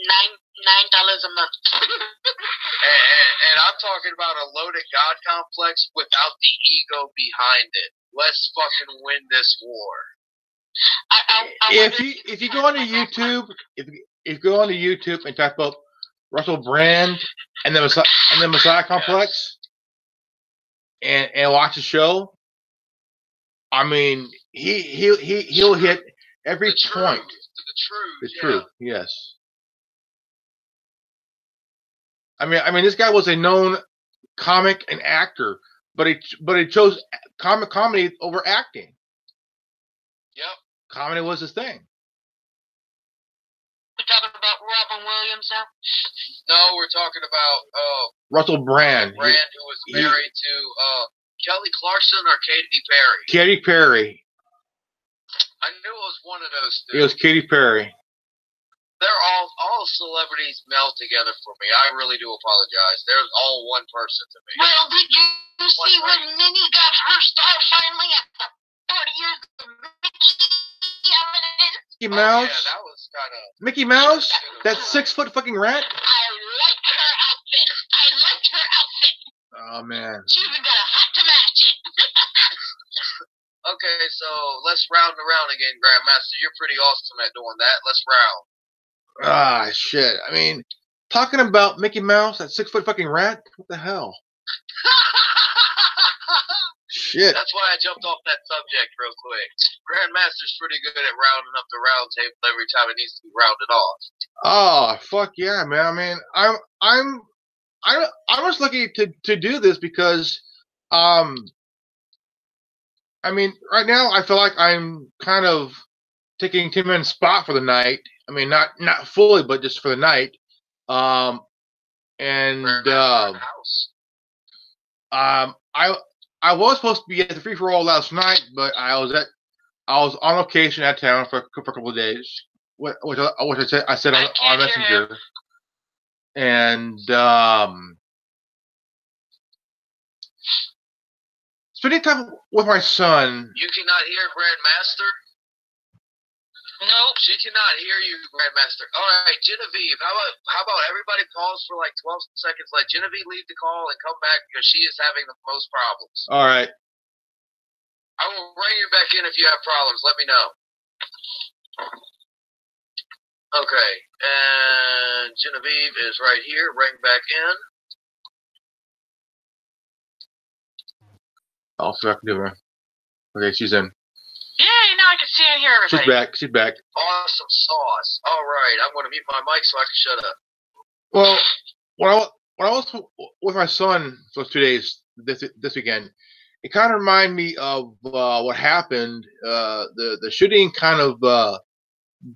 $9 a month. And I'm talking about a loaded God complex without the ego behind it. Let's fucking win this war. If you go onto YouTube, if you go onto YouTube and type up Russell Brand and the Messiah Complex and watch the show, I mean, he'll hit every point. The truth, yes. I mean, this guy was a known comic and actor, but he chose comedy over acting. Yep. Comedy was his thing. We're talking about Robin Williams now? No, we're talking about Russell Brand. Brand, who was married to Kelly Clarkson or Katy Perry. Katy Perry. I knew it was one of those two. It was Katy Perry. They're all celebrities meld together for me. I really do apologize. They're all one person to me. Well, did you see when Minnie got her start finally after 40 years of Mickey Mouse. Yeah, that was kind of Mickey Mouse. That 6 foot fucking rat. I liked her outfit. Oh man. She even got a hat to match it. Okay, so let's round around again, Grandmaster. You're pretty awesome at doing that. Let's round. Ah, shit. I mean, talking about Mickey Mouse, that 6 foot fucking rat. What the hell? Shit. That's why I jumped off that subject real quick. Grandmaster's pretty good at rounding up the round table every time it needs to be rounded off. Oh fuck yeah, man. I mean, I'm just lucky to do this because, I mean, right now I feel like I'm kind of taking Tim Man's spot for the night. I mean, not fully, but just for the night. I was supposed to be at the free for all last night, but I was on location at town for a couple of days, which I said on Messenger, and spending time with my son. You cannot hear Grandmaster? Nope. She cannot hear you, Grandmaster. All right, Genevieve, how about everybody pause for like 12 seconds? Let Genevieve leave the call and come back because she is having the most problems. All right. I will bring you back in if you have problems. Let me know. Okay, and Genevieve is right here. Ring back in. I'll see what I can do her. Okay, she's in. Yay, now I can see and hear everybody. She's back. Awesome sauce. All right, I'm going to mute my mic so I can shut up. Well, when I was with my son for 2 days this weekend, it kind of reminded me of what happened. The shooting kind of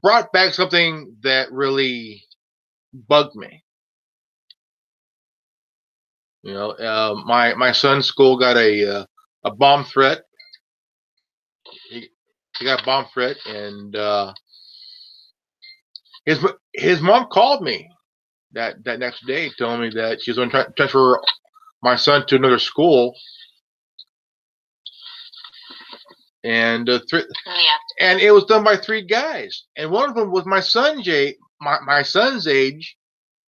brought back something that really bugged me. You know, my son's school got a bomb threat. He got a bomb threat, and his mom called me that next day, telling me that she's going to transfer my son to another school, and and it was done by 3 guys, and one of them was my son's age,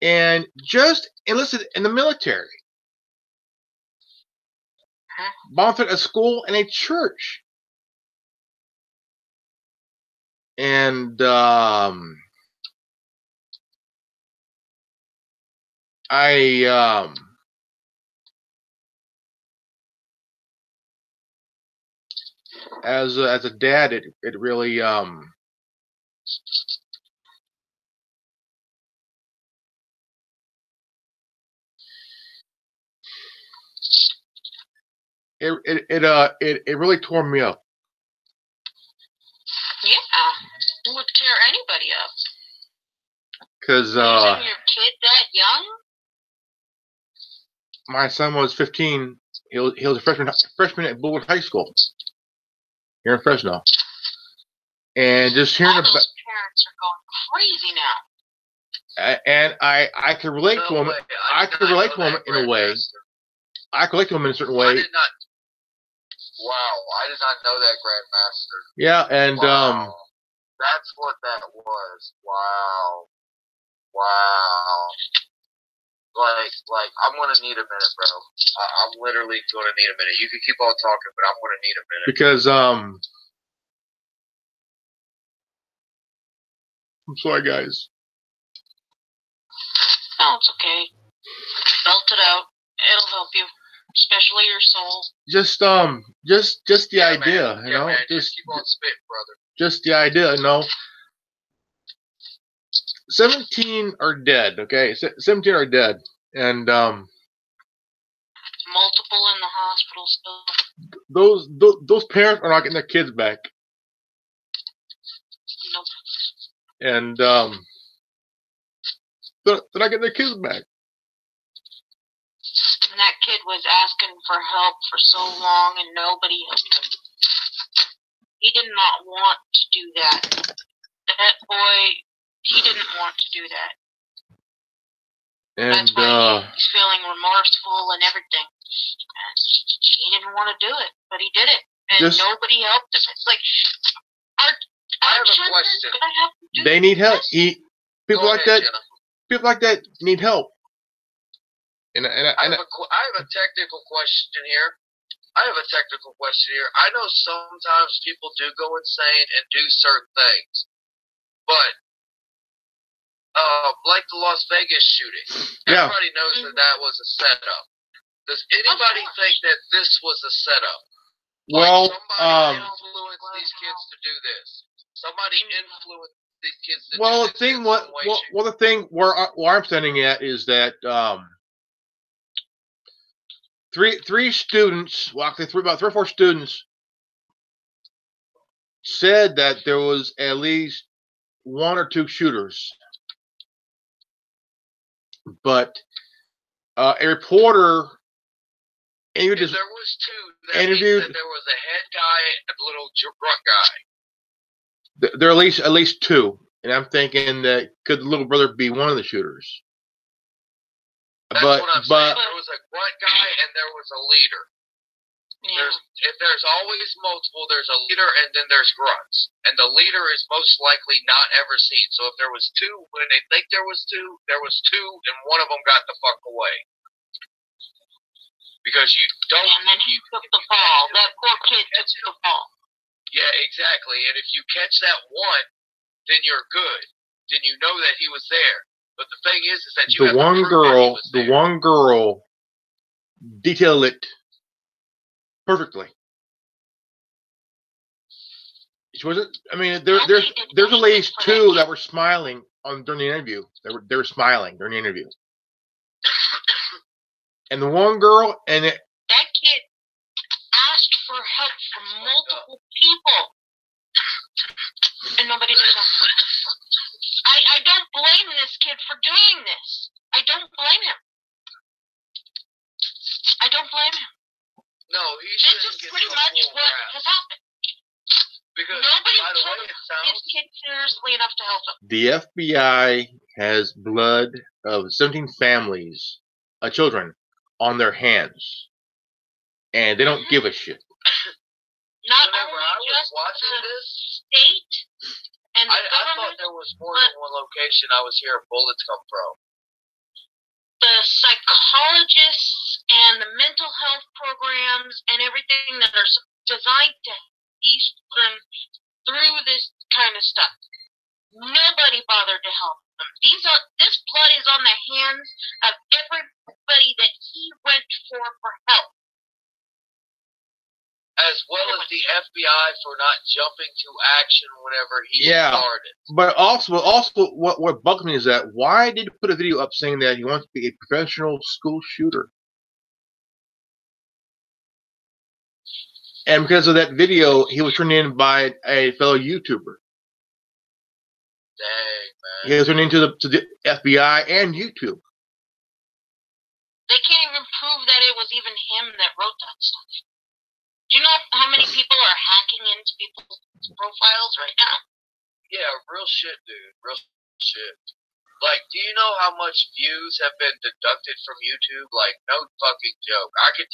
and just enlisted in the military. Bomb threat at a school and a church. And as a dad, it really it really tore me up. Yeah, it would tear anybody up. Because Isn't your kid that young? My son was 15. He was a freshman at Bullwood High School here in Fresno. And just hearing All about those parents are going crazy now. and I could relate to him. I could relate to him in a way. I could relate to him in a certain way. I did not. Wow, I did not know that, Grandmaster. Yeah, and wow. That's what that was. Wow. Like, I'm gonna need a minute, bro. I'm literally gonna need a minute. You can keep on talking, but I'm gonna need a minute. Because I'm sorry, guys. Oh, it's okay. Belt it out. It'll help you, especially your soul. Just the Yeah, idea, man. you Yeah, know, man. Just keep on spitting, brother. just the idea, you know. 17 are dead, okay? 17 are dead, and Multiple in the hospital still. those parents are not getting their kids back, Nope. and they're not getting their kids back. And that kid was asking for help for so long, and nobody helped him. He did not want to do that. That boy, he didn't want to do that. And That's why he's feeling remorseful and everything. And he didn't want to do it, but he did it, and nobody helped him. It's like I have a question. gonna have to do they need help. this? People Go like ahead, that. Jenna. People like that need help. And I have a technical question here. I know sometimes people do go insane and do certain things, but like the Las Vegas shooting, Yeah. everybody knows that was a setup. Does anybody think that this was a setup? well, Somebody influenced these kids to do this. Somebody influenced these kids to well, do the this. thing, in what, some way, well, shape, well, the thing where I'm standing at is that three students, well, actually about 3 or 4 students, said that there was at least 1 or 2 shooters, but a reporter if interviewed there was 2, that means that there was a head guy and a little drunk guy. there are at least 2, and I'm thinking that could the little brother be one of the shooters? That's but what I'm but saying. There was a grunt guy and there was a leader. Yeah. There's always multiple. There's a leader and then there's grunts, and the leader is most likely not ever seen. So if there was 2, when they think there was 2, and one of them got the fuck away. Because you don't. And then he took the ball. That poor kid took the ball. Yeah, exactly. And if you catch that one, then you're good. Then you know that he was there. But the thing is that you the have one to prove that he girl, was the there. one girl, detailed it perfectly. She wasn't. I mean, there's at least 2 that were smiling during the interview. They were smiling during the interview. And the one girl, and That kid asked for help from multiple people, and nobody did that. I don't blame this kid for doing this. I don't blame him. No, he This shouldn't is get pretty the much full what rap. has happened. Because, Nobody by the way, took it this sounds... kid seriously enough to help him. the FBI has blood of 17 families, children, on their hands, and they don't give a shit. Not Whenever only I was just watching the this, state and the I thought government, there was more than one location I was hearing bullets come from. the psychologists and the mental health programs and everything that are designed to ease them through this kind of stuff. Nobody bothered to help them. This blood is on the hands of everybody that he went for help. As well as the FBI for not jumping to action whenever he Yeah. started. But also, what bugged me is that why did he put a video up saying that he wants to be a professional school shooter? And because of that video, he was turned in by a fellow YouTuber. Dang, man. He was turned into the FBI and YouTube. They can't even prove that it was even him that wrote that stuff. Do you know how many people are hacking into people's profiles right now? Yeah, real shit, dude. Real shit. Like, do you know how much views have been deducted from YouTube? Like, no fucking joke. I could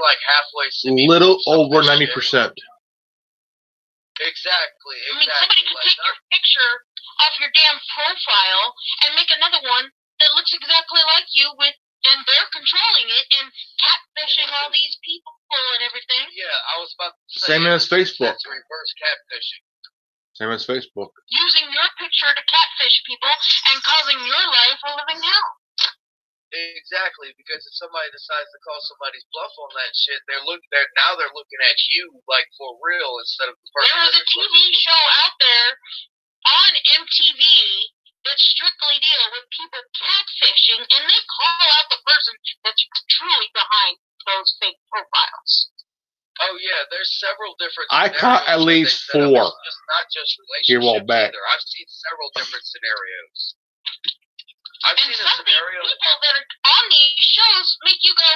like halfway see Little some of over this 90%. shit. Exactly. I mean, somebody could take your picture off your damn profile and make another one that looks exactly like you and they're controlling it and catfishing all these people and everything. Yeah, I was about to say. Same as Facebook. That's reverse catfishing. Same as Facebook. Using your picture to catfish people and causing your life a living hell. Exactly, because if somebody decides to call somebody's bluff on that shit, they're looking at you like for real instead of the person. There was a TV show out there on MTV that strictly deal with people catfishing, and they call out the person that's truly behind those fake profiles. Oh yeah, there's several different. I caught at least 4. It's not just Here a while relationships back. either. I've seen several different scenarios. I've And seen a some of these scenario. people that are on these shows make you go,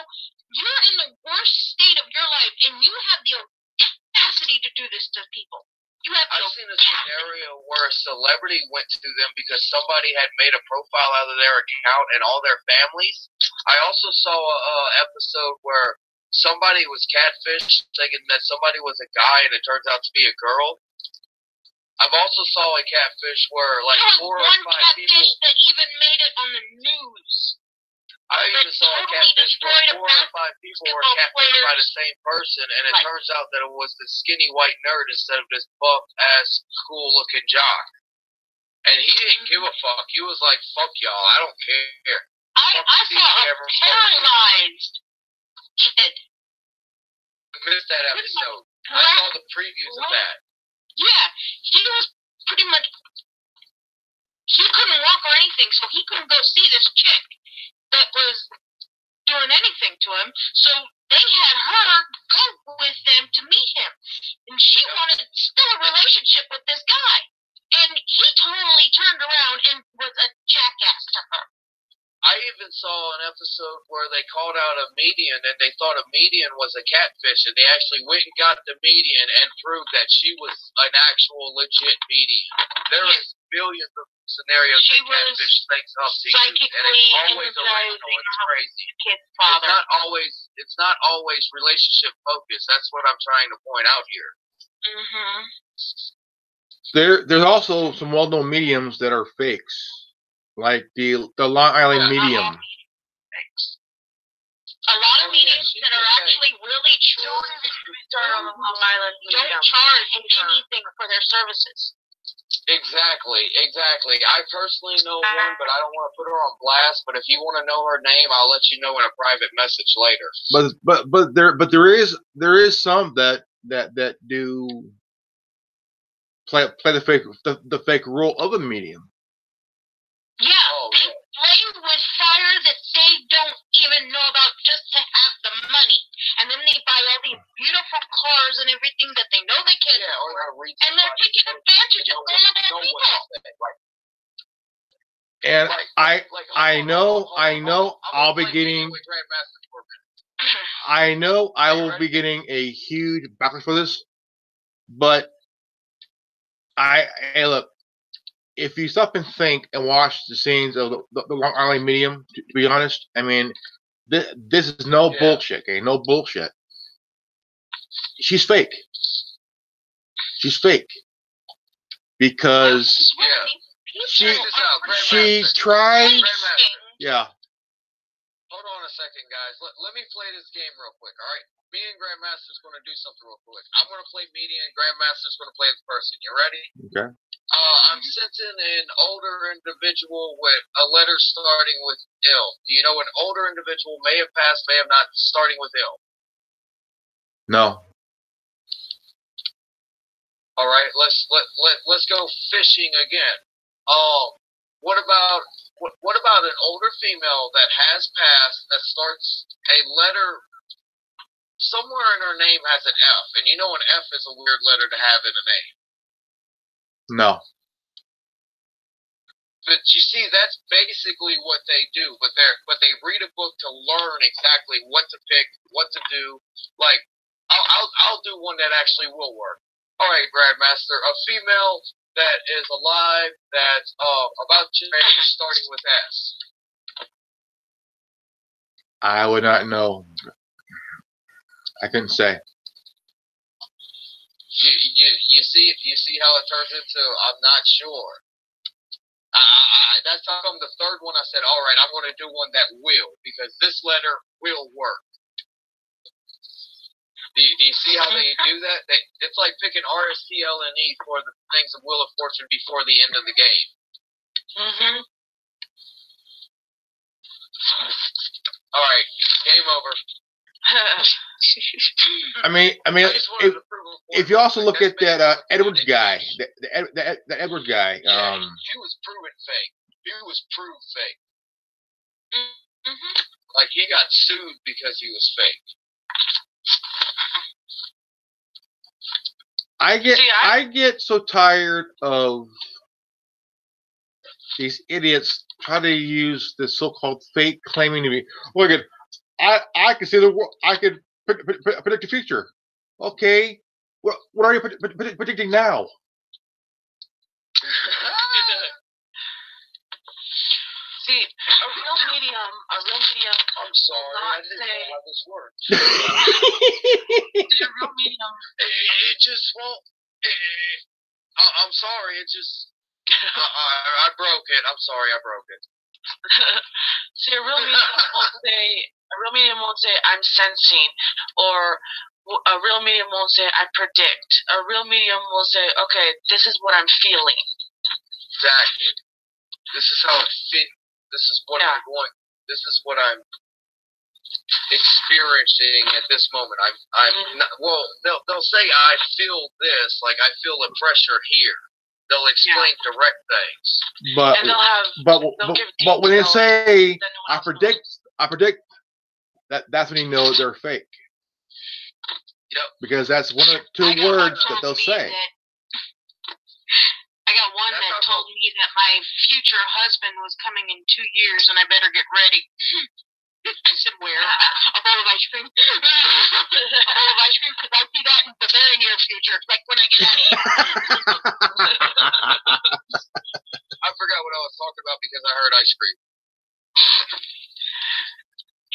you're in the worst state of your life, and you have the audacity to do this to people. You have the I've seen a scenario where a celebrity went to them because somebody had made a profile out of their account and all their families. I also saw a episode where somebody was catfished, thinking that somebody was a guy and it turns out to be a girl. I've also saw a catfish where like there was 4 or one 5 catfish people. that even made it on the news. I even saw a catfish where 4 or 5 people were catfished by the same person, and it turns out that it was this skinny white nerd instead of this buff ass cool looking jock. And he didn't give a fuck. He was like, "Fuck y'all, I don't care." I saw a paralyzed kid. I missed that episode. I saw the previews of that. Yeah, he was pretty much. He couldn't walk or anything, so he couldn't go see this chick that was doing anything to him. So they had her go with them to meet him, and she wanted still a relationship with this guy, and he totally turned around and was a jackass to her. I even saw an episode where they called out a medium and they thought a medium was a catfish, and they actually went and got the medium and proved that she was an actual legit medium. There is billions of scenarios that catfish thinks up to you, and it's always original. It's crazy. It's not always relationship focused. That's what I'm trying to point out here. There's also some well-known mediums that are fakes. Like the Long Island medium. A lot of mediums that are actually really true on Long Island don't charge anything for their services. Exactly. I personally know one, but I don't want to put her on blast. But if you want to know her name, I'll let you know in a private message later. But there is some that do play the fake role of a medium. Yeah, they play with fire that they don't even know about just to have the money. And then they buy all these beautiful cars and everything that they know they can't afford. And they're taking advantage of vulnerable people. And I know I'll be getting I know I will be getting a huge backlash for this, but hey, look. If you stop and think and watch the scenes of the Long Island medium, to be honest, I mean, this is no bullshit. Okay, no bullshit. She's fake. She's fake because she tried. Yeah. Hold on a second, guys. Let me play this game real quick. All right. Me and Grandmaster's going to do something real quick. I'm going to play medium, and Grandmaster's going to play the person. You ready? Okay. I'm sensing an older individual with a letter starting with L. Do you know an older individual may have passed, may have not, starting with L? No. All right, let's go fishing again. What about an older female that has passed that starts a letter somewhere in her name has an F, and you know an F is a weird letter to have in a name. No. But you see, that's basically what they do. But they read a book to learn exactly what to pick, what to do. Like, I'll do one that actually will work. All right, Grandmaster, a female that is alive, that's about your age, starting with S. I would not know. I couldn't say. You see how it turns into I'm not sure. That's how come the third one I said, all right, I'm going to do one that will, because this letter will work. Do you see how they do that? It's like picking RSTLNE for the things of Wheel of Fortune before the end of the game. Mm-hmm. All right, game over. I mean, I just wanted to prove a point. if you also look That's at that basically Edwards what they guy, did. the Edwards guy, Yeah, he was proven fake. He was proved fake. Mm-hmm. Like, he got sued because he was fake. I get so tired of these idiots try to use this so-called fake claiming to be. Look at, I can see the world. I could predict the future. Okay, what are you predicting now? See, a real medium I'm sorry, I not didn't say, know how this works. a real medium, It just won't. I'm sorry, it just. I broke it. I'm sorry, I broke it. see, a real medium won't say, I'm sensing, or a real medium won't say, I predict. A real medium will say, okay, this is what I'm feeling. Exactly. This is how it fits. This is what I'm going. This is what I'm experiencing at this moment. I'm not, well. They'll say I feel this, like I feel the pressure here. They'll explain direct things. But And they'll give but when they details say that no one I else predict, that's when you know they're fake. Yep. Because that's one of the two words that they'll say. I got one that told me that my future husband was coming in 2 years and I better get ready. I said, where? A bowl of ice cream. A bowl of ice cream, because I see that in the very near future, like when I get out of here. I forgot what I was talking about because I heard ice cream.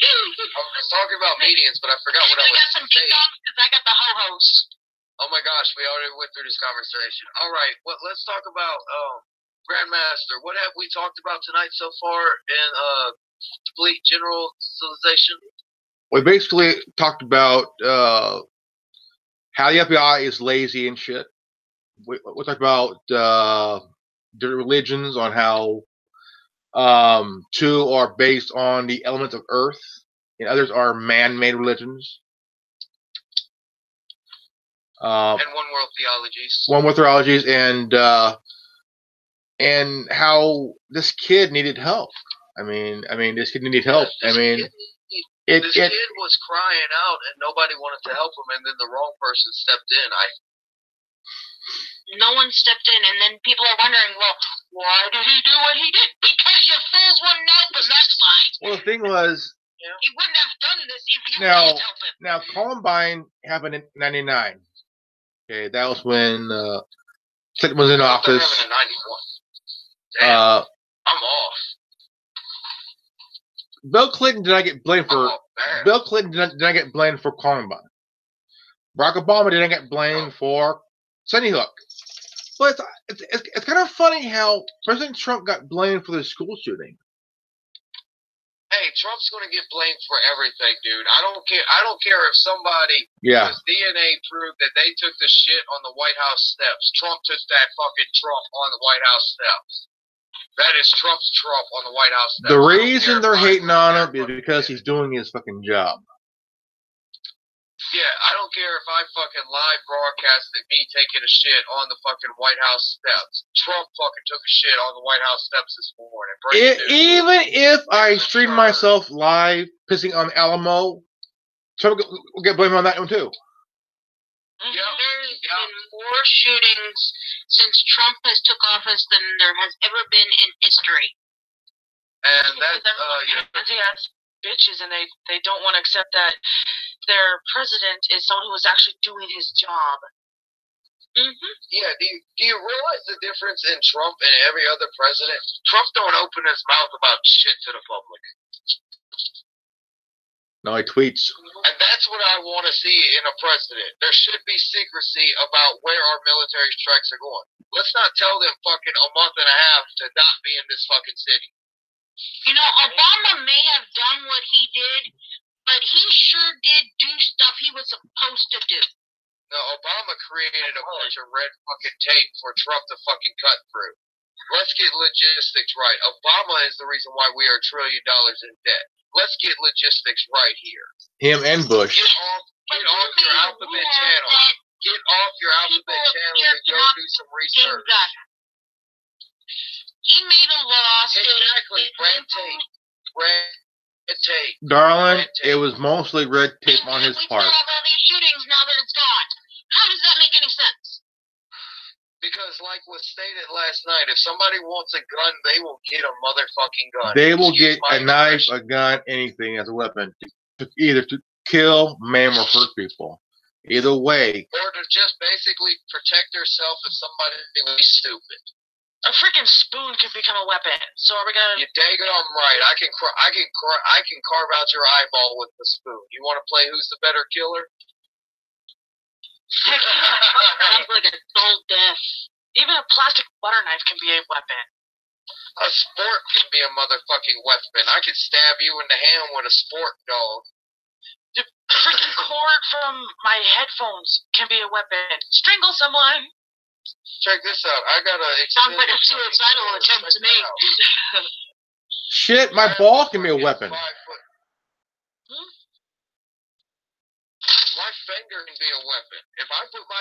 I was talking about medians, but I forgot what I was got some saying. ding-dongs because I got the ho-hos. Oh my gosh, we already went through this conversation. All right, well, let's talk about Grandmaster. What have we talked about tonight so far in Fleet General Civilization? We basically talked about how the FBI is lazy and shit. We talked about the religions, on how two are based on the elements of Earth, and others are man-made religions. And one world theologies. One with theologies, and how this kid needed help. I mean, this kid needed help. This kid was crying out, and nobody wanted to help him, and then the wrong person stepped in. No one stepped in, and then people are wondering, well, why did he do what he did? Because you fools wouldn't know the next side. Well, the thing was, he wouldn't have done this if you didn't help him. Now, Columbine happened in '99. Okay, that was when Clinton was in office. In 91. Damn, I'm off. Bill Clinton did not get blamed for. Bill Clinton did not get blamed for Columbine. Barack Obama did not get blamed for Sandy Hook. But it's kind of funny how President Trump got blamed for the school shooting. Hey, Trump's gonna get blamed for everything, dude. I don't care if somebody whose DNA proved that they took the shit on the White House steps. Trump took that fucking Trump on the White House steps. That is Trump's Trump on the White House steps. The reason they're hating on him is because he's doing his fucking job. Yeah, I don't care if I fucking live broadcasted me taking a shit on the fucking White House steps. Trump fucking took a shit on the White House steps this morning. Even if I stream myself live pissing on Alamo, Trump will get blamed on that one too. There's been more shootings since Trump has took office than there has ever been in history. And that's bitches, and they don't want to accept that their president is someone who is actually doing his job. Mm-hmm. Yeah, do you realize the difference in Trump and every other president? Trump don't open his mouth about shit to the public. No, he tweets. And that's what I want to see in a president. There should be secrecy about where our military strikes are going. Let's not tell them fucking a month and a half to not be in this fucking city. You know, Obama may have done what he did, but he sure did do stuff he was supposed to do. No, Obama created a bunch of red fucking tape for Trump to fucking cut through. Let's get logistics right. Obama is the reason why we are $1 trillion in debt. Let's get logistics right here. Him and Bush. Get off your alphabet channel. Get off your alphabet channel and go do some research. He made a law Exactly. Red tape. Red tape. Darling, Red tape. it was mostly red tape on his We part. still have all these shootings now that it's gone. How does that make any sense? Because, like was stated last night, if somebody wants a gun, they will get a motherfucking gun. They will Excuse get my a knife, expression. a gun, anything as a weapon, either to kill, maim, or hurt people. Either way, Or to just basically protect herself if somebody was stupid. A freaking spoon can become a weapon. So are we gonna? You daggone right. I can carve out your eyeball with the spoon. You want to play who's the better killer? Sounds like a dull death. Even a plastic butter knife can be a weapon. A sport can be a motherfucking weapon. I could stab you in the hand with a sport dog. The freaking cord from my headphones can be a weapon. Strangle someone. Check this out. I got a Sounds like a suicidal attempt to me. shit, my ball can be a weapon. My finger can be a weapon. If I put my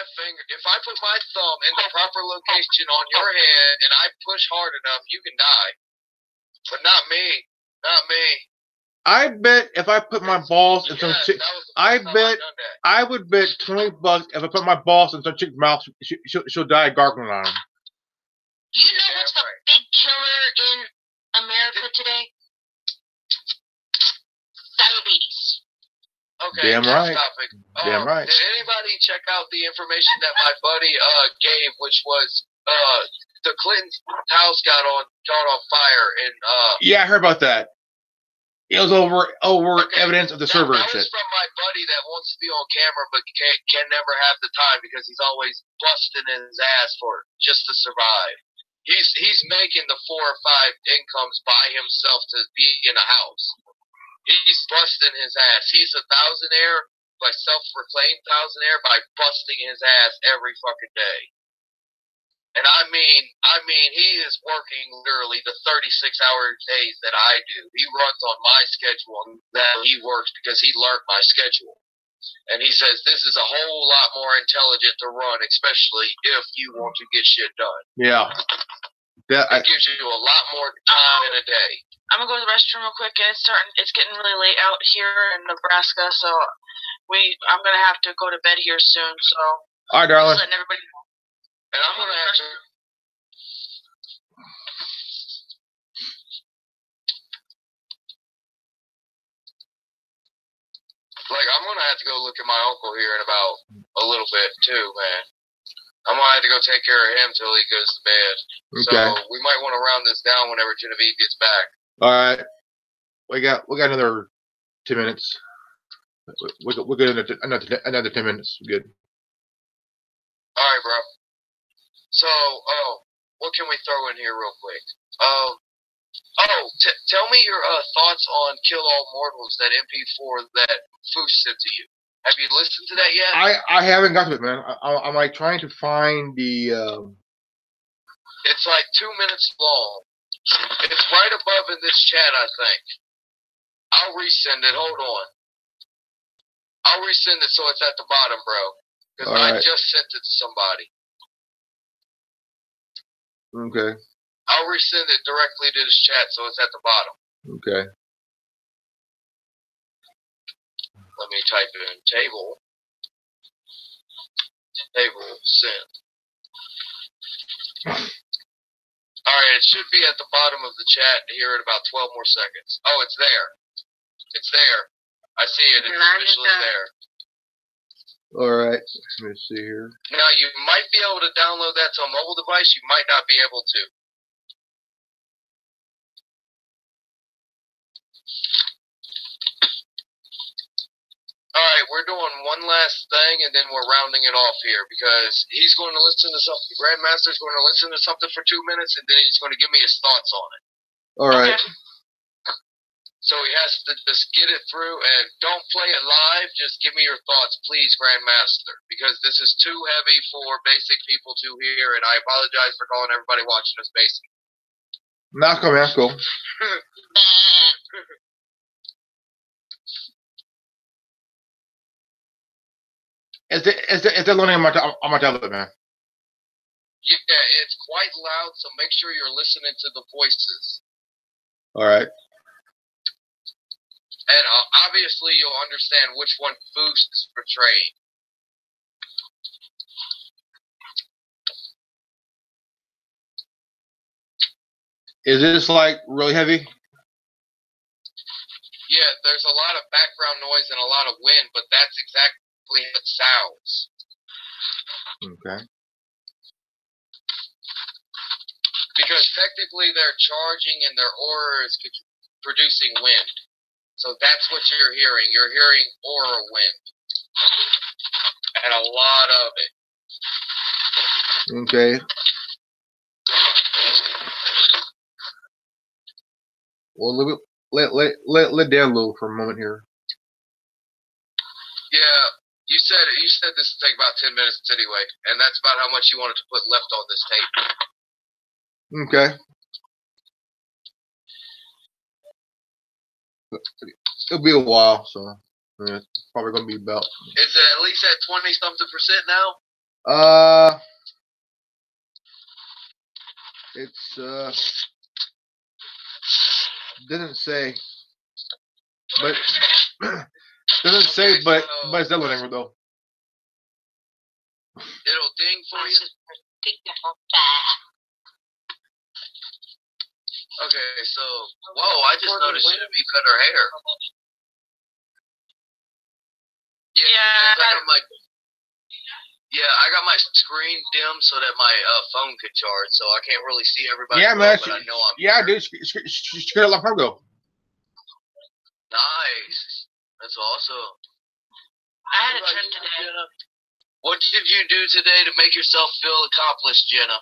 thumb in the proper location on your head and I push hard enough, you can die. But not me. Not me. I bet if I put my balls in some Yes, chick, that was the I first time bet done that. I would bet $20 if I put my balls in some chick's mouth, she'll die gargling on them. You know what's the big killer in America today? Diabetes. Okay, Damn next right. topic. Damn right. Did anybody check out the information that my buddy gave, which was the Clinton's house got on fire and Yeah, I heard about that. It was over Okay, evidence of the server and that shit. was from my buddy that wants to be on camera but can never have the time because he's always busting his ass for it just to survive. He's making the 4 or 5 incomes by himself to be in a house. He's busting his ass. He's a thousandaire, by self-proclaimed thousandaire, by busting his ass every fucking day. And I mean, he is working literally the 36-hour days that I do. He runs on my schedule and that he works because he learned my schedule. And he says this is a whole lot more intelligent to run, especially if you want to get shit done. Yeah. It gives you a lot more time in a day. I'm gonna go to the restroom real quick, and it's getting really late out here in Nebraska, so I'm gonna have to go to bed here soon. So All right, darling. just letting everybody know. And I'm gonna have to. Like, I'm gonna have to go look at my uncle here in about a little bit too, man. I'm gonna have to go take care of him till he goes to bed. Okay. So we might want to round this down whenever Genevieve gets back. All right. We got another 10 minutes. We're good. Another 10 minutes. Good. All right, bro. So, what can we throw in here real quick? Tell me your thoughts on Kill All Mortals, that MP4 that Foose sent to you. Have you listened to that yet? I haven't got to it, man. I'm like trying to find the. It's like 2 minutes long. It's right above in this chat, I think. I'll resend it. Hold on. I'll resend it so it's at the bottom, bro. Because All right. I just sent it to somebody. Okay. I'll resend it directly to this chat so it's at the bottom. Okay. Let me type in table. Table send. Alright, it should be at the bottom of the chat here in about 12 more seconds. Oh, it's there. It's there. I see it. It's officially there. All right. Let me see here. Now, you might be able to download that to a mobile device. You might not be able to. Alright, we're doing one last thing, and then we're rounding it off here, because he's going to listen to something. The Grandmaster's going to listen to something for 2 minutes, and then he's going to give me his thoughts on it. All right. Okay. So he has to just get it through, and don't play it live. Just give me your thoughts, please, Grandmaster, because this is too heavy for basic people to hear, and I apologize for calling everybody watching us basic. Nah, cool, man. That's cool. It's loading on my tablet, man. Yeah, it's quite loud, so make sure you're listening to the voices. All right. And obviously, you'll understand which one Boost is portraying. Is this like really heavy? Yeah, there's a lot of background noise and a lot of wind, but that's exactly how it sounds. Okay. Because technically they're charging and their aura is producing wind. So that's what you're hearing. You're hearing aura wind. And a lot of it. Okay. Well, let Dan load for a moment here. Yeah, you said this would take about 10 minutes anyway, and that's about how much you wanted to put left on this tape. Okay. It'll be a while, so yeah, it's probably gonna be about. Is it at least at 20-something% now? It's didn't say, but doesn't say, but it's downloading though. It'll ding for you. Okay, so whoa! I just noticed Genevieve cut her hair. I got my screen dim so that my phone could charge, so I can't really see everybody. Yeah, man. But I know I'm dude. She cut a long time ago. Nice. That's awesome. I had a trip today. Jenna? What did you do today to make yourself feel accomplished, Jenna?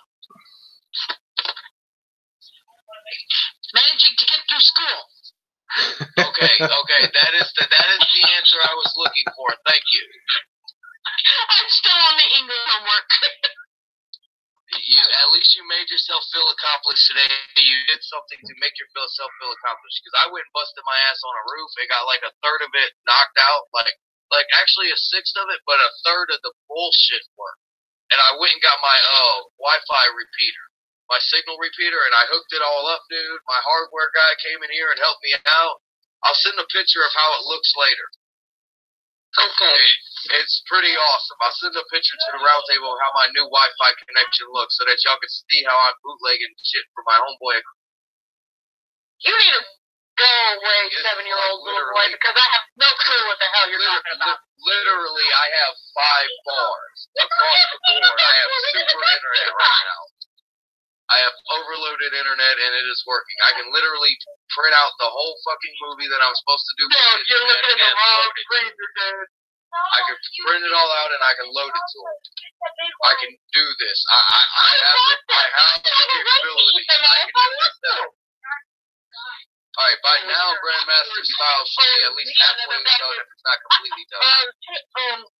Managing to get through school. Okay. That is the answer I was looking for. Thank you. I'm still on the English homework. At least you made yourself feel accomplished today. You did something to make yourself feel accomplished. Because I went and busted my ass on a roof and got like a third of it knocked out. Like actually a sixth of it, but a third of the bullshit worked. And I went and got my Wi-Fi repeater, my signal repeater, and I hooked it all up, dude. My hardware guy came in here and helped me out. I'll send a picture of how it looks later. Okay. It's pretty awesome. I'll send a picture to the round table of how my new Wi-Fi connection looks so that y'all can see how I'm bootlegging shit for my homeboy. You need to go away, 7-year-old little boy, because I have no clue what the hell you're talking about. Literally, I have 5 bars across the board. I have super internet right now. I have overloaded internet, and it is working. I can literally print out the whole fucking movie that I'm supposed to do. No, you're looking at the wrong screen, dude. I can print it all out, and I can load it to it. I can do this. I have the capability. I can do this now. Alright, by now, Grandmaster Style should be at least halfway done if it's not completely done.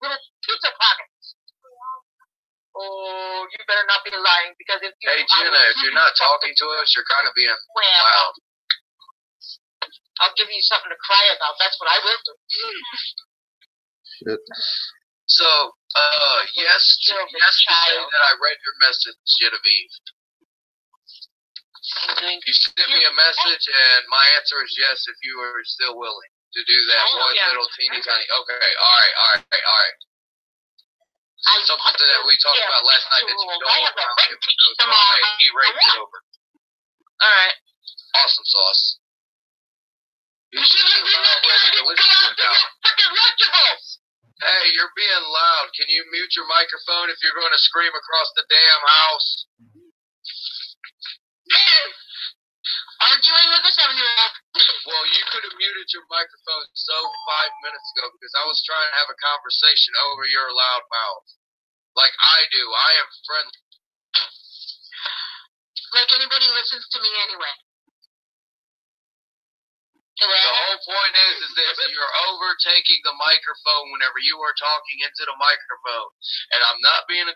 Little pizza pockets. Oh, you better not be lying, because if you... Hey, Jenna, if you're not talking to us, you're kind of being loud. I'll give you something to cry about. That's what I will do. Shit. So, yes to say that I read your message, Genevieve. You sent me a message, and my answer is yes if you are still willing to do that little teeny tiny... Okay, alright. Something that we talked about last night that you don't want to he raped it over. Alright. Awesome sauce. You should be ready to listen to it now. Hey, you're being loud. Can you mute your microphone if you're going to scream across the damn house? Arguing with a 7-year-old. Well, you could have muted your microphone 5 minutes ago because I was trying to have a conversation over your loud mouth. Like I do. I am friendly. Like anybody listens to me anyway. The whole point is that you're overtaking the microphone whenever you are talking into the microphone. And I'm not being a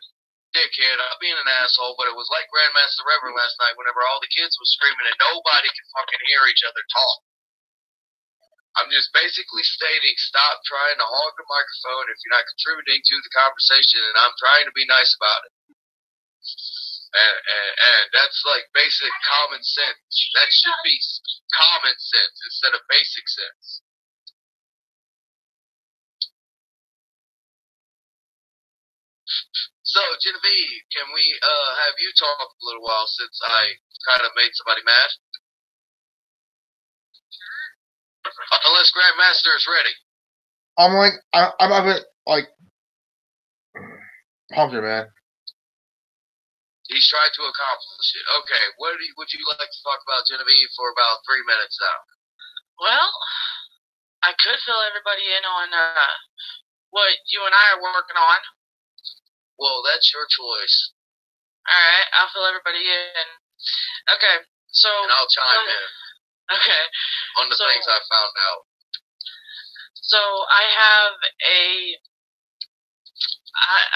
dickhead, I'm not being an asshole, but it was like Grandmaster Reverend last night whenever all the kids was screaming and nobody could fucking hear each other talk. I'm just basically stating, stop trying to hog the microphone if you're not contributing to the conversation, and I'm trying to be nice about it. And that's like basic common sense. That should be common sense instead of basic sense. So, Genevieve, can we have you talk a little while since I kind of made somebody mad? Unless Grandmaster is ready. I'm a bit like pumped, man. He's trying to accomplish it. Okay, what would you like to talk about, Genevieve, for about 3 minutes now? Well, I could fill everybody in on what you and I are working on. Well, that's your choice. Alright, I'll fill everybody in. Okay, so... And I'll chime in. Okay. On the things I found out. So, I have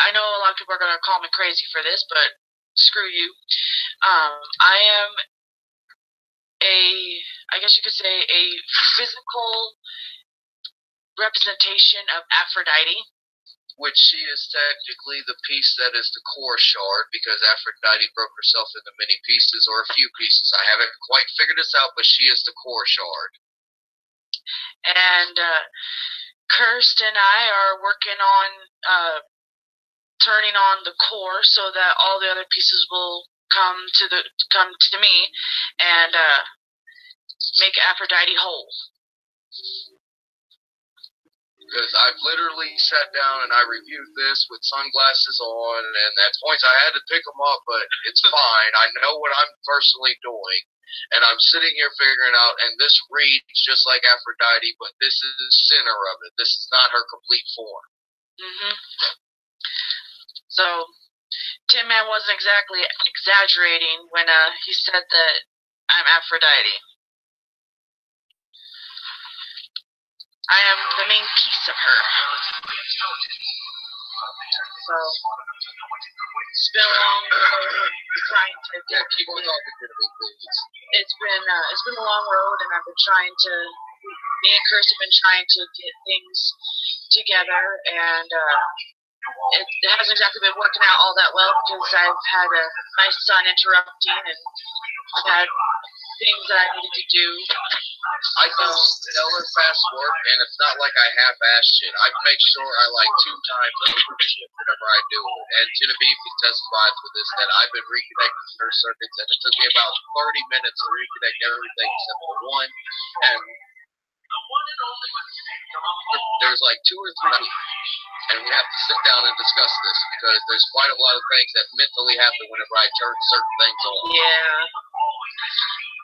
I know a lot of people are going to call me crazy for this, but screw you. I am I guess you could say, a physical representation of Aphrodite. Which she is technically the piece that is the core shard, because Aphrodite broke herself into many pieces, or a few pieces. I haven't quite figured this out, but she is the core shard. And Kirst and I are working on turning on the core so that all the other pieces will come to me and make Aphrodite whole. Because I've literally sat down and I reviewed this with sunglasses on, and at points I had to pick them up, but it's fine. I know what I'm personally doing, and I'm sitting here figuring out, and this reads just like Aphrodite, but this is the center of it. This is not her complete form. Mm-hmm. So, Tin Man wasn't exactly exaggerating when he said that I'm Aphrodite. I am the main piece of her. So, it's been a long road trying to get keep on talking to me, please. It's been a long road, and I've been trying to. Me and Kirst have been trying to get things together, and it hasn't exactly been working out all that well because I've had my son interrupting, and I've had things that I needed to do. I do stellar fast work, and it's not like I half-ass shit. I make sure I 2 times over shit whenever I do it. And Genevieve can testify to this, that I've been reconnecting her circuits, and it took me about 30 minutes to reconnect everything except for one. And there's 2 or 3, and we have to sit down and discuss this, because there's quite a lot of things that mentally happen whenever I turn certain things on. Yeah.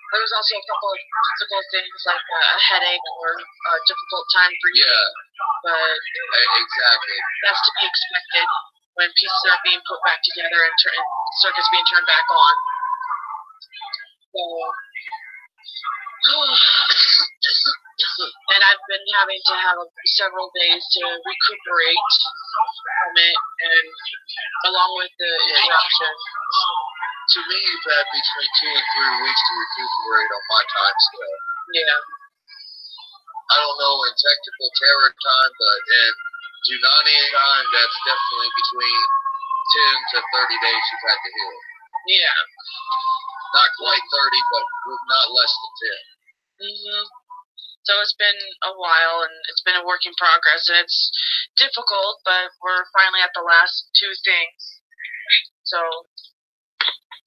There was also a couple of physical things like a headache or a difficult time breathing. Yeah. But exactly. That's to be expected when pieces are being put back together and circuits being turned back on. So, and I've been having to have several days to recuperate from it, and along with the interruption. To me, you've had between 2 and 3 weeks to recuperate on my time scale. Yeah. I don't know in technical terror time, but in Junani time, that's definitely between 10 to 30 days you've had to heal. Yeah. Not quite 30, but not less than 10. Mm-hmm. So it's been a while, and it's been a work in progress, and it's difficult, but we're finally at the last 2 things. So.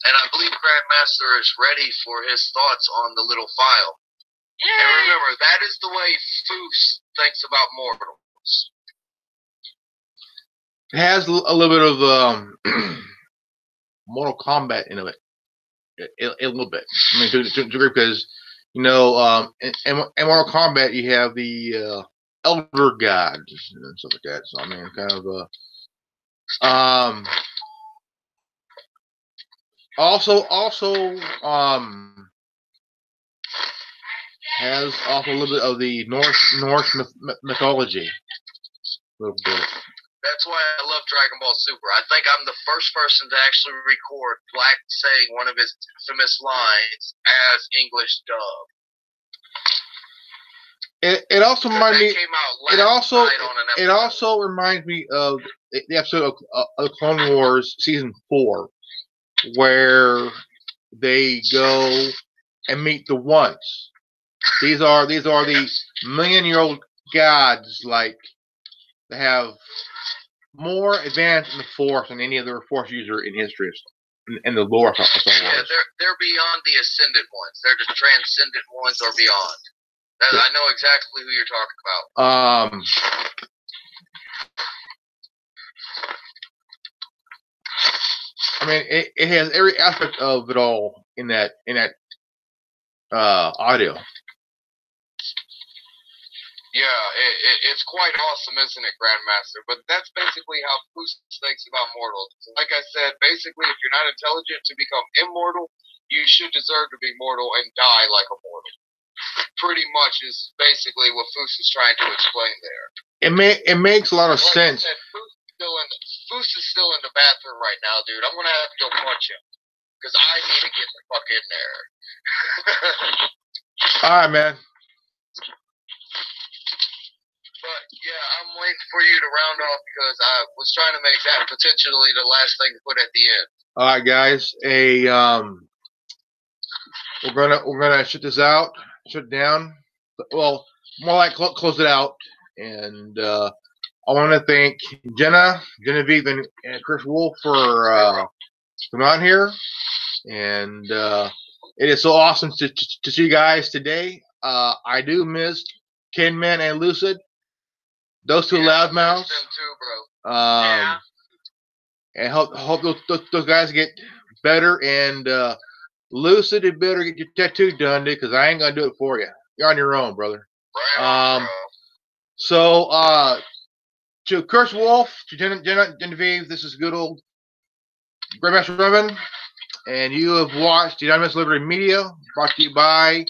And I believe Grandmaster is ready for his thoughts on the little file. Yay! And remember, that is the way Foos thinks about mortals. It has a little bit of Mortal Kombat in it. A little bit. I mean, to because, in Mortal Kombat, you have the Elder Gods and stuff like that. So, I mean, kind of Also, has also a little bit of the Norse mythology. A little bit. That's why I love Dragon Ball Super. I think I'm the first person to actually record Black saying one of his famous lines as English dub. It also reminds me. It also reminds me of the episode of Clone Wars season 4, where they go and meet the Ones. These are the million-year-old gods, like they have more advance in the Force than any other Force user in history in the lore of Star Wars. Yeah, they're beyond the ascended ones. They're the transcendent ones or beyond. I know exactly who you're talking about. I mean, it has every aspect of it all in that audio. Yeah, it's quite awesome, isn't it, Grandmaster? But that's basically how Foose thinks about mortals. Like I said, basically, if you're not intelligent to become immortal, you should deserve to be mortal and die like a mortal. Pretty much is basically what Foose is trying to explain there. It makes a lot of sense. I said, Foose is still in the bathroom right now, dude. I'm gonna have to go punch him because I need to get the fuck in there. All right, man. But yeah, I'm waiting for you to round off because I was trying to make that potentially the last thing to put at the end. All right, guys. We're gonna shut this out, shut it down. Well, more like close it out. And I want to thank Genevieve, and Chris Wolf for coming on here. And it is so awesome to see you guys today. I do miss Tin Man and Lucid. Those two loudmouths. Them too, bro. Yeah. And hope those guys get better. And Lucid, you better get your tattoo done, dude, because I ain't gonna do it for you. You're on your own, brother. Right on, bro. So to Chris Wolf, to Genevieve, this is good old Grandmaster Revan, and you have watched Unanimous Liberty Media, brought to you by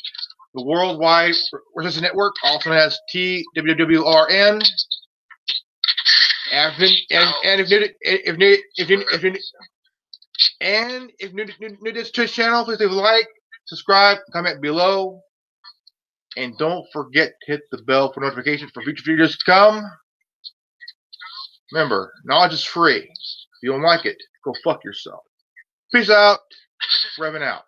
the Worldwide Resistance Network, also known as TWWRN. And if new to this Twitch channel, please leave a like, subscribe, comment below, and don't forget to hit the bell for notifications for future videos to come. Remember, knowledge is free. If you don't like it, go fuck yourself. Peace out. Revan out.